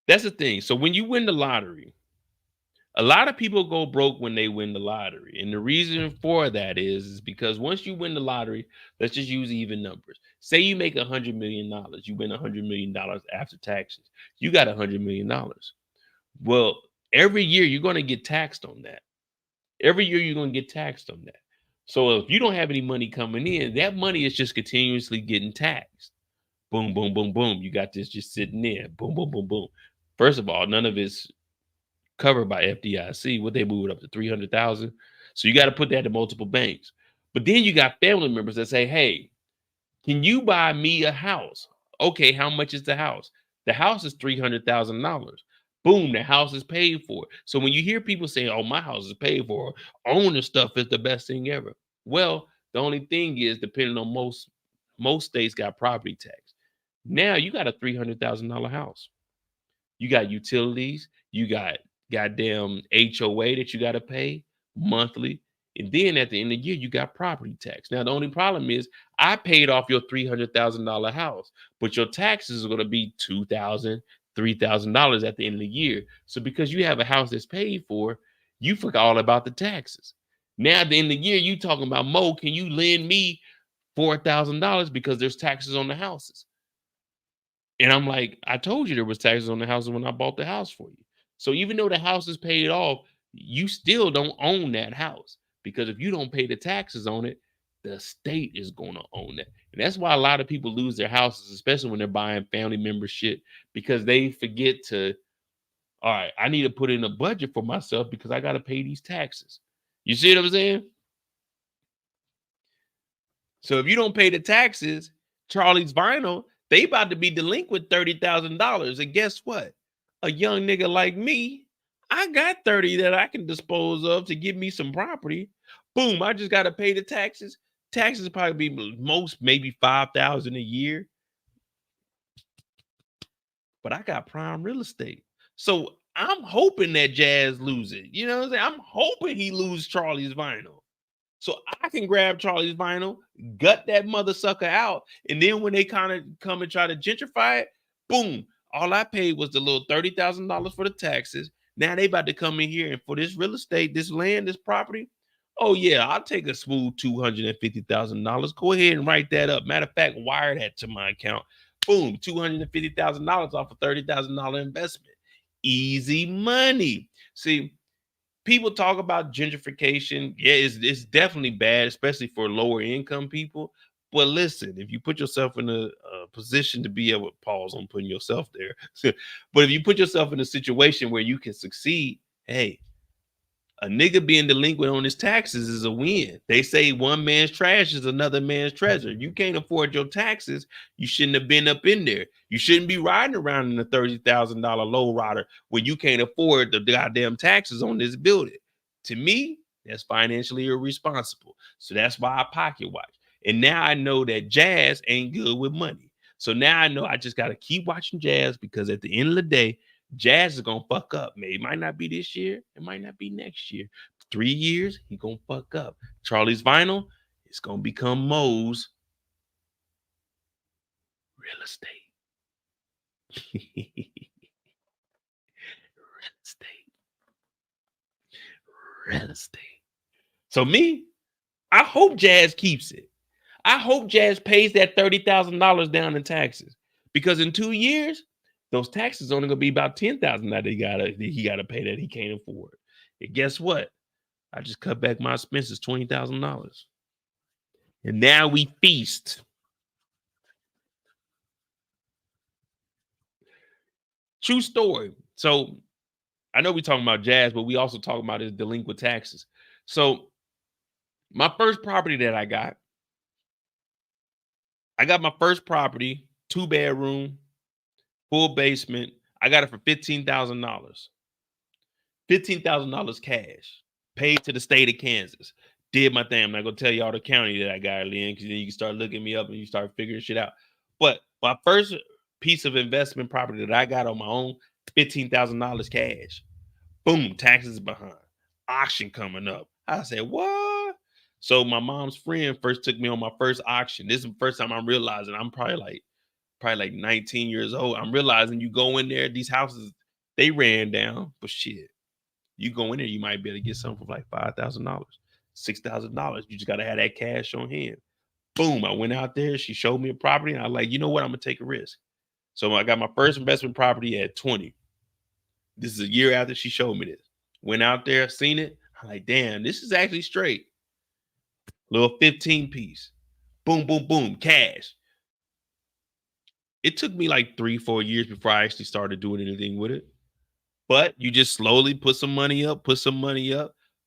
That's the thing. So when you win the lottery, a lot of people go broke when they win the lottery. And the reason for that is because once you win the lottery, let's just use even numbers. Say you make $100 million, you win $100 million after taxes. You got $100 million. Well, every year you're going to get taxed on that. Every year you're going to get taxed on that. So if you don't have any money coming in, that money is just continuously getting taxed. Boom, boom, boom, boom. You got this just sitting there. Boom, boom, boom, boom. First of all, none of it's covered by FDIC. What they moved up to 300,000. So you got to put that to multiple banks. But then you got family members that say, hey, can you buy me a house? Okay, how much is the house? The house is $300,000. Boom, the house is paid for. So when you hear people saying, oh, my house is paid for, owning stuff is the best thing ever. Well, the only thing is, depending on most states got property tax. Now you got a $300,000 house. You got utilities, you got goddamn HOA that you got to pay monthly. And then at the end of the year, you got property tax. Now, the only problem is I paid off your $300,000 house, but your taxes are going to be $2,000, $3,000 at the end of the year. So because you have a house that's paid for, you forgot all about the taxes. Now, at the end of the year, you talking about, Mo, can you lend me $4,000 because there's taxes on the houses? And I'm like, I told you there was taxes on the houses when I bought the house for you. So even though the house is paid off, you still don't own that house, because if you don't pay the taxes on it, the state is going to own that. And that's why a lot of people lose their houses, especially when they're buying family member shit, because they forget to, all right, I need to put in a budget for myself because I got to pay these taxes. You see what I'm saying? So if you don't pay the taxes, Charlie's Vinyl, they about to be delinquent $30,000. And guess what? A young nigga like me, I got 30 that I can dispose of to give me some property. Boom, I just got to pay the taxes. Taxes probably be most maybe 5,000 a year. But I got prime real estate. So I'm hoping that Jazz lose it. You know what I'm saying? I'm hoping he loses Charlie's Vinyl. So I can grab Charlie's Vinyl, gut that mother sucker out, and then when they kind of come and try to gentrify it, boom, all I paid was the little $30,000 for the taxes. Now they about to come in here, and for this real estate, this land, this property, oh yeah, I'll take a smooth $250,000. Go ahead and write that up. Matter of fact, wire that to my account. Boom, $250,000 off a $30,000 investment. Easy money. See, people talk about gentrification. Yeah, it's definitely bad, especially for lower income people. But listen, if you put yourself in a position to be able to pause on putting yourself there, but if you put yourself in a situation where you can succeed, hey, a nigga being delinquent on his taxes is a win. They say one man's trash is another man's treasure. You can't afford your taxes, you shouldn't have been up in there. You shouldn't be riding around in a $30,000 low rider when you can't afford the goddamn taxes on this building. To me, that's financially irresponsible. So that's why I pocket watch. And now I know that Jazz ain't good with money. So now I know I just got to keep watching Jazz, because at the end of the day, Jazz is gonna fuck up. Maybe it might not be this year, it might not be next year. 3 years, he gonna fuck up. Charlie's Vinyl, it's gonna become Mo's real estate. Real estate. Real estate. So me, I hope Jazz keeps it. I hope Jazz pays that $30,000 down in taxes, because in 2 years, those taxes only gonna be about $10,000 that he gotta pay that he can't afford. And guess what? I just cut back my expenses $20,000, and now we feast. True story. So I know we talking about Jazz, but we also talking about his delinquent taxes. So My first property that I got my first property, 2-bedroom, full basement. I got it for $15,000. $15,000 cash. Paid to the state of Kansas. Did my thing. I'm not gonna tell y'all the county that I got it in, because then you can start looking me up and you start figuring shit out. But my first piece of investment property that I got on my own, $15,000 cash. Boom, taxes behind. Auction coming up. I said, what? So my mom's friend first took me on my first auction. This is the first time I'm realizing I'm probably like 19 years old. I'm realizing you go in there, these houses, they ran down, but shit. You go in there, you might be able to get something for like $5,000, $6,000. You just got to have that cash on hand. Boom, I went out there. She showed me a property, and I was like, you know what? I'm going to take a risk. So I got my first investment property at 20. This is a year after she showed me this. Went out there, seen it. I'm like, damn, this is actually straight. Little 15 piece. Boom, boom, boom, cash. It took me like 3-4 years before I actually started doing anything with it. But you just slowly put some money up.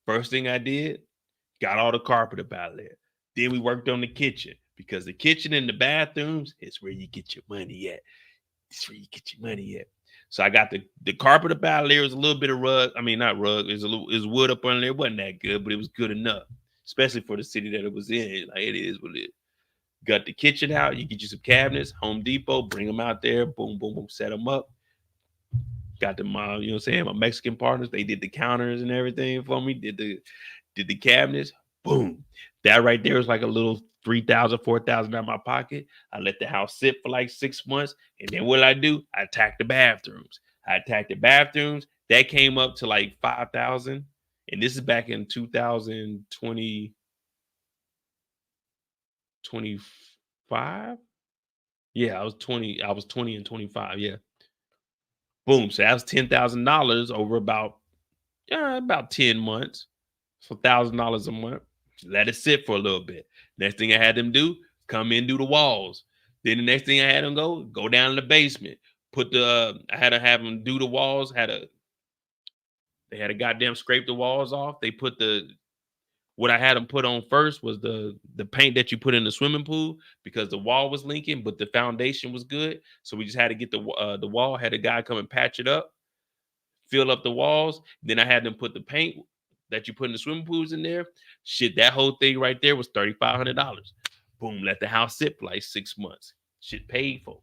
First thing I did, got all the carpet up out of there. Then we worked on the kitchen, because the kitchen and the bathrooms is where you get your money at. It's where you get your money at. So I got the carpet up out of there. It was a little bit of rug. I mean, not rug. It was wood up under there. It wasn't that good, but it was good enough, especially for the city that it was in. Like, it is what it is. Got the kitchen out. You get you some cabinets, Home Depot, bring them out there. Boom, boom, boom, set them up. Got them, you know what I'm saying? My Mexican partners, they did the counters and everything for me. Did the cabinets. Boom. That right there was like a little $3,000, $4,000 out of my pocket. I let the house sit for like 6 months. And then what did I do? I attacked the bathrooms. That came up to like $5,000. And this is back in 2020, 25. Yeah, I was 20 and 25. Yeah. Boom. So that was $10,000 over about 10 months. So $1,000 a month. Let it sit for a little bit. Next thing I had them do, come in, do the walls. Then the next thing I had them go down in the basement. I had to have them do the walls. They had to goddamn scrape the walls off. They put what I had them put on first was the paint that you put in the swimming pool, because the wall was leaking, but the foundation was good. So we just had to get the wall. Had a guy come and patch it up, fill up the walls. Then I had them put the paint that you put in the swimming pools in there. Shit, that whole thing right there was $3,500. Boom, let the house sit for like 6 months. Shit paid for.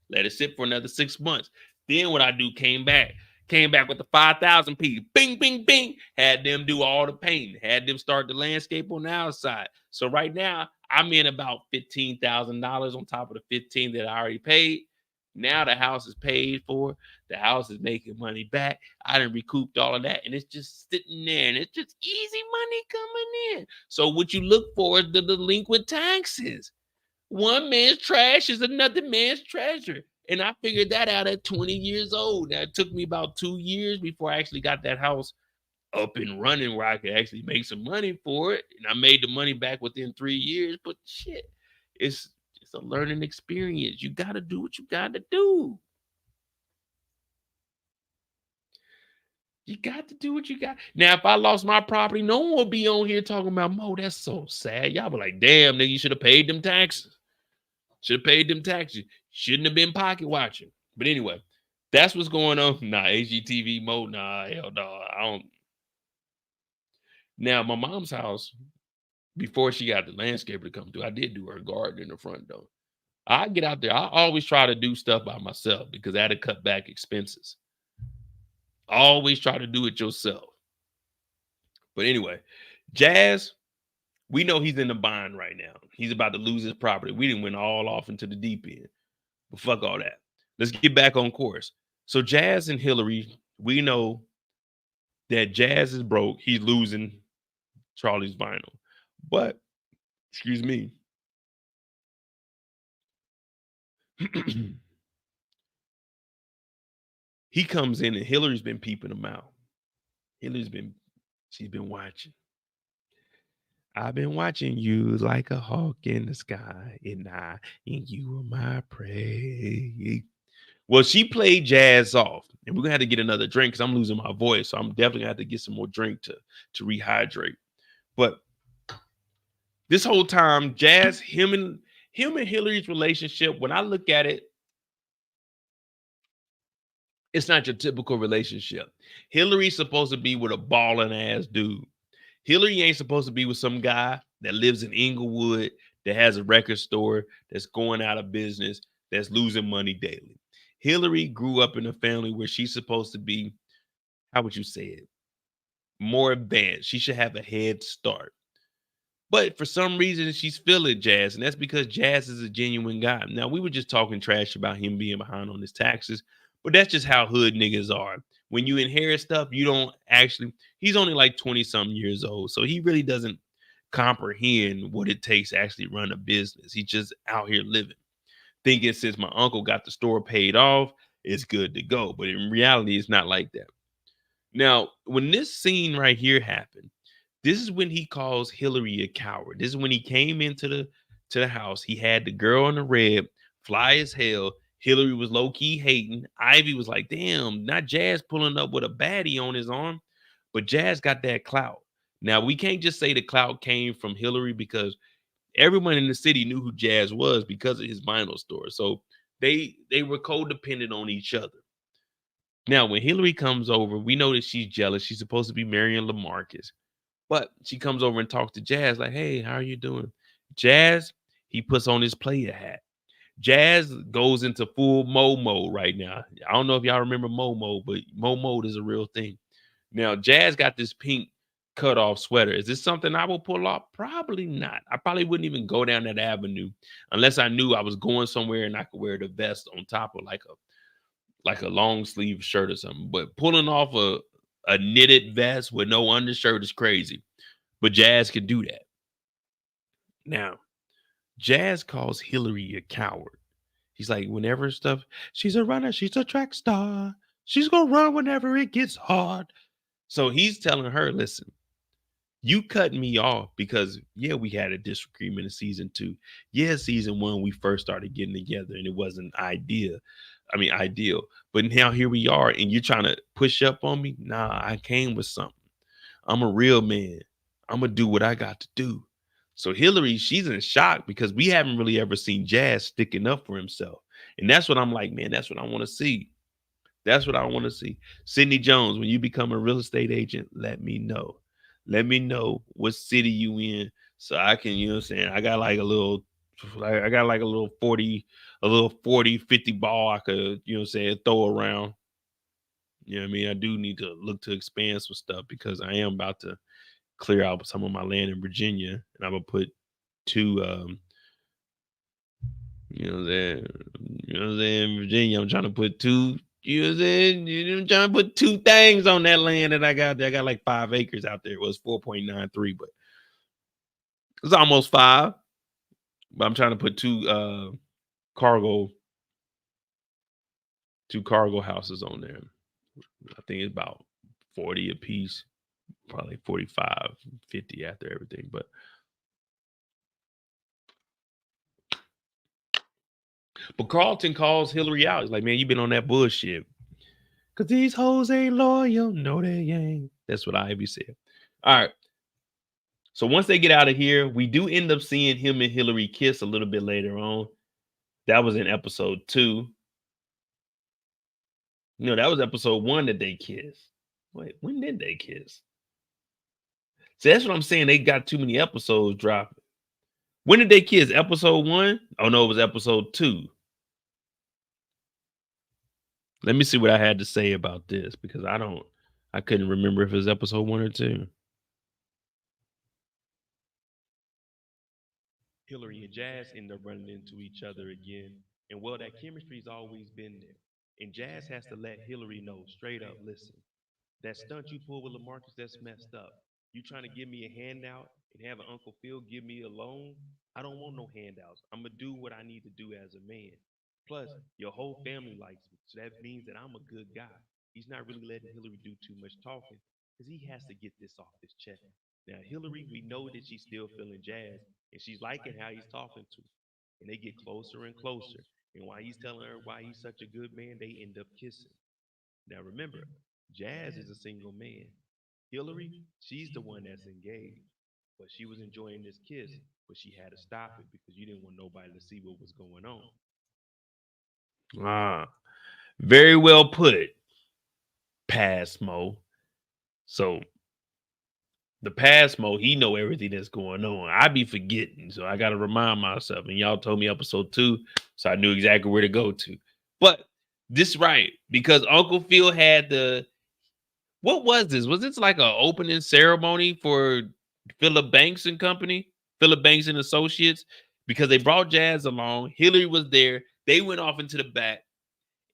Let it sit for another 6 months. Then what I do, came back with the 5,000 piece. Bing, bing, bing. Had them do all the painting. Had them start the landscape on the outside. So right now, I'm in about $15,000 on top of the 15 that I already paid. Now the house is paid for. The house is making money back. I done recouped all of that, and it's just sitting there, and it's just easy money coming in. So what you look for is the delinquent taxes. One man's trash is another man's treasure. And I figured that out at 20 years old. Now, it took me about 2 years before I actually got that house up and running where I could actually make some money for it. And I made the money back within 3 years. But shit, it's a learning experience. You got to do what you got to do. You got to do what you got. Now, if I lost my property, no one will be on here talking about, Mo, that's so sad. Y'all be like, damn, nigga, you should have paid them taxes. Shouldn't have been pocket watching. But anyway, that's what's going on. Nah, HGTV mode. Nah, hell no. I don't. Now, my mom's house, before she got the landscaper to come through, I did do her garden in the front though. I get out there. I always try to do stuff by myself because I had to cut back expenses. Always try to do it yourself. But anyway, Jazz, we know he's in the bind right now. He's about to lose his property. We didn't went all off into the deep end. But fuck all that. Let's get back on course. So Jazz and Hillary, we know that Jazz is broke. He's losing Charlie's vinyl. But, excuse me. He comes in and Hillary's been peeping him out. She's been watching. I've been watching you like a hawk in the sky, and you are my prey. Well, she played Jazz off, and we're gonna have to get another drink because I'm losing my voice. So I'm definitely gonna have to get some more drink to rehydrate. But This whole time, Jazz, him and Hillary's relationship, when I look at it, it's not your typical relationship. Hillary's supposed to be with a balling ass dude. Hillary ain't supposed to be with some guy that lives in Inglewood, that has a record store, that's going out of business, that's losing money daily. Hillary grew up in a family where she's supposed to be, how would you say it, more advanced. She should have a head start. But for some reason, she's feeling Jazz, and that's because Jazz is a genuine guy. Now, we were just talking trash about him being behind on his taxes, but that's just how hood niggas are. When you inherit stuff, you don't actually, he's only like 20 something years old, so he really doesn't comprehend what it takes to actually run a business. He's just out here living, thinking since my uncle got the store paid off, it's good to go. But in reality, it's not like that. Now, when this scene right here happened, this is when he calls Hillary a coward. This is when he came into the house. He had the girl in the red, fly as hell. Hillary was low key hating. Ivy was like, "Damn, not Jazz pulling up with a baddie on his arm," but Jazz got that clout. Now we can't just say the clout came from Hillary because everyone in the city knew who Jazz was because of his vinyl store. So they were codependent on each other. Now, when Hillary comes over, we know that she's jealous. She's supposed to be marrying Lamarcus. But she comes over and talks to Jazz, like, "Hey, how are you doing?" Jazz, he puts on his player hat. Jazz goes into full Mo mode right now. I don't know if y'all remember Mo mode, but Mo mode is a real thing. Now, Jazz got this pink cutoff sweater. Is this something I will pull off? Probably not. I probably wouldn't even go down that avenue unless I knew I was going somewhere and I could wear the vest on top of like a long sleeve shirt or something. But pulling off a knitted vest with no undershirt is crazy. But Jazz could do that. Now, Jazz calls Hillary a coward. He's like, whenever stuff, she's a runner, she's a track star. She's gonna run whenever it gets hard. So he's telling her, listen, you cut me off because yeah, we had a disagreement in season two. Yeah, season one, we first started getting together and it wasn't ideal. But now here we are, and you're trying to push up on me. Nah, I came with something. I'm a real man. I'm gonna do what I got to do. So Hillary, she's in shock because we haven't really ever seen Jazz sticking up for himself. And that's what I'm like, man, that's what I want to see. That's what I want to see. Sidney Jones, when you become a real estate agent, let me know. Let me know what city you in so I can, you know what I'm saying? I got like a little 40, 50 ball I could, you know what I'm saying, throw around. You know what I mean? I do need to look to expand some stuff because I am about to clear out some of my land in Virginia and I'm gonna put two you know what I'm saying, in Virginia. I'm trying to put two, you know what I'm saying? I'm trying to put two things on that land that I got there. I got like 5 acres out there. It was 4.93, but it's almost five. But I'm trying to put cargo two cargo houses on there. I think it's about 40 a piece, probably 45, 50 after everything. But Carlton calls Hillary out. He's like, "Man, you been on that bullshit. Cause these hoes ain't loyal. No, they ain't." That's what Ivy said. All right. So once they get out of here, we do end up seeing him and Hillary kiss a little bit later on. That was in episode 2. No, that was episode 1 that they kissed. Wait, when did they kiss? See, that's what I'm saying. They got too many episodes dropping. When did they kiss? Episode 1? Oh no, it was episode 2. Let me see what I had to say about this because I couldn't remember if it was episode 1 or 2. Hillary and Jazz end up running into each other again. And well, that chemistry's always been there. And Jazz has to let Hillary know straight up, listen, that stunt you pulled with Lamarcus, that's messed up. You trying to give me a handout and have an Uncle Phil give me a loan? I don't want no handouts. I'm gonna do what I need to do as a man. Plus, your whole family likes me, so that means that I'm a good guy. He's not really letting Hillary do too much talking because he has to get this off his chest. Now, Hillary, we know that she's still feeling Jazz, and she's liking how he's talking to her. And they get closer and closer. And while he's telling her why he's such a good man, they end up kissing. Now remember, Jazz is a single man. Hillary, she's the one that's engaged, but she was enjoying this kiss. but she had to stop it because you didn't want nobody to see what was going on. Ah, very well put, Passmo. So the Passmo, he know everything that's going on. I be forgetting, so I got to remind myself. And y'all told me episode 2, so I knew exactly where to go to. But this right, because Uncle Phil had what was this? Was this like an opening ceremony for Philip Banks and Company? Philip Banks and Associates? Because they brought Jazz along. Hillary was there. They went off into the back.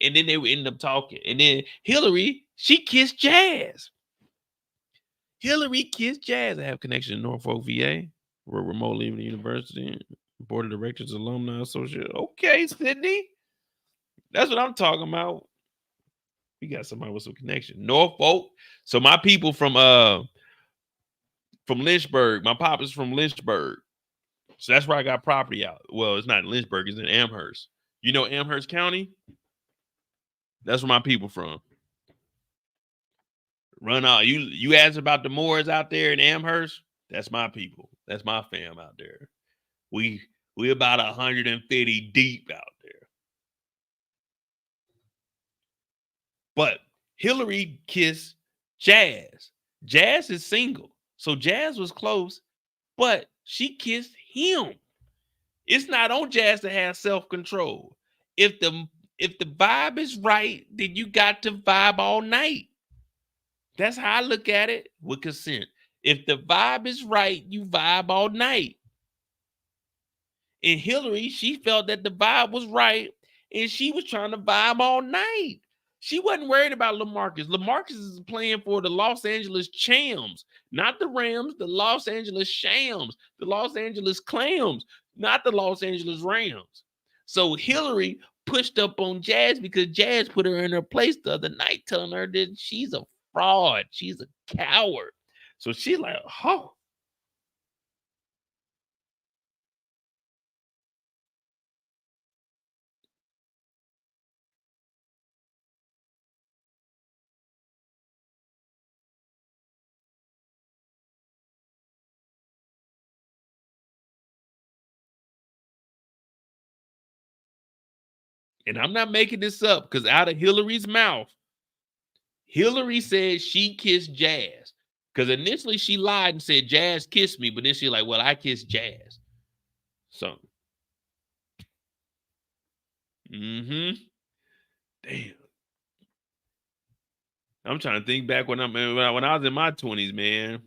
And then they would end up talking. And then Hillary, she kissed Jazz. Hillary kissed Jazz. I have connection to Norfolk, VA. We're remotely in the university. Board of Directors, Alumni Associate. Okay, Sydney. That's what I'm talking about. We got somebody with some connection. Norfolk. So my people from Lynchburg. My pop is from Lynchburg. So that's where I got property out. Well, it's not in Lynchburg, it's in Amherst. You know Amherst County? That's where my people from. Run out. You asked about the Moors out there in Amherst? That's my people. That's my fam out there. We about 150 deep out there. But Hillary kissed Jazz. Jazz is single. So Jazz was close, but she kissed him. It's not on Jazz to have self-control. If the vibe is right, then you got to vibe all night. That's how I look at it with consent. If the vibe is right, you vibe all night. And Hillary, she felt that the vibe was right, and she was trying to vibe all night. She wasn't worried about Lamarcus. Lamarcus is playing for the Los Angeles Chams, not the Rams, the Los Angeles Shams, the Los Angeles Clams, not the Los Angeles Rams. So Hillary pushed up on Jazz because Jazz put her in her place the other night, telling her that she's a fraud. She's a coward. So she's like, oh. And I'm not making this up because out of Hillary's mouth, Hillary said she kissed Jazz. Because initially she lied and said Jazz kissed me, but then she's like, well, I kissed Jazz. So, damn. I'm trying to think back when I was in my 20s, man.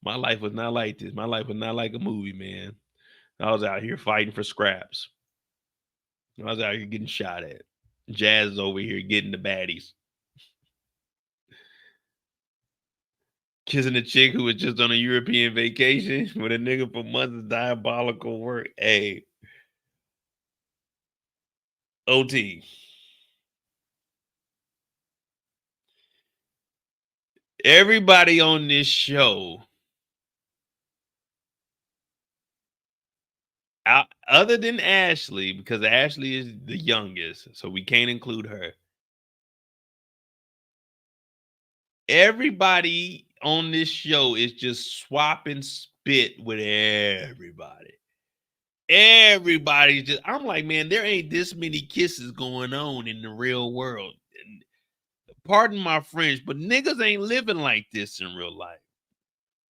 My life was not like this. My life was not like a movie, man. I was out here fighting for scraps. I was out here getting shot at. Jazz is over here getting the baddies. Kissing a chick who was just on a European vacation with a nigga for months of diabolical work. Hey. OT. Everybody on this show, other than Ashley, because Ashley is the youngest, so we can't include her. Everybody on this show is just swapping spit with everybody. Everybody's just, I'm like, man, there ain't this many kisses going on in the real world. Pardon my French, but niggas ain't living like this in real life.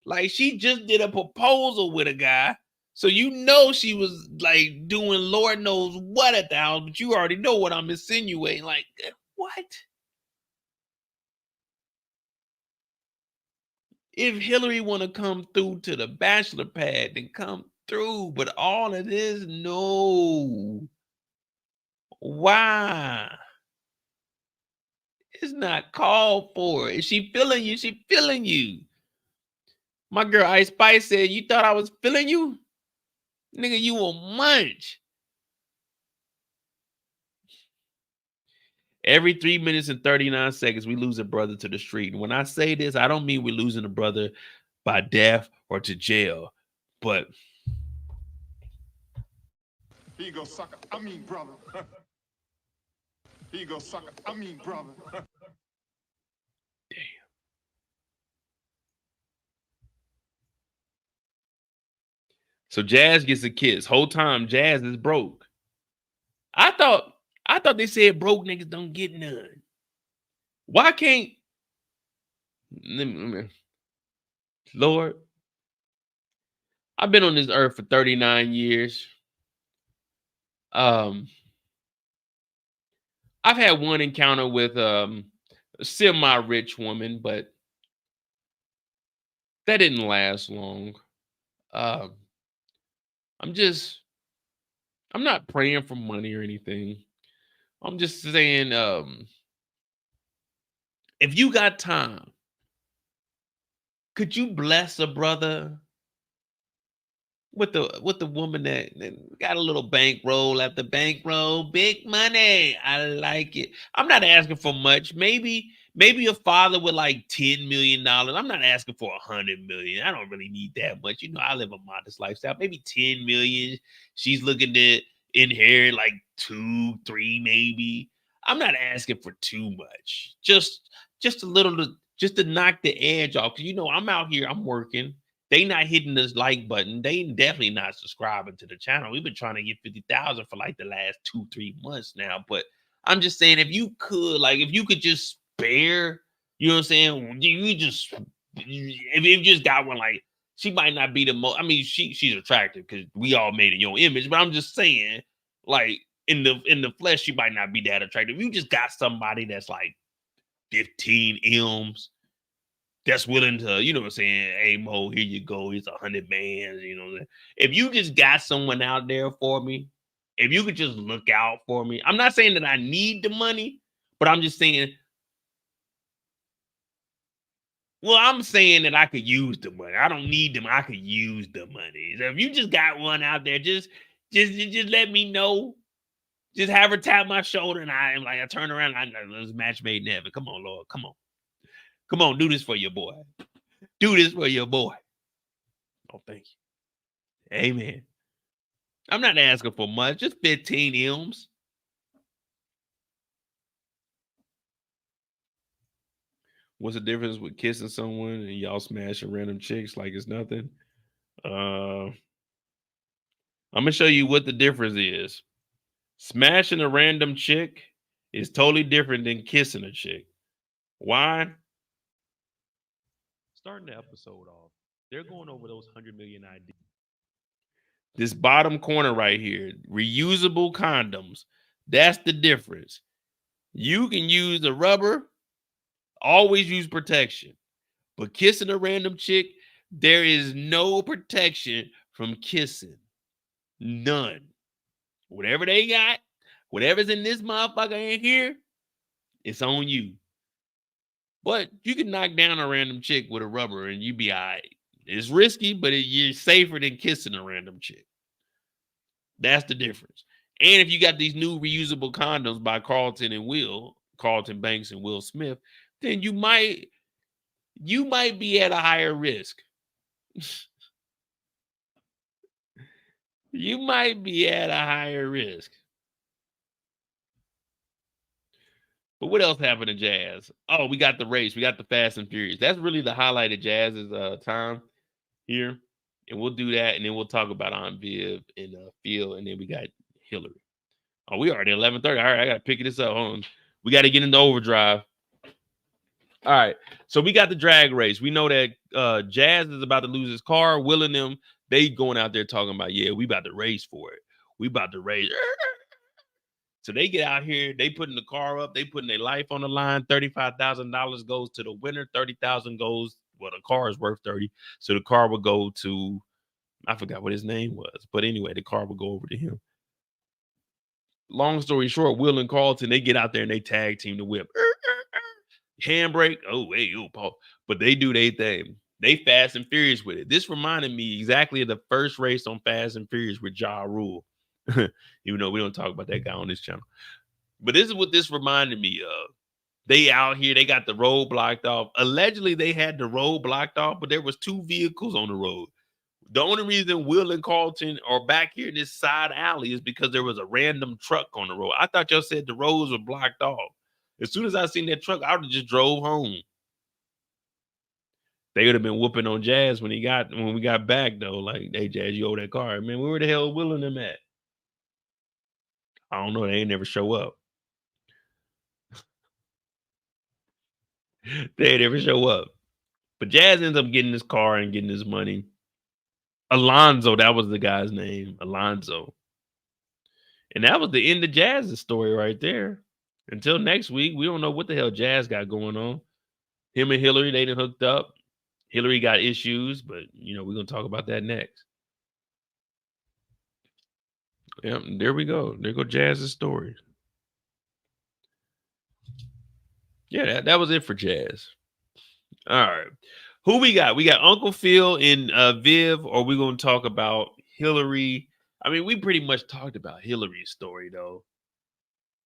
Like, she just did a proposal with a guy. So you know she was like doing Lord knows what at the house, but you already know what I'm insinuating. Like, what? If Hillary want to come through to the bachelor pad, then come through. But all of this, no. Why? It's not called for. If she feeling you, she feeling you. My girl Ice Spice said, you thought I was feeling you? Nigga, you a munch. Every 3 minutes and 39 seconds, we lose a brother to the street. And when I say this, I don't mean we're losing a brother by death or to jail, but here you go, sucker. I mean, brother. Here you go, sucker. I mean, brother. damn. So Jazz gets a kiss. Whole time Jazz is broke. I thought they said broke niggas don't get none. Why can't Lord? I've been on this earth for 39 years. I've had one encounter with a semi-rich woman, but that didn't last long. I'm not praying for money or anything. I'm just saying, if you got time, could you bless a brother with the woman that got a little bankroll after bankroll, big money? I like it. I'm not asking for much. Maybe a father with like $10 million. I'm not asking for 100 million. I don't really need that much. You know, I live a modest lifestyle. Maybe 10 million. She's looking to inherit like 2, 3, maybe. I'm not asking for too much. Just a little just to knock the edge off. Cause you know, I'm out here, I'm working. They not hitting this like button. They definitely not subscribing to the channel. We've been trying to get 50,000 for like the last 2-3 months now. But I'm just saying, if you could just spare, you know what I'm saying? If you just got one, like, she might not be the most, I mean, she's attractive because we all made in your image, but I'm just saying, like, in the flesh, she might not be that attractive. If you just got somebody that's like 15 M's, that's willing to, you know what I'm saying, hey Mo, here you go, it's 100 bands, you know. If you just got someone out there for me, if you could just look out for me. I'm not saying that I need the money, but I'm just saying, well, I'm saying that I could use the money. I don't need them. I could use the money. So if you just got one out there, just let me know. Just have her tap my shoulder, and I turn around. I know this match made in heaven. Come on, Lord. Come on, do this for your boy. Do this for your boy. Oh, thank you. Amen. I'm not asking for much, just 15 M's. What's the difference with kissing someone and y'all smashing random chicks like it's nothing? I'm gonna show you what the difference is. Smashing a random chick is totally different than kissing a chick. Why? Starting the episode off, they're going over those 100 million ideas. This bottom corner right here, reusable condoms. That's the difference. You can use the rubber, always use protection. But kissing a random chick, there is no protection from kissing. None. Whatever they got, whatever's in this motherfucker in here, it's on you. But you can knock down a random chick with a rubber and you be all right. It's risky, but you're safer than kissing a random chick. That's the difference. And if you got these new reusable condoms by Carlton Banks and Will Smith, then you might be at a higher risk. You might be at a higher risk. But what else happened to Jazz? Oh, we got the race. We got the Fast and Furious. That's really the highlight of Jazz's time here. And we'll do that. And then we'll talk about Aunt Viv and Phil. And then we got Hillary. Oh, we already at 11:30. All right, I got to pick this up. Hold on. We got to get into overdrive. All right. So we got the drag race. We know that Jazz is about to lose his car. Will and them, they going out there talking about, yeah, we about to race for it. We about to race. So they get out here, they putting the car up, they putting their life on the line. $35,000 goes to the winner. 30,000 goes, well, the car is worth 30. So the car would go to, I forgot what his name was. But anyway, the car would go over to him. Long story short, Will and Carlton, they get out there and they tag team the whip. Handbrake. Oh, hey, oh, Paul. But they do their thing. They Fast and Furious with it. This reminded me exactly of the first race on Fast and Furious with Ja Rule. Even though we don't talk about that guy on this channel. But this is what this reminded me of. They out here, they got the road blocked off. Allegedly, they had the road blocked off, but there was 2 vehicles on the road. The only reason Will and Carlton are back here in this side alley is because there was a random truck on the road. I thought y'all said the roads were blocked off. As soon as I seen that truck, I would have just drove home. They would have been whooping on Jazz when we got back though. Like, hey Jazz, you owe that car. Man, where the hell Will and them at? I don't know. They ain't never show up. They ain't never show up. But Jazz ends up getting his car and getting his money. Alonzo, that was the guy's name. Alonzo. And that was the end of Jazz's story right there. Until next week, we don't know what the hell Jazz got going on. Him and Hillary, they done hooked up. Hillary got issues, but we're gonna talk about that next. Yep, there we go. There go Jazz's story. Yeah, that was it for Jazz. All right. Who we got? We got Uncle Phil and Viv, or we gonna talk about Hillary. I mean, we pretty much talked about Hillary's story though.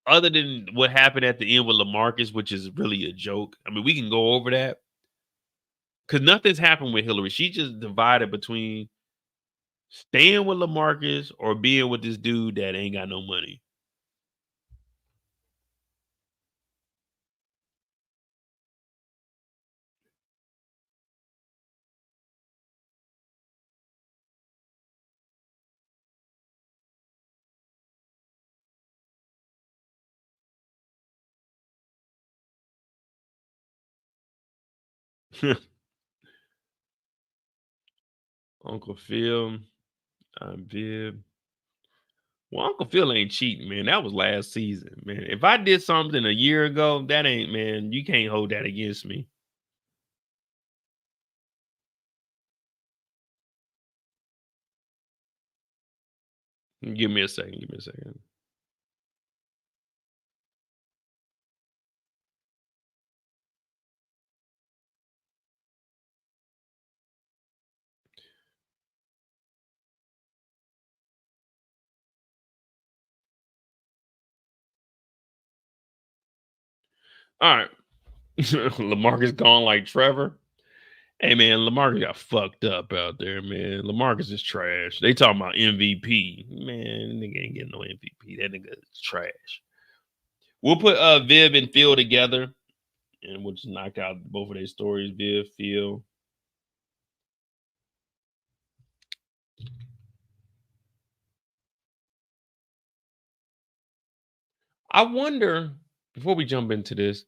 Other than what happened at the end with Lamarcus, which is really a joke. I mean, we can go over that. Because nothing's happened with Hillary. She just divided between staying with Lamarcus or being with this dude that ain't got no money. Uncle Phil, Viv. Well, Uncle Phil ain't cheating, man. That was last season, man. If I did something a year ago, that ain't, man. You can't hold that against me. Give me a second. Give me a second. All right. Lamarcus gone like Trevor. Hey man, Lamarcus got fucked up out there, man. Lamarcus is trash. They talking about MVP. Man, nigga ain't getting no MVP. That nigga is trash. We'll put Viv and Phil together and we'll just knock out both of their stories. Viv, Phil. I wonder, before we jump into this,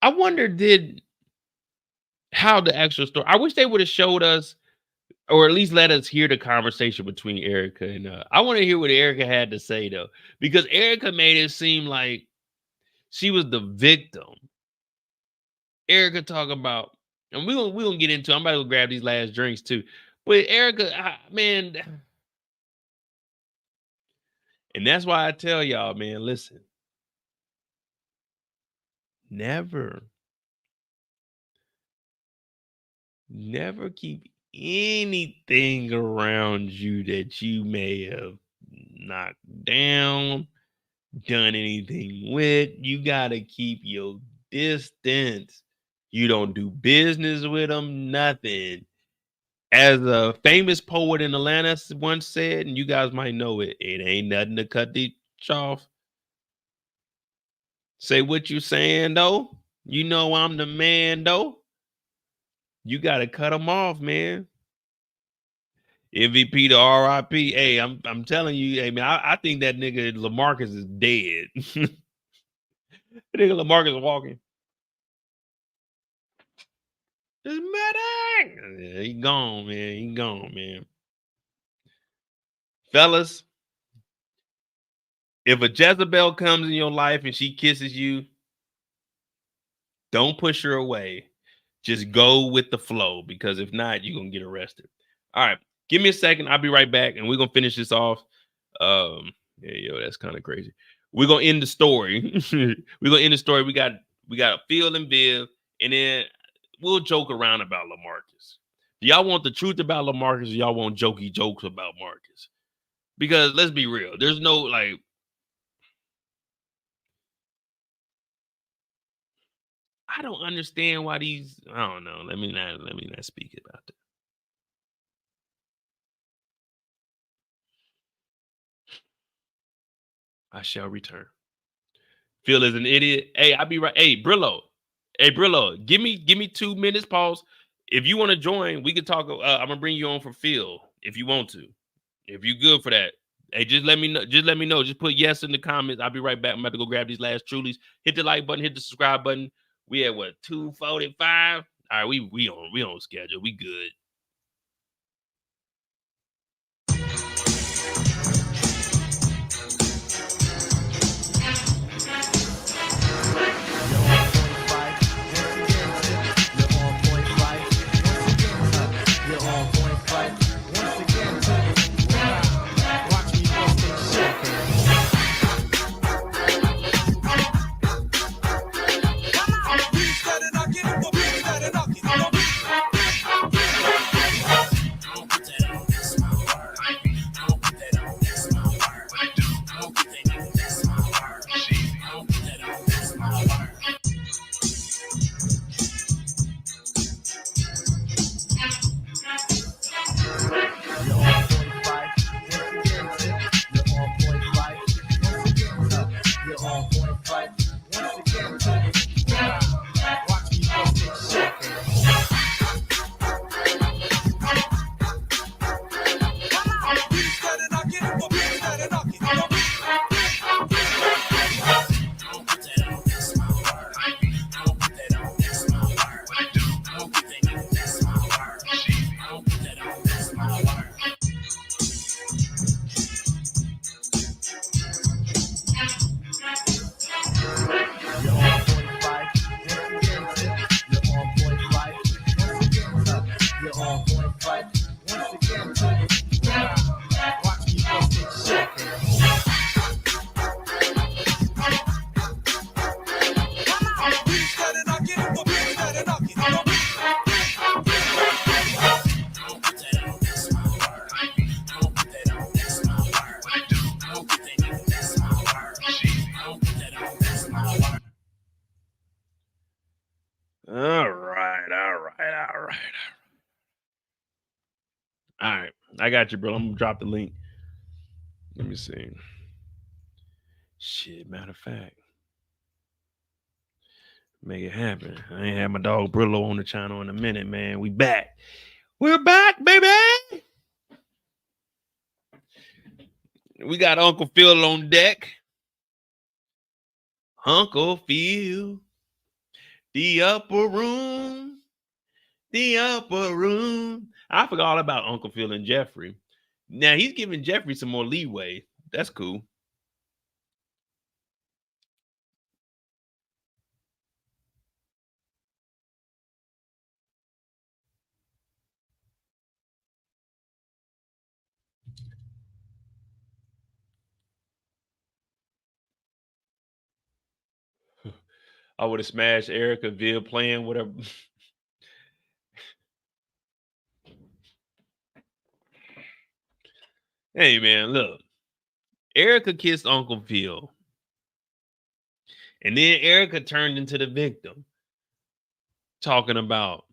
I wonder how the actual story. I wish they would have showed us or at least let us hear the conversation between Erica and I want to hear what Erica had to say though, because Erica made it seem like she was the victim. Erica talk about, and we're gonna get into. I'm about to go grab these last drinks too, but Erica, man, and that's why I tell y'all, man, listen, never keep anything around you that you may have knocked down, done anything with. You gotta keep your distance. You don't do business with them, nothing. As a famous poet in Atlanta once said, and you guys might know it, it ain't nothing to cut the off. Say what you saying though. You know I'm the man though. You gotta cut them off, man. MVP to RIP. Hey, I'm telling you, hey man, I think that nigga Lamarcus is dead. Nigga Lamarcus walking. This medic. Yeah, he gone, man. He gone, man. Fellas, if a Jezebel comes in your life and she kisses you, don't push her away. Just go with the flow, because if not, you're gonna get arrested. All right, give me a second. I'll be right back, and we're gonna finish this off. Yeah, that's kind of crazy. We're gonna end the story. We're gonna end the story. We got Phil and Viv, and then we'll joke around about Lamarcus. Do y'all want the truth about Lamarcus, or y'all want jokey jokes about Marcus? Because let's be real, there's no like. I don't understand why these. I don't know. Let me not speak about that. I shall return. Phil is an idiot. Hey, I'll be right. Hey, Brillo. Hey, Brillo, give me 2 minutes. Pause. If you want to join, we can talk. I'm gonna bring you on for Phil if you want to. If you good for that. Hey, just let me know. Just put yes in the comments. I'll be right back. I'm about to go grab these last Trulies. Hit the like button. Hit the subscribe button. We at what 2:45. All right, we on schedule. We good. All right. I got you, bro. I'm gonna drop the link. Let me see. Shit, matter of fact. Make it happen. I ain't had my dog Brillo on the channel in a minute, man. We back. We're back, baby. We got Uncle Phil on deck. Uncle Phil. The upper room. The upper room. I forgot all about Uncle Phil and Jeffrey. Now he's giving Jeffrey some more leeway. That's cool. I would have smashed Erica Ville playing whatever. Hey man, look. Erica kissed Uncle Phil. And then Erica turned into the victim. Talking about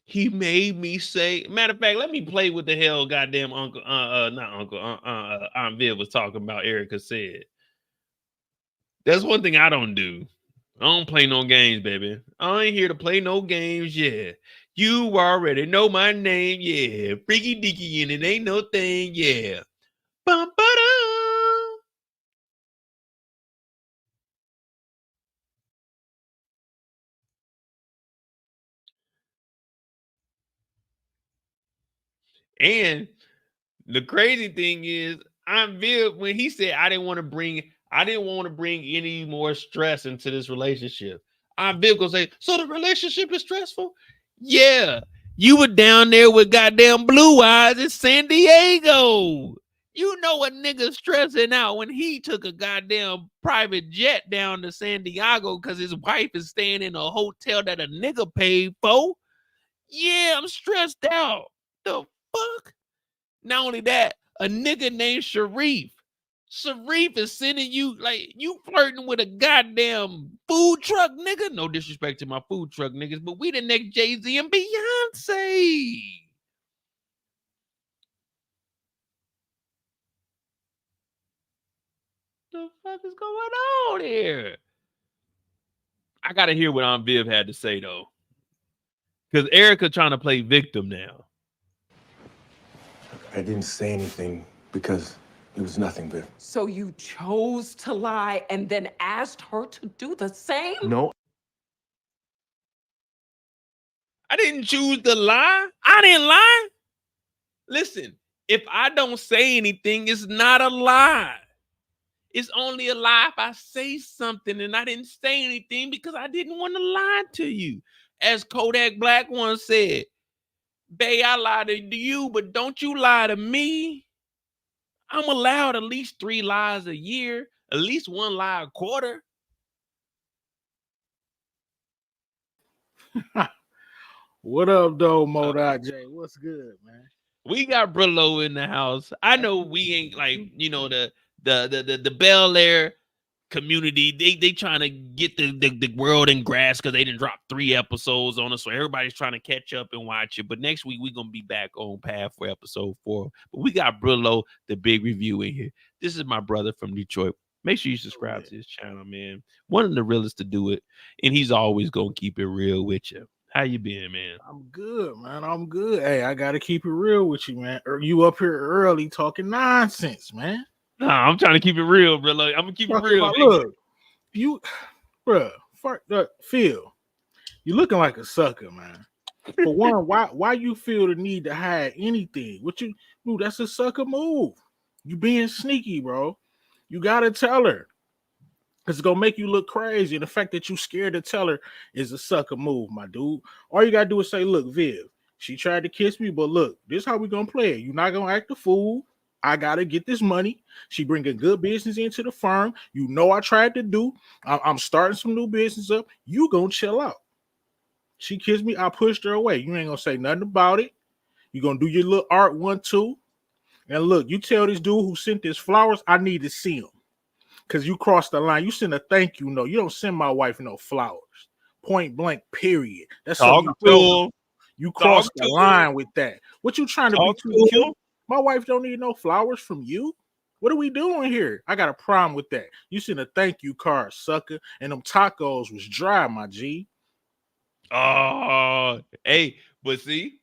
he made me say. Matter of fact, let me play what the hell goddamn Uncle not Uncle Aunt Viv was talking about. Erica said. That's one thing I don't do. I don't play no games, baby. I ain't here to play no games, yeah. You already know my name, yeah. Freaky deaky and it ain't no thing, yeah. Bum, ba-dum. And the crazy thing is, I'm Viv when he said I didn't want to bring any more stress into this relationship. I'm Viv gonna say, so the relationship is stressful? Yeah. You were down there with goddamn Blue Eyes in San Diego. You know a nigga stressing out when he took a goddamn private jet down to San Diego because his wife is staying in a hotel that a nigga paid for. Yeah, I'm stressed out. The fuck? Not only that, a nigga named Sharif. Sharif is sending you, like, you flirting with a goddamn food truck nigga. No disrespect to my food truck niggas, but we the next Jay-Z and Beyonce. The fuck is going on here? I gotta hear what Aunt Viv had to say though, because Erica trying to play victim now. I didn't say anything because it was nothing, Viv. So you chose to lie and then asked her to do the same? No. I didn't choose to lie. I didn't lie. Listen, if I don't say anything, it's not a lie. It's only a lie if I say something, and I didn't say anything because I didn't want to lie to you. As Kodak Black once said, "Bae, I lied to you, but don't you lie to me." I'm allowed at least 3 lies a year, at least 1 lie a quarter. What up, though, Modi J? What's good, man? We got Brillo in the house. I know we ain't like, you know, the Bel-Air community. They trying to get the world in grass because they didn't drop 3 episodes on us, so everybody's trying to catch up and watch it. But next week we're gonna be back on path for episode 4. But we got Brillo, the big review in here. This is my brother from Detroit. Make sure you subscribe to his channel, man. One of the realest to do it, and he's always gonna keep it real with you. How you been, man? I'm good, man. I'm good. Hey, I gotta keep it real with you, man. You up here early talking nonsense, man. Nah, I'm trying to keep it real, bro. I'm gonna keep it real. Look, you, bro, Phil, you looking like a sucker, man. For one, why you feel the need to hide anything? Dude, that's a sucker move. You being sneaky, bro. You gotta tell her. It's gonna make you look crazy. And the fact that you scared to tell her is a sucker move, my dude. All you gotta do is say, look, Viv, she tried to kiss me, but look, this is how we gonna play it. You're not gonna act a fool. I gotta get this money. She bringing good business into the firm. You know I tried to do. I'm starting some new business up. You gonna chill out. She kissed me. I pushed her away. You ain't gonna say nothing about it. You gonna do your little art 1, 2. And look, you tell this dude who sent this flowers, I need to see him. Because you crossed the line. You send a thank you note. You don't send my wife no flowers. Point blank, period. That's how you crossed the line with that. What you trying to be too cute? My wife don't need no flowers from you. What are we doing here? I got a problem with that. You sent a thank you card, sucker. And them tacos was dry, my G. Oh, hey, but see,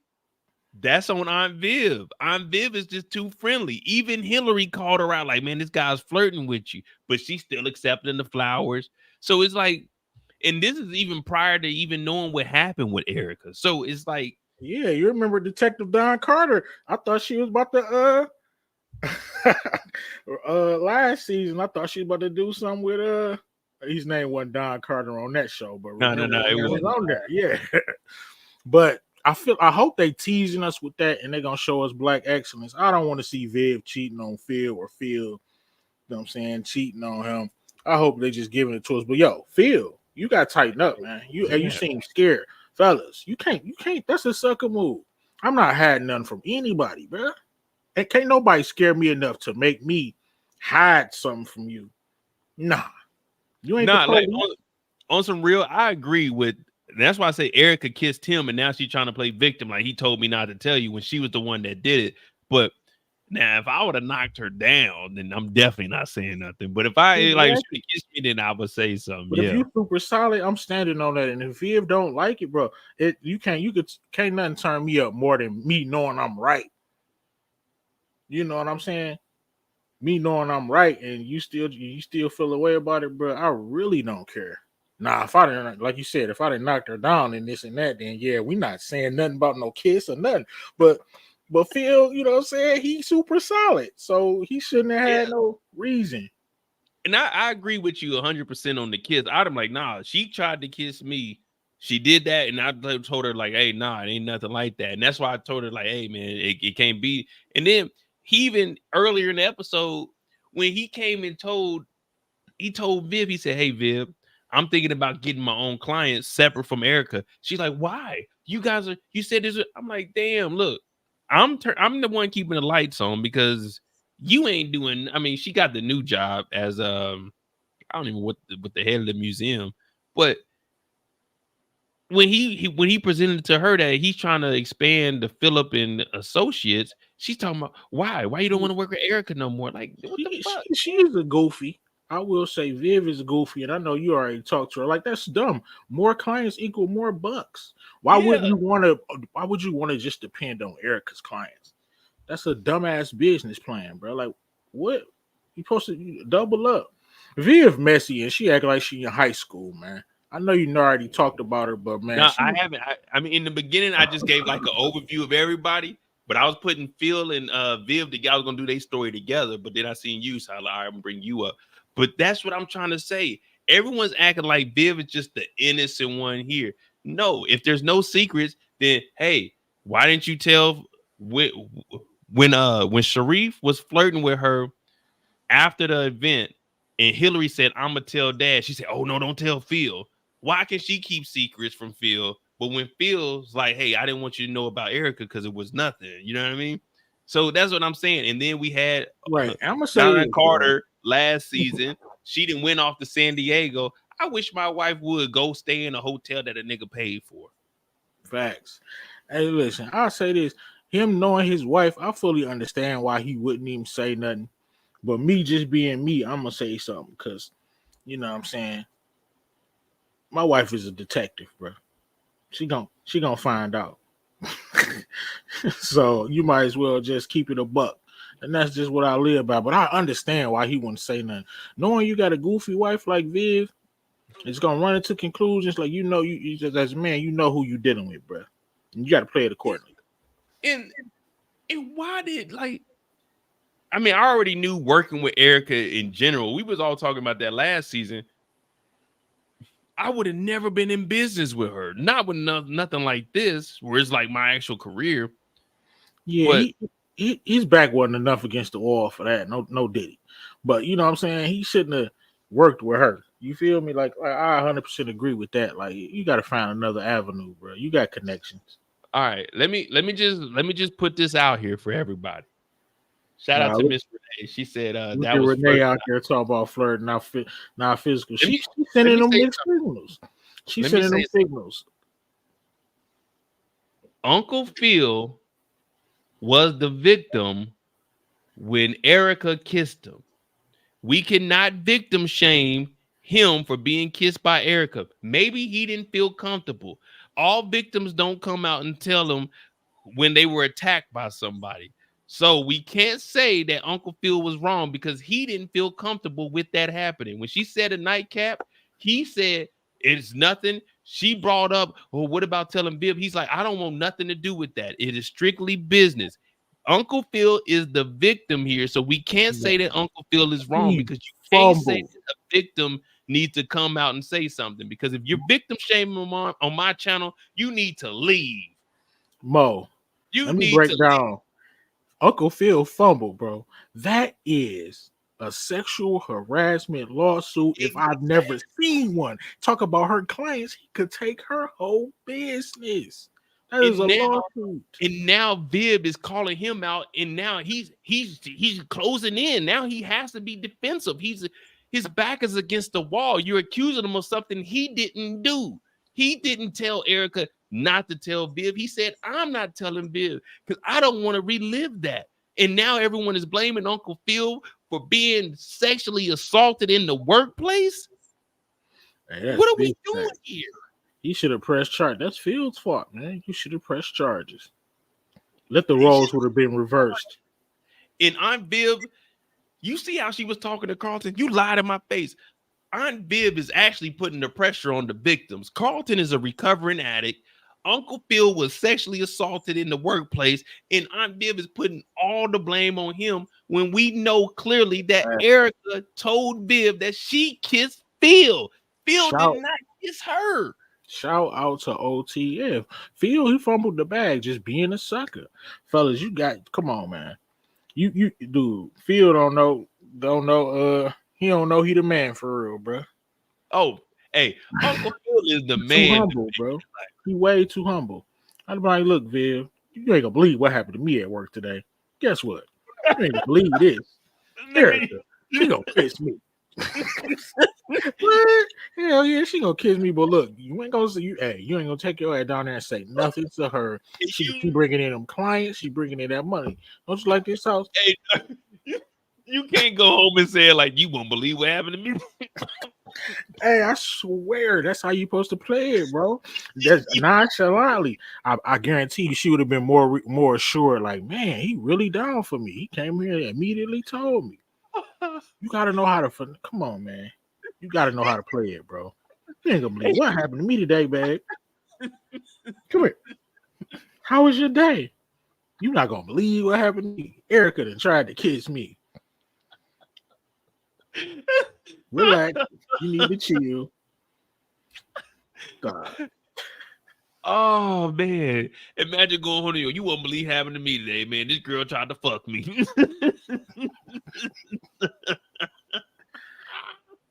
that's on Aunt Viv. Aunt Viv is just too friendly. Even Hillary called her out like, man, this guy's flirting with you. But she's still accepting the flowers. So it's like, and this is even prior to even knowing what happened with Erica. So it's like, yeah, you remember Detective Don Carter. I thought she was about to last season. I thought she was about to do something with his name wasn't Don Carter on that show, but no, it was on there. Yeah. But I hope they teasing us with that and they're gonna show us black excellence. I don't want to see Viv cheating on Phil or Phil, you know what I'm saying, cheating on him. I hope they just giving it to us. But yo, Phil, you gotta tighten up, man. You seem scared. Fellas, you can't, that's a sucker move. I'm not hiding nothing from anybody, bro. And can't nobody scare me enough to make me hide something from you. Nah. You ain't like on some real, I agree with. That's why I say Erica kissed him, and now she's trying to play victim. Like, he told me not to tell you when she was the one that did it. But now, if I would have knocked her down, then I'm definitely not saying nothing. But if if she kissed me, then I would say something. But if you super solid, I'm standing on that. And if Viv don't like it, bro, can't nothing turn me up more than me knowing I'm right. You know what I'm saying? Me knowing I'm right, and you still feel a way about it, bro. I really don't care. Nah, if I didn't, like you said, if I didn't knock her down and this and that, then yeah, we not saying nothing about no kiss or nothing. But Phil, you know what I'm saying? He's super solid. So he shouldn't have had no reason. And I agree with you 100% on the kiss. I'm like, nah, she tried to kiss me. She did that. And I told her like, hey, nah, it ain't nothing like that. And that's why I told her like, hey, man, it can't be. And then he even earlier in the episode, when he came and told Viv, he said, hey, Viv, I'm thinking about getting my own clients separate from Erica. She's like, why? You said this. I'm like, damn, look, I'm the one keeping the lights on because you ain't doing. I mean, she got the new job as I don't even what the head of the museum, but when he presented it to her that he's trying to expand the Phillip and Associates, she's talking about why you don't want to work with Erica no more. Like, what the fuck? She's a goofy. I will say Viv is goofy, and I know you already talked to her. Like, that's dumb. More clients equal more bucks. Why Yeah. wouldn't you want to? Why would you want to just depend on Erica's clients? That's a dumbass business plan, bro. Like, what? You supposed to double up. Viv messy, and she act like she in high school, man. I know you already talked about her, but man, No, I haven't. I mean, in the beginning, I just gave like an overview of everybody, but I was putting Phil and Viv together. I was gonna do their story together, but then I seen you, so I was like, all right, I'm gonna bring you up. But that's what I'm trying to say. Everyone's acting like Viv is just the innocent one here. No, if there's no secrets, then hey, why didn't you tell when Sharif was flirting with her after the event and Hillary said, I'm gonna tell dad, she said, oh no, don't tell Phil. Why can she keep secrets from Phil? But when Phil's like, hey, I didn't want you to know about Erica because it was nothing. You know what I mean? So that's what I'm saying. And then we had right. I'm gonna say Don Carter last season. She didn't win off to San Diego. I wish my wife would go stay in a hotel that a nigga paid for. Facts. Hey, listen, I'll say this. Him knowing his wife, I fully understand why he wouldn't even say nothing. But me just being me, I'm gonna say something because you know what I'm saying. My wife is a detective, bro. She gonna find out. So you might as well just keep it a buck. And that's just what I live by. But I understand why he wouldn't say nothing. Knowing you got a goofy wife like Viv, it's gonna run into conclusions. Like you just as a man, you know who you dealing with, bro. And you got to play it accordingly. And why did I mean, I already knew working with Erica in general. We was all talking about that last season. I would have never been in business with her. Not with nothing like this, where it's like my actual career. Yeah, but his back wasn't enough against the wall for that. No Diddy. But you know what I'm saying? He shouldn't have worked with her. You feel me? Like I 100% agree with that. Like you got to find another avenue, bro. You got connections. All right, let me just put this out here for everybody. Shout out to Miss Renee. She said that was Renee out there talking about flirting, not physical. She's sending them mixed signals. She's sending them signals. Uncle Phil was the victim when Erica kissed him. We cannot victim shame him for being kissed by Erica. Maybe he didn't feel comfortable. All victims don't come out and tell them when they were attacked by somebody. So we can't say that Uncle Phil was wrong because he didn't feel comfortable with that happening. When she said a nightcap, he said it's nothing. She brought up, well, what about telling Viv? He's like, I don't want nothing to do with that. It is strictly business. Uncle Phil is the victim here. So we can't say that Uncle Phil is wrong because you can't say that a victim needs to come out and say something. Because if you're victim shaming on my channel, you need to leave. Mo, let me break down. Uncle Phil fumbled, bro. That is a sexual harassment lawsuit. If I've never seen one, talk about her clients, he could take her whole business. That is a lawsuit. And now Viv is calling him out, and now he's closing in. Now he has to be defensive. His back is against the wall. You're accusing him of something he didn't do. He didn't tell Erica not to tell Viv. He said, I'm not telling Viv because I don't want to relive that. And now everyone is blaming Uncle Phil for being sexually assaulted in the workplace. Hey, what are we doing here? He should have pressed charges. That's Phil's fault, man. You should have pressed charges. Let the roles would have been reversed. And Aunt Viv, you see how she was talking to Carlton? You lied in my face. Aunt Viv is actually putting the pressure on the victims. Carlton is a recovering addict. Uncle Phil was sexually assaulted in the workplace, and Aunt Viv is putting all the blame on him when we know clearly that Erica told Viv that she kissed Phil. Phil did not kiss her. Shout out to OTF. Phil, he fumbled the bag just being a sucker. Fellas, come on, man. You dude, Phil don't know, he don't know he the man for real, bro. Oh, hey, Uncle Phil is the man. Too humble, bro. He way too humble. I'm like, look, Viv, you ain't gonna believe what happened to me at work today. Guess what? You ain't gonna believe this. Erica, she gonna kiss me. What? Hell yeah, she gonna kiss me. But look, you ain't gonna take your ass down there and say nothing to her. She bringing in them clients. She bringing in that money. Don't you like this house? Hey, You can't go home and say like you won't believe what happened to me. Hey, I swear that's how you supposed to play it, bro. That's nonchalantly. I guarantee you, she would have been more assured. Like, man, he really down for me. He came here and immediately told me. You got to know how to. Come on, man. You got to know how to play it, bro. You ain't gonna believe what happened to me today, babe. Come here. How was your day? You not gonna believe what happened to me. Erica done tried to kiss me. Relax. You need to chill. God. Oh man. Imagine going home to you. You won't believe what happened to me today, man. This girl tried to fuck me.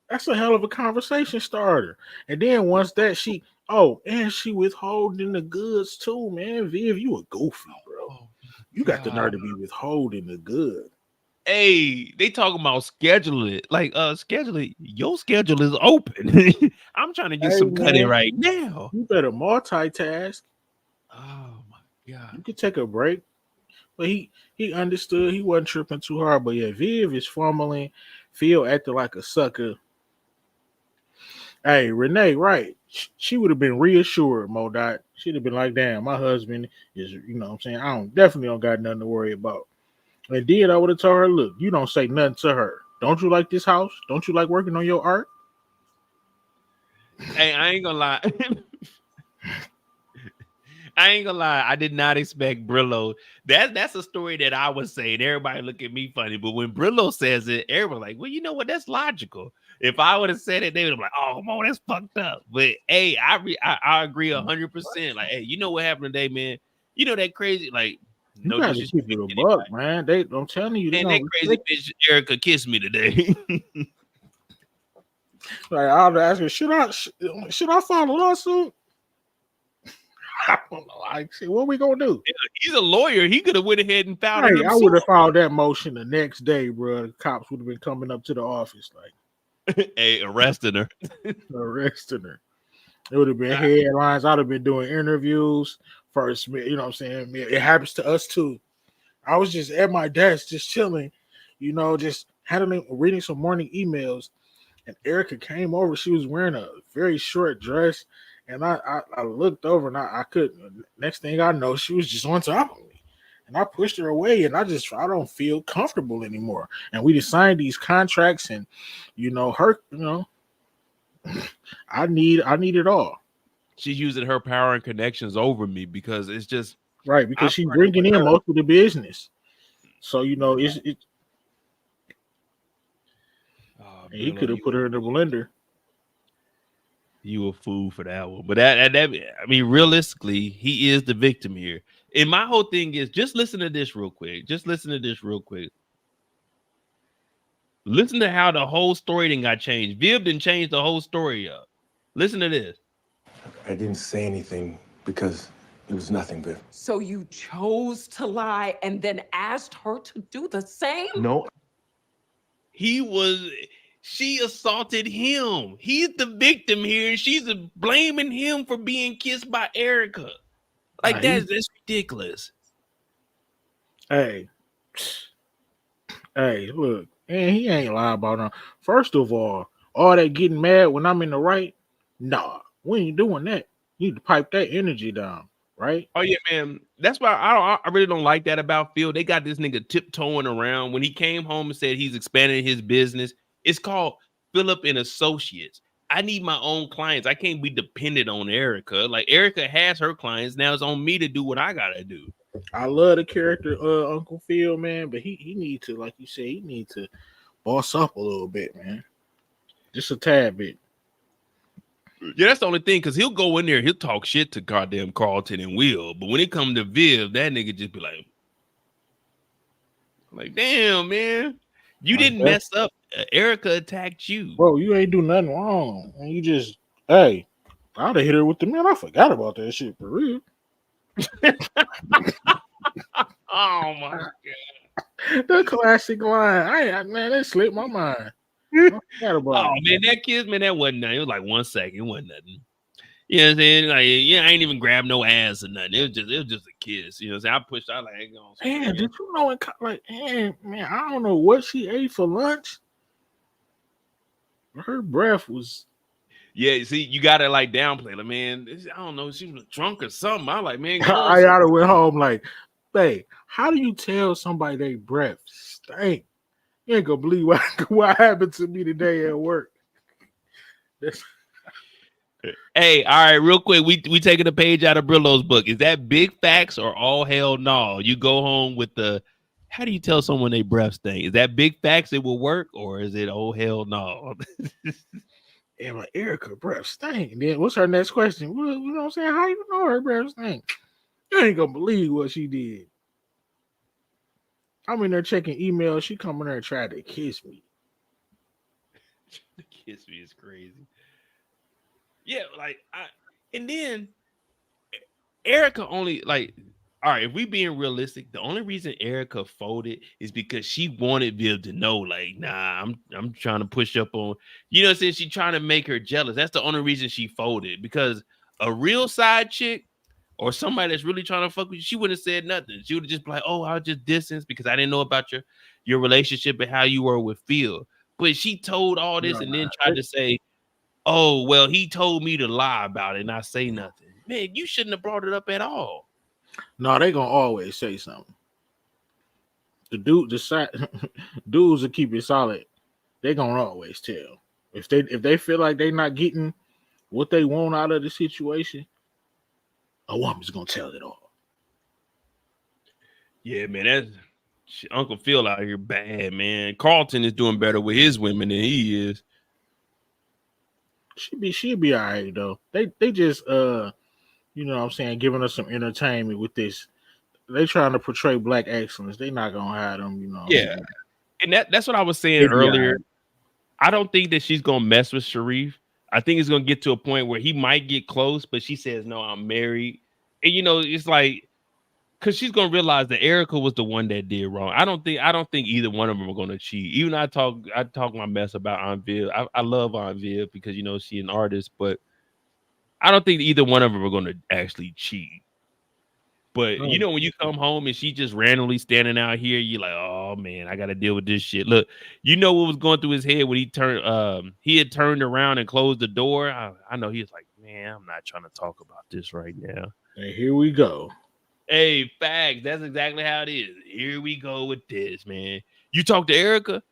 That's a hell of a conversation starter. And then once that she withholding the goods too, man. Viv, you a goofy, bro. You got the nerve to be withholding the good. Hey, they talking about scheduling it. Like, scheduling. Your schedule is open. I'm trying to get some cutting right now. You better multitask. Oh my god. You could take a break. But he understood. He wasn't tripping too hard. But yeah, Viv is fumbling. Phil acted like a sucker. Hey, Renee, right. She would have been reassured, Modot. She'd have been like, damn, my husband is, you know what I'm saying? I definitely don't got nothing to worry about. And then I would have told her, look, you don't say nothing to her. Don't you like this house? Don't you like working on your art? Hey, I ain't gonna lie. I did not expect Brillo. That's a story that I was saying. Everybody look at me funny, but when Brillo says it, everybody like, well, you know what? That's logical. If I would have said it, they would have been like, oh, come on, that's fucked up. But hey, I agree 100%. Like, hey, you know what happened today, man? You know that crazy, like, no, you gotta keep it a buck, man. I'm telling you, and that crazy bitch Erica kissed me today. Like, I was asking, should I file a lawsuit? I don't know. Like, what we gonna do? Yeah, he's a lawyer. He could have went ahead and filed it. I would have filed that motion the next day, bro. The cops would have been coming up to the office, like, hey, arresting her. Arresting her. It would have been headlines. I'd have been doing interviews first. You know what I'm saying? It happens to us too. I was just at my desk, just chilling, you know, just reading some morning emails. And Erica came over. She was wearing a very short dress. And I looked over and I couldn't. Next thing I know, she was just on top of me. And I pushed her away, and I don't feel comfortable anymore. And we just signed these contracts, and I need it all. She's using her power and connections over me because it's just right, because she's bringing in most of the business. So it's he could have put her in the blender. You a fool for that one. But that I mean, realistically, he is the victim here. And my whole thing is just listen to this real quick. Listen to how the whole story then got changed. Viv didn't change the whole story up. Listen to this. I didn't say anything because it was nothing, Viv. So you chose to lie and then asked her to do the same? No. She assaulted him. He's the victim here, and she's blaming him for being kissed by Erica. Like, that's ridiculous. Hey, look, and he ain't lying about it. First of all that getting mad when I'm in the right, nah, we ain't doing that. You need to pipe that energy down, right? Oh yeah, man. That's why I really don't like that about Phil. They got this nigga tiptoeing around. When he came home and said he's expanding his business, it's called Philip and Associates. I need my own clients. I can't be dependent on Erica. Like, Erica has her clients. Now it's on me to do what I gotta do. I love the character Uncle Phil, man, but he needs to, like you said, he needs to boss up a little bit, man. Just a tad bit. Yeah, that's the only thing, because he'll go in there, he'll talk shit to goddamn Carlton and Will. But when it comes to Viv, that nigga just be like, damn, man. You didn't mess up. Erica attacked you. Bro, you ain't do nothing wrong. And you just, hey, I'd have hit her with the man. I forgot about that shit for real. Oh my god. The classic line. Man, that slipped my mind. I forgot about man, that kiss, man, that wasn't nothing. It was like 1 second. It wasn't nothing. You know what I'm saying? Like, yeah, I ain't even grabbed no ass or nothing. It was just a kiss. You know what I'm saying? I pushed out like, hang on. Man, did you know? Man, I don't know what she ate for lunch. Her breath was. Yeah, see, you gotta like downplay. Like, man, I don't know, she was drunk or something. I like, man, girl, I gotta went home like, babe, how do you tell somebody they breath stink? You ain't gonna believe what happened to me today at work. Hey, all right, real quick, we taking a page out of Brillo's book. Is that big facts or all hell no? You go home with the, how do you tell someone they breath stink? Is that big facts it will work, or is it oh hell no? And my Erica breath stink. And then what's her next question? Well, you know what I'm saying? How you know her breath stink? You ain't gonna believe what she did. I'm in there checking emails. She come in there and tried to kiss me. Kiss me is crazy. Yeah, like and then Erica only like, all right, if we being realistic, the only reason Erica folded is because she wanted Viv to know, like, nah, I'm trying to push up on, you know what I'm saying? She trying to make her jealous. That's the only reason she folded, because a real side chick or somebody that's really trying to fuck with you, she wouldn't have said nothing. She would have just be like, oh, I'll just distance because I didn't know about your relationship and how you were with Phil. But she told all this and then tried to say, oh, well, he told me to lie about it and I say nothing. Man, you shouldn't have brought it up at all. No, they gonna always say something. Dudes will keep it solid. They gonna always tell. If they feel like they not getting what they want out of the situation, a woman's gonna tell it all. Yeah, man, that's Uncle Phil out here bad, man. Carlton is doing better with his women than he is. She'll be all right though. They just you know what I'm saying, giving us some entertainment with this. They trying to portray black excellence. They not gonna hide them, you know. Yeah, and that's what I was saying earlier. I don't think that she's gonna mess with Sharif. I think it's gonna get to a point where he might get close, but she says, "No, I'm married," and you know, it's like, because she's gonna realize that Erica was the one that did wrong. I don't think either one of them are gonna cheat. Even I talk my mess about Aunt Viv. I love Aunt Viv because, you know, she's an artist, but I don't think either one of them are gonna actually cheat. But you know, when you come home and she just randomly standing out here, you're like, oh man, I gotta deal with this shit. Look, you know what was going through his head when he had turned around and closed the door. I know he was like, man, I'm not trying to talk about this right now. And here we go. Hey, facts. That's exactly how it is. Here we go with this, man. You talked to Erica?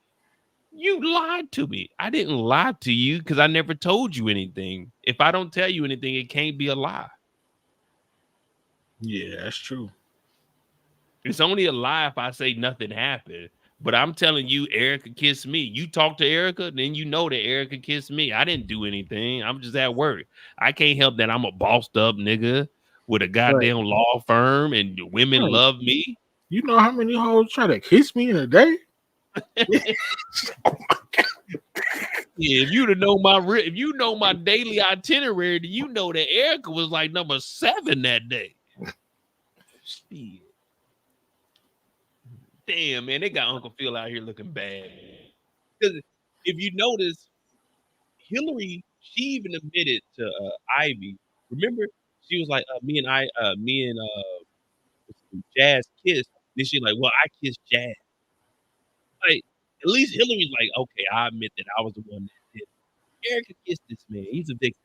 You lied to me. I didn't lie to you because I never told you anything. If I don't tell you anything, it can't be a lie. Yeah, that's true. It's only a lie if I say nothing happened. But I'm telling you, Erica kissed me. You talk to Erica, then you know that Erica kissed me. I didn't do anything. I'm just at work. I can't help that I'm a bossed up nigga with a goddamn law firm and women love me. You know how many hoes try to kiss me in a day? Oh my God. Yeah, if you know my daily itinerary, then you know that Erica was like number 7 that day. Shit. Damn, man, they got Uncle Phil out here looking bad. Because if you notice, Hillary, she even admitted to Ivy. Remember, she was like, me and Jazz kissed. Then she like, well, I kissed Jazz. Like, at least Hillary's like, okay, I admit that I was the one that did it. Erica kissed this man. He's a victim.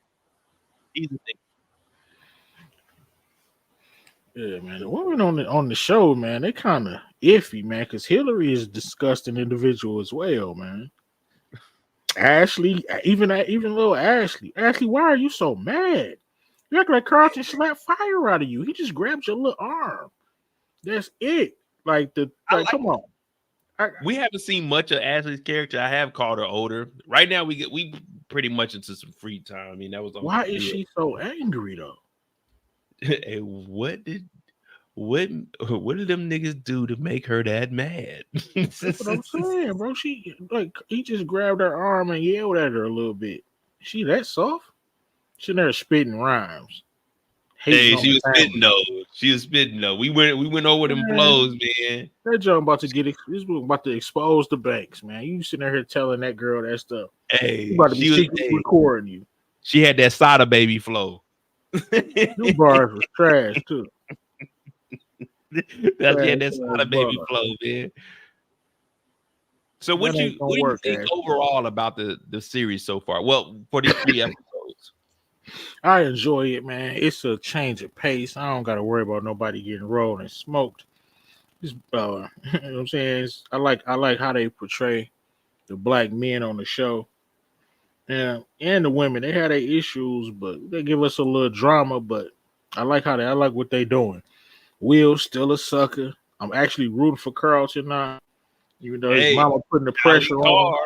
Yeah, man. The women on the show, man, they kind of iffy, man, because Hillary is a disgusting individual as well, man. Ashley, even little Ashley. Ashley, why are you so mad? You act like Carlton slapped fire out of you. He just grabbed your little arm. That's it. Come on. We haven't seen much of Ashley's character. I have called her older. Right now, we pretty much into some free time. I mean, that was why is she so angry though? Hey, what did them niggas do to make her that mad? That's what I'm saying, bro. He just grabbed her arm and yelled at her a little bit. She that soft? She never spitting rhymes. Hey, she was spitting though. She was spitting though. We went over them blows, man. That joke about to expose the Banks, man. You sitting here telling that girl that stuff. Hey, she about to be secretly recording you. She had that Sada baby flow. New bars was trash too. That's how the baby flow, man. So what do you think overall about the series so far? Well, for these 3 episodes. I enjoy it, man. It's a change of pace. I don't got to worry about nobody getting rolled and smoked. It's, you know what I'm saying? I like how they portray the black men on the show, and the women. They had their issues, but they give us a little drama. But I like what they doing. Will's still a sucker. I'm actually rooting for Carlton now, even though his mama putting the pressure on him.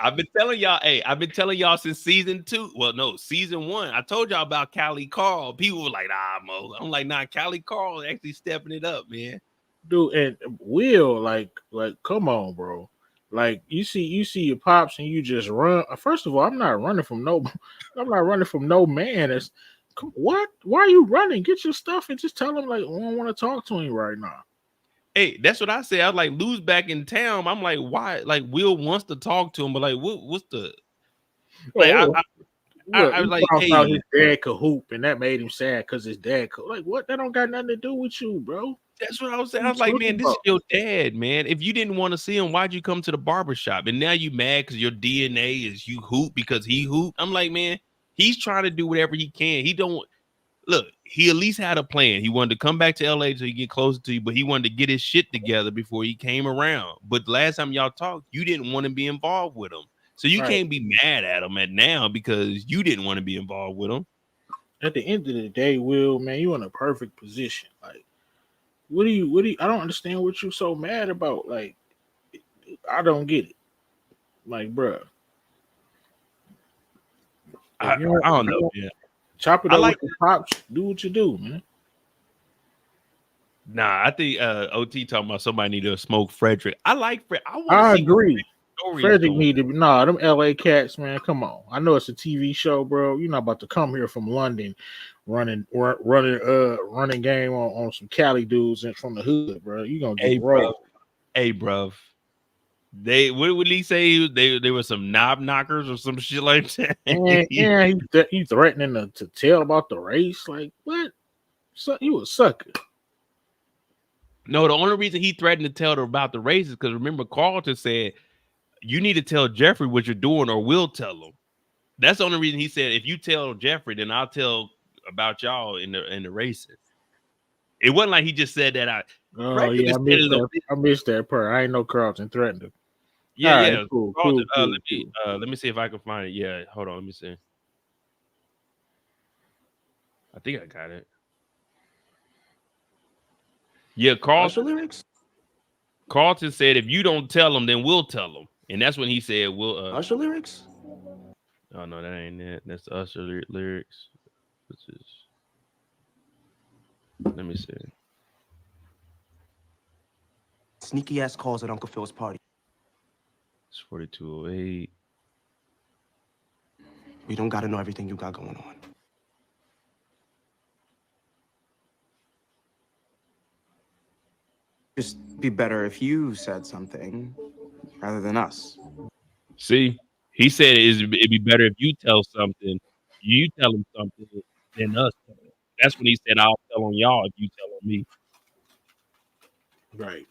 I've been telling y'all since season 2. Well, no, season 1. I told y'all about Callie Carl. People were like, Mo. I'm like, nah, Callie Carl actually stepping it up, man. Dude, and Will, like, come on, bro. Like, you see your pops and you just run. First of all, I'm not running from no man. What? Why are you running? Get your stuff and just tell him, like, I don't want to talk to him right now. Hey, that's what I said. I was like, Lou's back in town. I'm like, why? Like, Will wants to talk to him, but like, what's the like? I was like, hey, his dad could hoop, and that made him sad because his dad could. Like, what? That don't got nothing to do with you, bro. That's what I was saying. I was like, man, this is your dad, man. If you didn't want to see him, why'd you come to the barbershop? And now you mad because your DNA is you hoop because he hoop. I'm like, man, he's trying to do whatever he can. He don't look. He at least had a plan. He wanted to come back to LA so he get closer to you, but he wanted to get his shit together before he came around. But last time y'all talked, you didn't want to be involved with him. So you can't be mad at him now because you didn't want to be involved with him. At the end of the day, Will, man, you in a perfect position. Like, what do you I don't understand what you're so mad about. Like, I don't get it. Like, bro. I don't know, man. Chop it up with the pops. Do what you do, man. Nah, I think OT talking about somebody need to smoke Frederick. I like Fred. I agree. Frederick need to be them LA cats, man. Come on. I know it's a TV show, bro. You're not about to come here from London running game on some Cali dudes and from the hood, bro. You gonna get rolled. Hey, bro. What would he say? They were some knob knockers or some shit like that. Yeah, he threatening to tell about the race. Like, what? So you a sucker. No, the only reason he threatened to tell her about the race is because remember Carlton said you need to tell Jeffrey what you're doing or we'll tell him. That's the only reason he said if you tell Jeffrey, then I'll tell about y'all in the racing. It wasn't like he just said that. I missed that part. I ain't know Carlton threatened him. Yeah, yeah. Cool. Let me see if I can find it. Yeah, hold on. Let me see. I think I got it. Yeah, Carlton said if you don't tell them, then we'll tell them, and that's when he said we'll. Usher lyrics? Oh no, that ain't it. That's the Usher lyrics. Let me see. Sneaky ass calls at Uncle Phil's party. It's 4208. We don't gotta know everything you got going on. Just be better if you said something rather than us. See, he said it'd be better if you tell something. You tell him something than us. That's when he said, I'll tell on y'all if you tell on me. Right.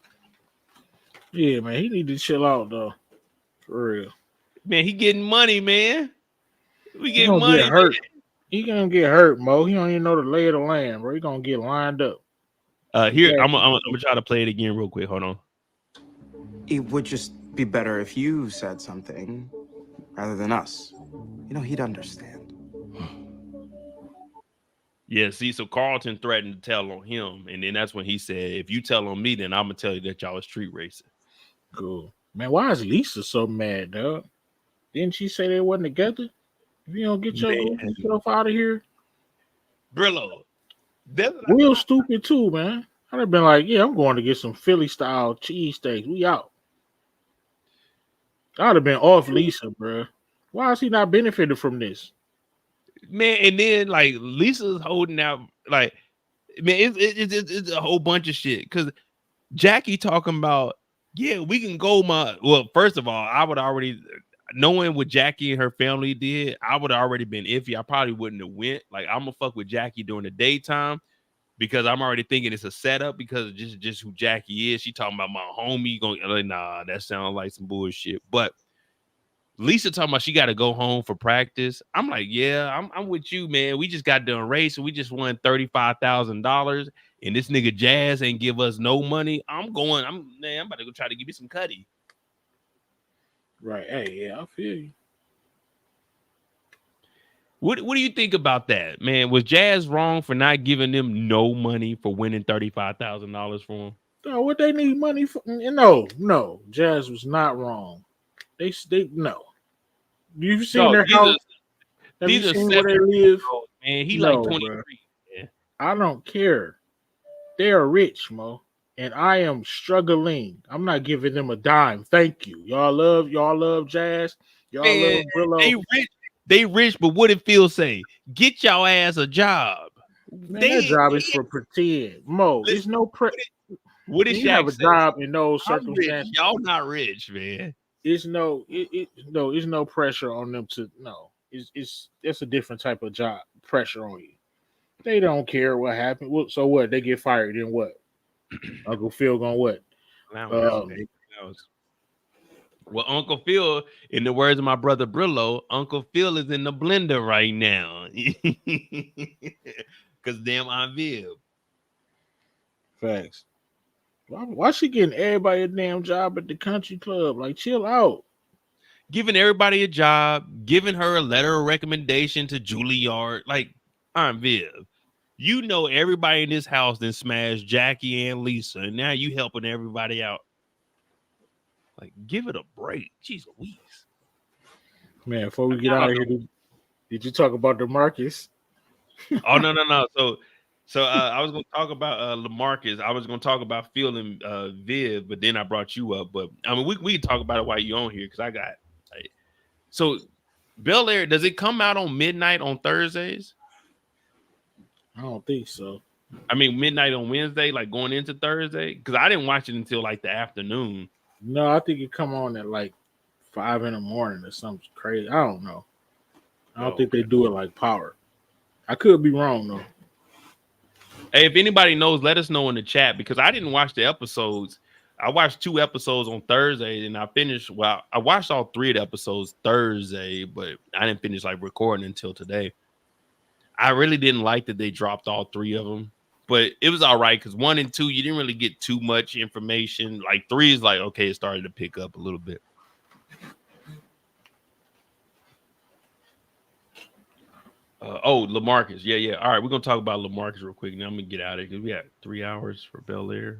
Yeah, man, he need to chill out though. For real. Man, he getting money, man. We getting money. Get hurt. He gonna get hurt, Mo. He don't even know the lay of the land, bro. He gonna get lined up. Here, I'm gonna try to play it again real quick. Hold on. It would just be better if you said something rather than us. You know, he'd understand. Yeah, see, so Carlton threatened to tell on him, and then that's when he said, if you tell on me, then I'm gonna tell you that y'all are street racing. Cool. Man, why is Lisa so mad, dog? Didn't she say they wasn't together? If you don't get yourself out of here. Brillo. Real stupid too, man. I'd have been like, yeah, I'm going to get some Philly style cheesesteaks. We out. I'd have been off Lisa, bro. Why is he not benefiting from this? Man, and then like Lisa's holding out, like, man, it's a whole bunch of shit. Because Jackie talking about, yeah, we can go. Well, first of all, knowing what Jackie and her family did, I would have already been iffy. I probably wouldn't have went. Like, I'm gonna fuck with Jackie during the daytime because I'm already thinking it's a setup because of just who Jackie is. She talking about my homie. Going, like, nah, that sounds like some bullshit. But Lisa talking about she got to go home for practice. I'm like, yeah, I'm with you, man. We just got done racing. We just won $35,000, and this nigga Jazz ain't give us no money. I'm about to go try to give me some cutty. Right. Hey, yeah, I feel you. What do you think about that, man? Was Jazz wrong for not giving them no money for winning $35,000 for him? No, what they need money for? No. Jazz was not wrong. They no. You've seen their house? Have you seen where they live? Man, he no, like 23. Man. I don't care. They are rich, Mo, and I am struggling. I'm not giving them a dime. Thank you. Y'all love Jazz. Y'all love Brillo. They rich, but what did Phil say? Get y'all ass a job. Man, that job is for pretend. Mo, there's no what is you have a say? Job in those circumstances? Y'all not rich, man. It's no pressure on them to it's a different type of job pressure on you. They don't care what happened. So what? They get fired. Then what? Uncle Phil gonna what? Well, Uncle Phil, in the words of my brother Brillo, Uncle Phil is in the blender right now. Because damn, I'm Viv. Facts. Why she getting everybody a damn job at the country club? Like, chill out. Giving everybody a job, giving her a letter of recommendation to Juilliard. Like, I'm Viv. You know everybody in this house then smashed Jackie and Lisa, and now you helping everybody out. Like, give it a break. Jeez Louise. Man, before we get out of here, did you talk about Lamarcus? Oh, no. So I was going to talk about Lamarcus. I was going to talk about Phil and Viv, but then I brought you up. But, I mean, we can talk about it while you're on here because I got like, so Bel-Air, does it come out on midnight on Thursdays? I don't think so. I mean, midnight on Wednesday, like going into Thursday? Because I didn't watch it until like the afternoon. No, I think it come on at like 5 a.m. or something crazy. I don't know. I don't think they do it like Power. I could be wrong though. Hey, if anybody knows, let us know in the chat because I didn't watch the episodes. I watched 2 episodes on Thursday and I finished. Well, I watched all 3 of the episodes Thursday, but I didn't finish like recording until today. I really didn't like that they dropped all 3 of them. But it was all right because 1 and 2, you didn't really get too much information. Like 3 is like, okay, it started to pick up a little bit. Lamarcus. Yeah. All right, we're going to talk about Lamarcus real quick. Now I'm going to get out of it because we got 3 hours for Bel-Air.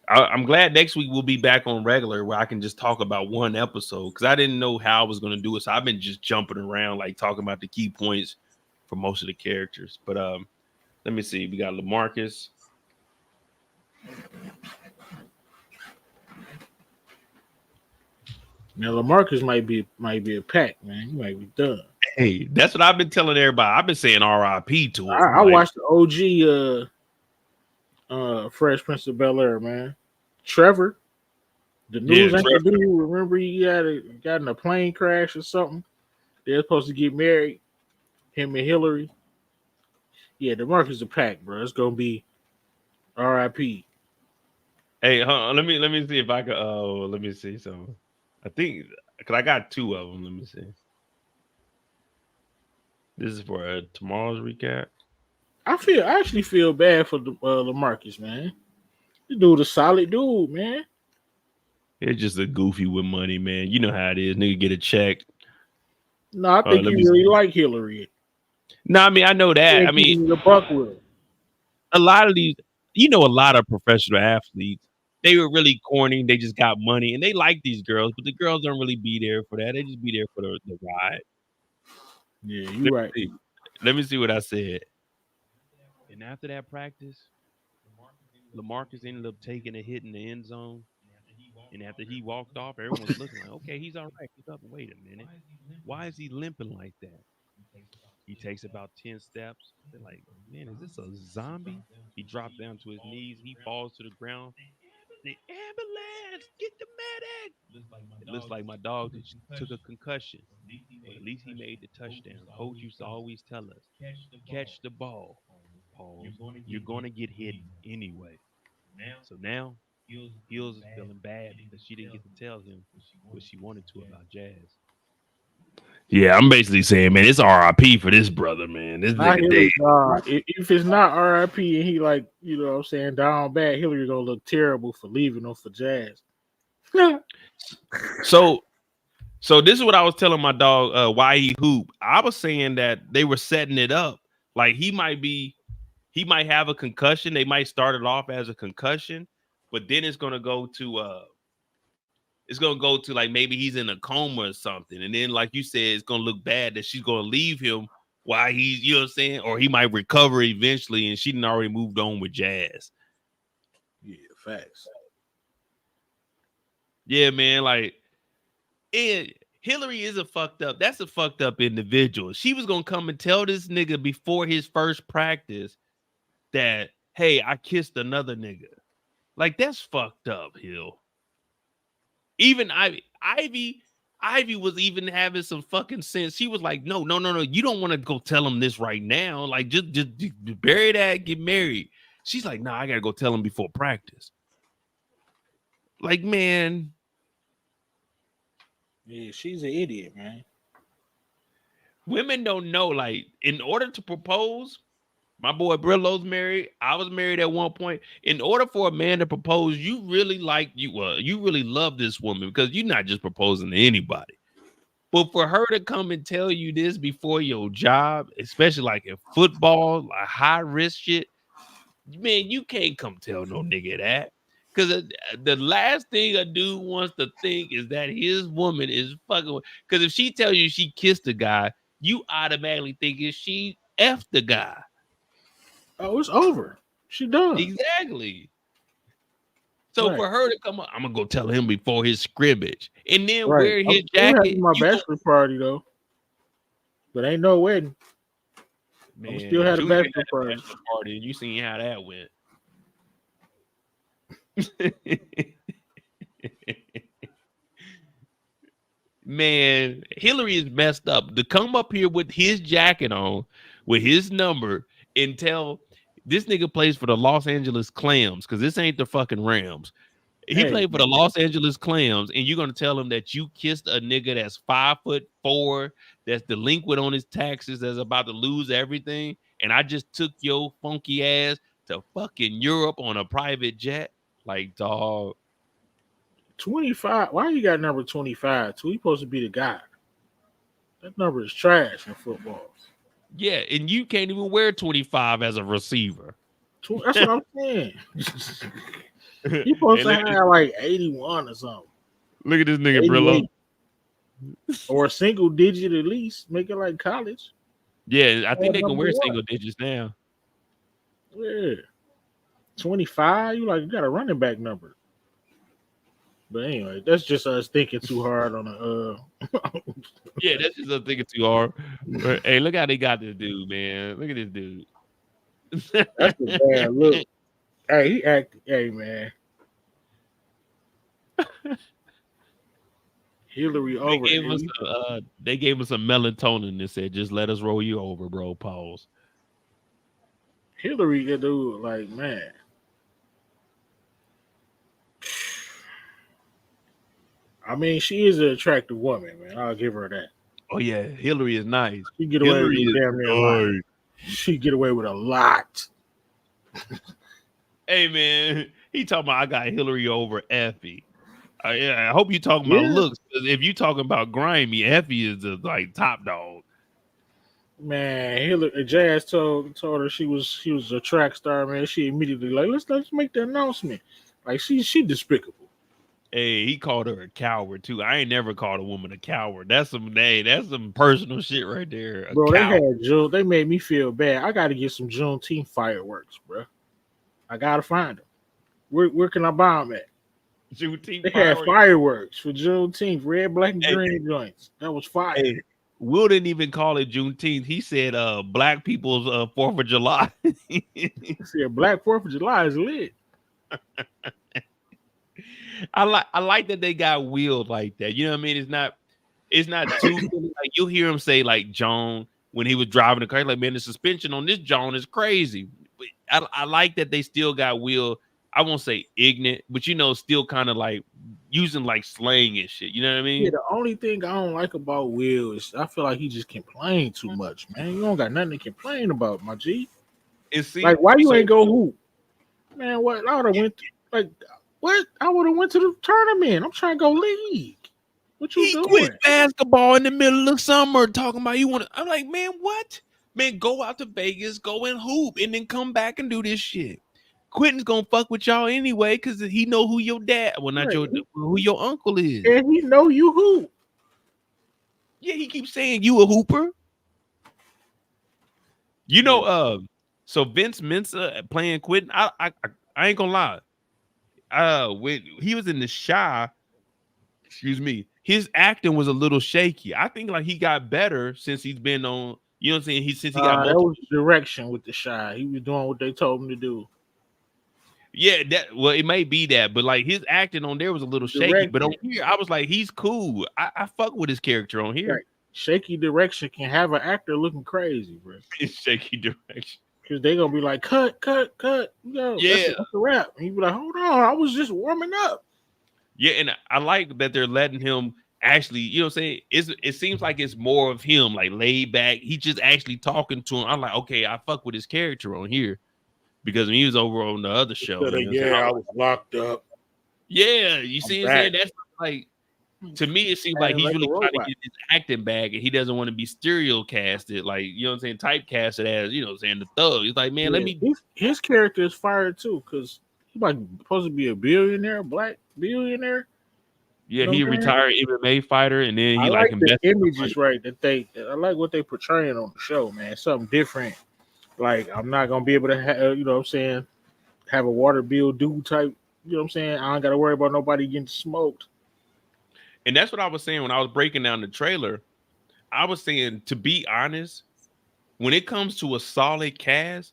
I'm glad next week we'll be back on regular where I can just talk about 1 episode because I didn't know how I was going to do it. So I've been just jumping around, like talking about the key points for most of the characters. But let me see. We got Lamarcus. Now Lamarcus might be a pack, man. He might be done. Hey, that's what I've been telling everybody. I've been saying RIP to him. I watched the OG Fresh Prince of Bel-Air, man. Trevor, the news anchor dude. Remember he got in a plane crash or something. They're supposed to get married. Him and Hillary. Yeah, Lamarcus a pack, bro. It's gonna be RIP. Hey, let me see if I can. Oh, let me see something. I think because I got 2 of them. Let me see. This is for tomorrow's recap. I actually feel bad for Lamarcus, man. This dude a solid dude, man. It's just a goofy with money, man. You know how it is. Nigga get a check. No, I think he really like Hillary. No, I mean I know that. I mean the buck with a lot of these, a lot of professional athletes, they were really corny. They just got money and they like these girls, but the girls don't really be there for that. They just be there for the ride. Yeah, you're right. Let me see what I said. And after that practice, Lamarcus ended up taking a hit in the end zone. And after he walked off, everyone's looking like, okay, he's all right. He's up. Wait a minute. Why is he limping like that? He takes about 10 steps. They're like, man, is this a zombie? He drops down to his knees. He falls to the ground. The ambulance, get the medic. It looks like my dog took a concussion, but at least he made the touchdown. Coach used to always tell us, catch the ball. Pause. You're going to get hit anyway. So now, Hills is feeling bad because she didn't get to tell him what she wanted to about Jazz. Yeah, I'm basically saying, man, it's RIP for this brother, man. This Not nigga dead. Hillary. If it's not RIP and he like, you know what I'm saying, down bad, Hillary gonna look terrible for leaving him for Jazz. So this is what I was telling my dog, why he hoop. I was saying that they were setting it up. Like he might have a concussion. They might start it off as a concussion, but then it's gonna go to like maybe he's in a coma or something. And then, like you said, it's gonna look bad that she's gonna leave him while he's, you know what I'm saying? Or he might recover eventually and she done already moved on with Jazz. Yeah, facts. Yeah, man, like Hillary is a fucked up. That's a fucked up individual. She was gonna come and tell this nigga before his first practice that, hey, I kissed another nigga. Like, that's fucked up, Hill. Even Ivy was even having some fucking sense. She was like, no. You don't want to go tell him this right now. Like, just bury that, get married. She's like, nah, I gotta go tell him before practice. Like, man. Yeah, she's an idiot, man. Women don't know, like, in order to propose, my boy Brillo's married. I was married at one point. In order for a man to propose, you really you really love this woman because you're not just proposing to anybody. But for her to come and tell you this before your job, especially like in football, like high risk shit, man, you can't come tell no nigga that. Because the last thing a dude wants to think is that his woman is fucking. Because if she tells you she kissed a guy, you automatically think is she effed the guy. Oh, it's over. She done. Exactly. So for her to come up, I'm gonna go tell him before his scrimmage, and then wear his jacket. My bachelor party though, but ain't no wedding. Man, still had a bachelor party, and you seen how that went. Man, Hillary is messed up. To come up here with his jacket on, with his number, and tell this nigga plays for the Los Angeles Clams, because this ain't the fucking Rams. He played for the Los Angeles Clams, and you're gonna tell him that you kissed a nigga that's 5'4", that's delinquent on his taxes, that's about to lose everything, and I just took your funky ass to fucking Europe on a private jet. Like, dog. 25. Why you got number 25? He supposed to be the guy. That number is trash in football. Yeah, and you can't even wear 25 as a receiver. That's what I'm saying. You supposed to have like 81 or something. Look at this nigga, Brillo. Or a single digit at least. Make it like college. Yeah, I think they can wear single digits now. Yeah. 25? You got a running back number. But anyway, that's just us thinking too hard on the Yeah, that's just us thinking too hard. But, hey, look how they got this dude, man. Look at this dude. That's a bad look. Hey, he acted. Hey, man. Hillary over. They gave us some melatonin and said, just let us roll you over, bro. Pause. Hillary, that dude, like, man. I mean, she is an attractive woman, man. I'll give her that. Oh yeah, Hillary is nice. She get away with damn near a lot. She get away with a lot. Hey man, he talking about I got Hillary over Effie. I hope you talking about looks. If you talking about grimy, Effie is the like top dog. Man, Hillary Jazz told her she was a track star. Man, she immediately like let's make the announcement. Like she despicable. Hey, he called her a coward too. I ain't never called a woman a coward. That's some personal shit right there. Bro, they made me feel bad. I got to get some Juneteenth fireworks, bro. I gotta find them. Where can I buy them at? Juneteenth. They had fireworks for Juneteenth, red, black, and green joints. That was fire. Hey, Will didn't even call it Juneteenth. He said black people's 4th of July. He said Black 4th of July is lit. I like that they got wheeled like that. You know what I mean? It's not too like you'll hear him say like John when he was driving the car, like, man, the suspension on this John is crazy. But I like that they still got wheel. I won't say ignorant, but still kind of like using like slang and shit. You know what I Yeah, mean? the only thing I don't like about Will is I feel like he just complain too much, man. You don't got nothing to complain about, my G. And see, Like, why you so ain't go hoop? Man, what? I would have went like what? I would have went to the tournament. I'm trying to go league. What you he doing? quit basketball in the middle of summer talking about you want to. I'm like, man, what? Man, go out to Vegas, go and hoop, and then come back and do this shit. Quentin's gonna fuck with y'all anyway because he know who your dad, well, not Right. who your uncle is. And he know you hoop. Yeah, he keeps saying you a hooper. So Vince Mensa playing Quentin. I ain't gonna lie. When he was in The Shy, excuse me, his acting was a little shaky. I think like he got better since he's been on. You know what I'm saying? Since he got That multiple. was the direction with The Shy. He was doing what they told him to do. Yeah, it may be that, but like his acting on there was a little shaky. But on here, I was like, he's cool. I fuck with his character on here. Right. Shaky direction can have an actor looking crazy, bro. Shaky direction. Because they gonna be like, cut. Yeah, that's a wrap. And he be like, hold on, I was just warming up. Yeah, and I like that they're letting him actually, you know what I'm saying? It seems like it's more of him, like laid back. He just actually talking to him. I'm like, okay, I fuck with his character on here. Because when he was over on the other show, I was locked up. Yeah, you see what I'm saying? That's like, to me, it seems like he's really trying to get his acting back, and he doesn't want to be stereo casted, like, you know what I'm saying, typecasted as, you know what I'm saying, the thug. He's like, man, let me. His character is fired too, because he's like supposed to be a billionaire, black billionaire. Yeah, he retired MMA fighter, and then he like the images, right? I like what they portraying on the show, man. Something different. Like, I'm not gonna be able to have, you know what I'm saying, have a water bill due type. You know what I'm saying? I don't got to worry about nobody getting smoked. And that's what I was saying when I was breaking down the trailer. I was saying, to be honest, when it comes to a solid cast,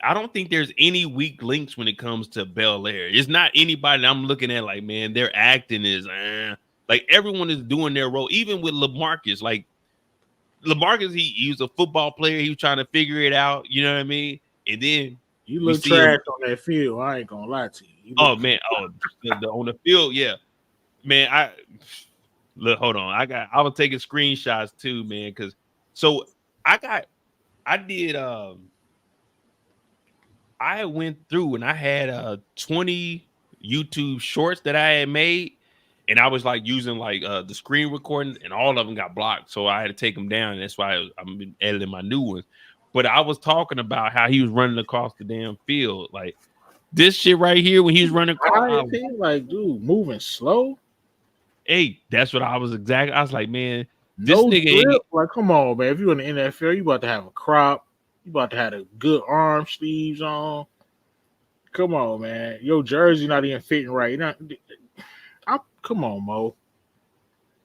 I don't think there's any weak links when it comes to Bel-Air. It's not anybody that I'm looking at like, man, their acting is like everyone is doing their role. Even with Lamarcus, like Lamarcus, he was a football player. He was trying to figure it out. You know what I mean? And then you look trash on that field. I ain't gonna lie to you. On the field, yeah, man. Hold on. I was taking screenshots too, man. Because I went through and I had 20 YouTube shorts that I had made, and I was like using like the screen recording, and all of them got blocked, so I had to take them down. And that's why I'm editing my new ones. But I was talking about how he was running across the damn field, like this shit right here when he was running across. Like, dude, moving slow. Hey, that's what I was exactly. I was like, man, this nigga like, come on, man. If you're in the NFL, you about to have a crop. You about to have a good arm sleeves on. Come on, man. Your jersey not even fitting right. Come on, Mo.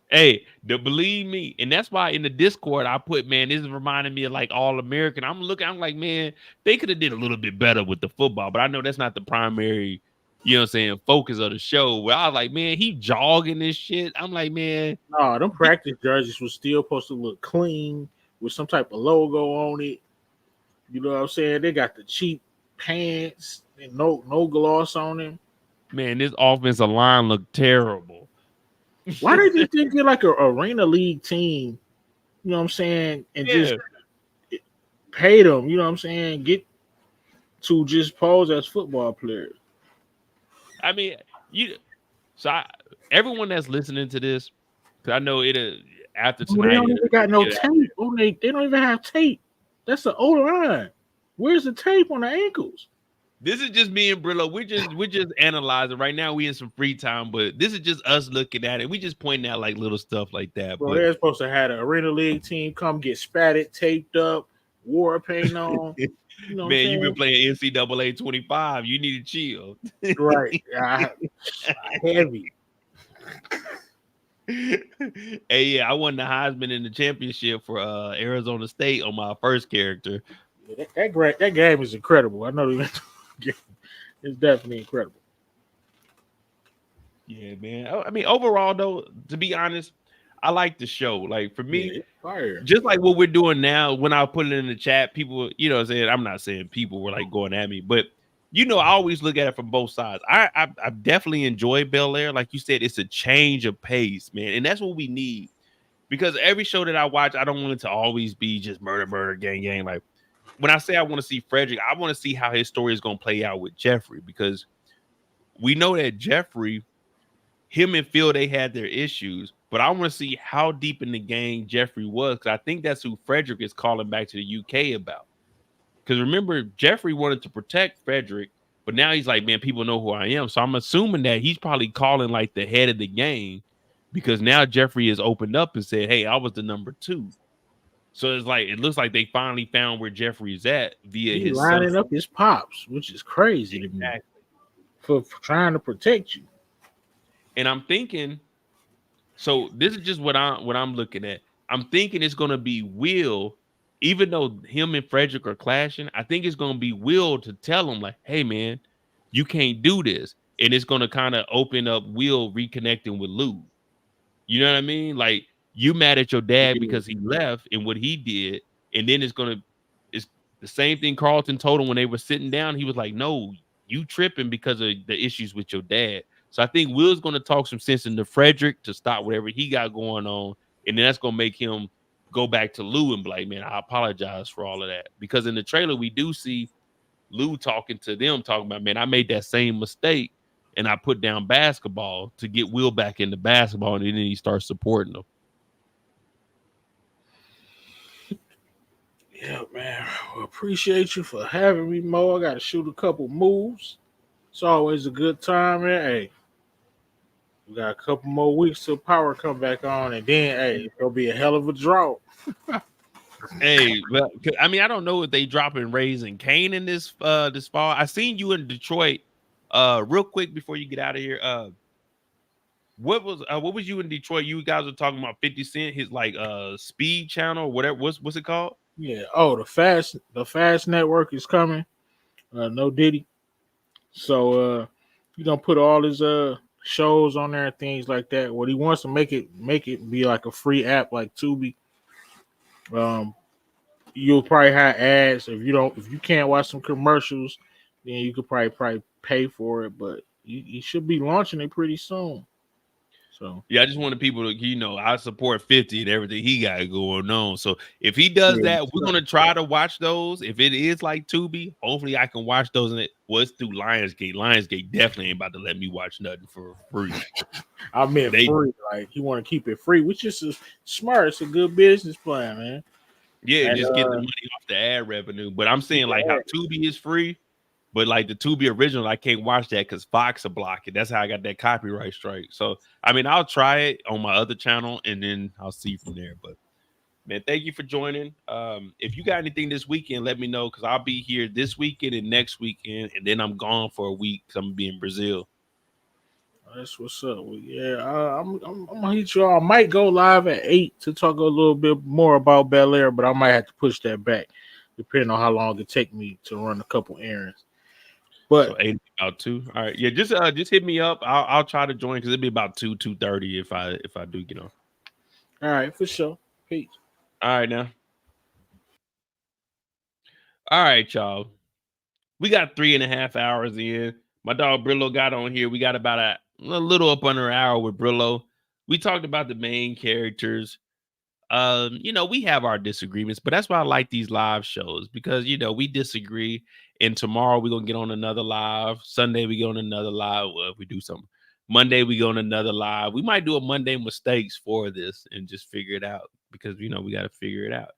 Hey, believe me, and that's why in the Discord I put, man, this is reminding me of like All American. I'm like, man, they could have did a little bit better with the football, but I know that's not the primary, you know what I'm saying, focus of the show. Where I was like, man, he jogging this shit. I'm like, man, no, them practice jerseys was still supposed to look clean with some type of logo on it. You know what I'm saying? They got the cheap pants and no gloss on them. Man, this offensive line looked terrible. Why did you think get like an arena league team? You know what I'm saying? And just pay them, you know what I'm saying? Get to just pose as football players. I mean, everyone that's listening to this, because I know it after tonight. They don't even got no tape. They don't even have tape. That's the old line. Where's the tape on the ankles? This is just me and Brillo. We're just analyzing right now. We in some free time, but this is just us looking at it. We just pointing out like little stuff like that. Bro, they're supposed to have an arena league team come get spatted, taped up, war paint on. You know, man, you've been playing NCAA 25. You need to chill. Right. Heavy. Hey, yeah, I won the Heisman in the championship for Arizona State on my first character. That game is incredible. I know it's definitely incredible. Yeah, man. I mean, overall though, to be honest, I like the show. Like for me, Yeah, it's fire. just like what we're doing now, when I put it in the chat, people, saying I'm not saying people were like going at me, but I always look at it from both sides. I definitely enjoy Bel Air. Like you said, it's a change of pace, man. And that's what we need. Because every show that I watch, I don't want it to always be just murder, murder, gang, gang. Like when I say I want to see Frederick, I want to see how his story is going to play out with Jeffrey, because we know that Jeffrey, him and Phil, they had their issues, but I want to see how deep in the gang Jeffrey was, because I think that's who Frederick is calling back to the UK about. Because remember, Jeffrey wanted to protect Frederick, but now he's like, man, people know who I am. So I'm assuming that he's probably calling like the head of the gang, because now Jeffrey has opened up and said, hey, I was the number 2. So it's like, it looks like they finally found where Jeffrey is at via He his son. lining up his pops, which is crazy to me, for trying to protect you. And I'm thinking, so this is just what I'm looking at. I'm thinking it's gonna be Will, even though him and Frederick are clashing. I think it's gonna be Will to tell him like, "Hey, man, you can't do this," and it's gonna kind of open up Will reconnecting with Lou. You know what I mean? Like, you mad at your dad because he left and what he did, and then it's the same thing Carlton told him when they were sitting down. He was like, "No, you tripping because of the issues with your dad." So I think Will's going to talk some sense into Frederick to stop whatever he got going on, and then that's going to make him go back to Lou and be like, "Man, I apologize for all of that." Because in the trailer we do see Lou talking to them, talking about, "Man, I made that same mistake, and I put down basketball to get Will back into basketball," and then he starts supporting them. Yeah, man. Well, appreciate you for having me, Mo. I got to shoot a couple moves. It's always a good time, man. Hey, we got a couple more weeks till power come back on, and then, hey, it's going to be a hell of a draw. Hey, well, I mean, I don't know if they dropping Raising Kane in this fall. I seen you in Detroit. Real quick before you get out of here, what was you in Detroit? You guys were talking about 50 Cent, his like speed channel, whatever. What's it called? Yeah. Oh, the fast network is coming. No Diddy. So you gonna put all his shows on there and things like that. What he wants to make it be like a free app like Tubi. You'll probably have ads. If you can't watch some commercials, then you could probably pay for it. But you should be launching it pretty soon. So Yeah, I just wanted people to, I support 50 and everything he got going on. So if he does that, we're gonna try to watch those. If it is like Tubi, hopefully I can watch those. And it was through Lionsgate. Lionsgate definitely ain't about to let me watch nothing for free. I meant free. Like he want to keep it free, which is smart. It's a good business plan, man. Yeah, and just get the money off the ad revenue. But I'm saying like how Tubi is free, but like the Tubi original, I can't watch that because Fox will block it. That's how I got that copyright strike. So I mean, I'll try it on my other channel and then I'll see from there. But man, thank you for joining. If you got anything this weekend, let me know, because I'll be here this weekend and next weekend, and then I'm gone for a week because I'm gonna be in Brazil. That's what's up. Well, yeah, I'm gonna hit you all. I might go live at 8 to talk a little bit more about Bel Air, but I might have to push that back depending on how long it take me to run a couple errands. But so 8 about 2. All right, yeah, just hit me up. I'll try to join because it'll be about 2:30 if I do get on. All right, for sure. Peace. All right now. All right, y'all. We got 3.5 hours in. My dog Brillo got on here. We got about a little up under an hour with Brillo. We talked about the main characters. We have our disagreements, but that's why I like these live shows, because we disagree. And tomorrow we're gonna get on another live. Sunday we go on another live. Well, if we do something. Monday we go on another live. We might do a Monday mistakes for this and just figure it out, because we got to figure it out.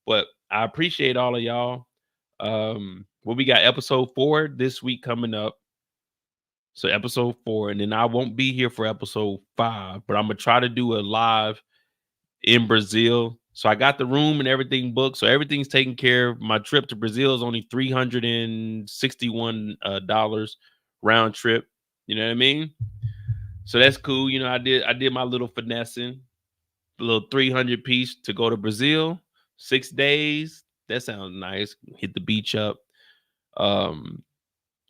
But I appreciate all of y'all. We got episode 4 this week coming up. So episode 4, and then I won't be here for episode 5, but I'm gonna try to do a live in Brazil. So I got the room and everything booked. So everything's taken care of. My trip to Brazil is only $361 round trip. You know what I mean? So that's cool. I did my little finessing, a little 300 piece to go to Brazil, 6 days. That sounds nice. Hit the beach up.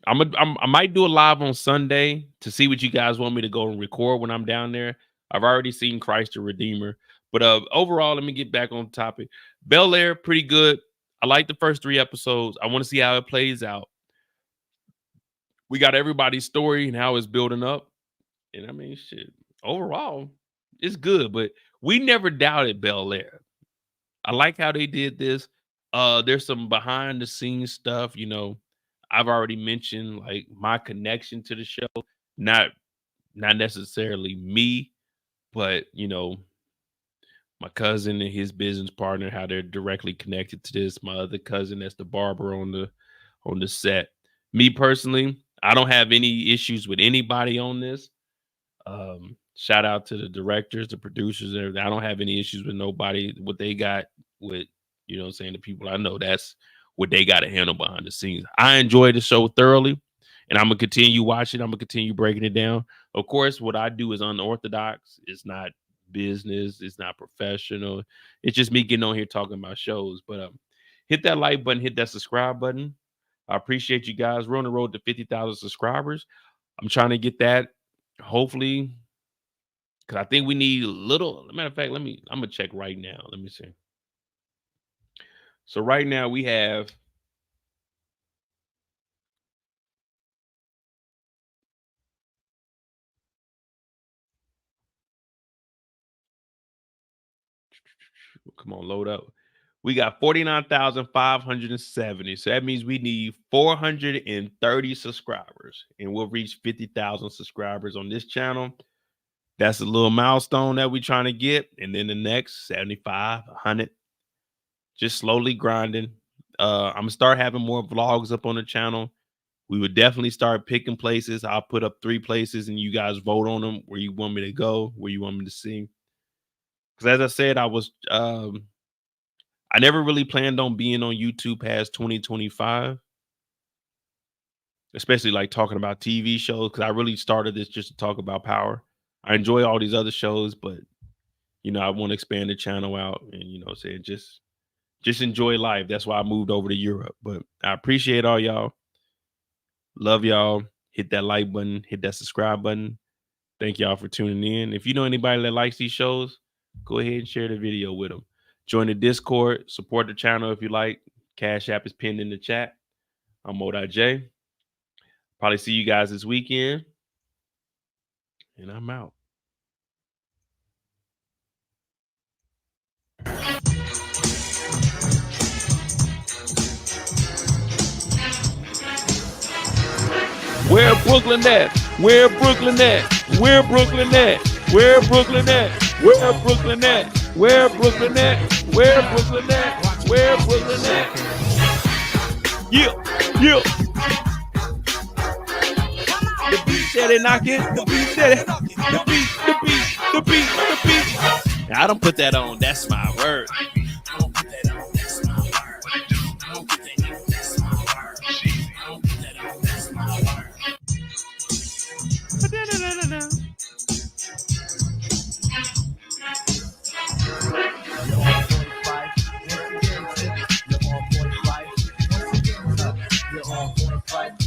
I might do a live on Sunday to see what you guys want me to go and record when I'm down there. I've already seen Christ the Redeemer. But overall, let me get back on topic. Bel-Air, pretty good. I like the first 3 episodes. I want to see how it plays out. We got everybody's story and how it's building up. And I mean, shit, overall, it's good. But we never doubted Bel-Air. I like how they did this. There's some behind the scenes stuff, you know. I've already mentioned like my connection to the show, not necessarily me, but you know, my cousin and his business partner, how they're directly connected to this. My other cousin, that's the barber on the set. Me personally, I don't have any issues with anybody on this. Shout out to the directors, the producers, and everything. I don't have any issues with nobody. What they got with, you know what I'm saying, the people I know, that's what they got to handle behind the scenes. I enjoy the show thoroughly, and I'm going to continue watching. I'm going to continue breaking it down. Of course, what I do is unorthodox. It's not business. It's not professional. It's just me getting on here talking about shows. But hit that like button, hit that subscribe button. I appreciate you guys. We're on the road to 50,000 subscribers. I'm trying to get that, hopefully, because I think we need a little. Matter of fact, I'm going to check right now. Let me see. So right now we have come on, load up. We got 49,570. So that means we need 430 subscribers, and we'll reach 50,000 subscribers on this channel. That's a little milestone that we're trying to get. And then the next 75, 100, just slowly grinding. I'm going to start having more vlogs up on the channel. We would definitely start picking places. I'll put up 3 places and you guys vote on them, where you want me to go, where you want me to see. Because as I said, I never really planned on being on YouTube past 2025, especially like talking about TV shows, because I really started this just to talk about power. I enjoy all these other shows, but, you know, I want to expand the channel out and, you know, say just enjoy life. That's why I moved over to Europe. But I appreciate all y'all. Love y'all. Hit that like button. Hit that subscribe button. Thank y'all for tuning in. If you know anybody that likes these shows, go ahead and share the video with them. Join the Discord. Support the channel if you like. Cash App is pinned in the chat. I'm Mo.J. Probably see you guys this weekend. And I'm out. Where Brooklyn at? Where Brooklyn at? Where Brooklyn at? Where Brooklyn at? Where Brooklyn at? Where Brooklyn at? Where Brooklyn at? Where Brooklyn at? Yeah, yeah. The beat said it, knock it. The beat said it. The beat. I don't put that on. That's my word. You're on 45.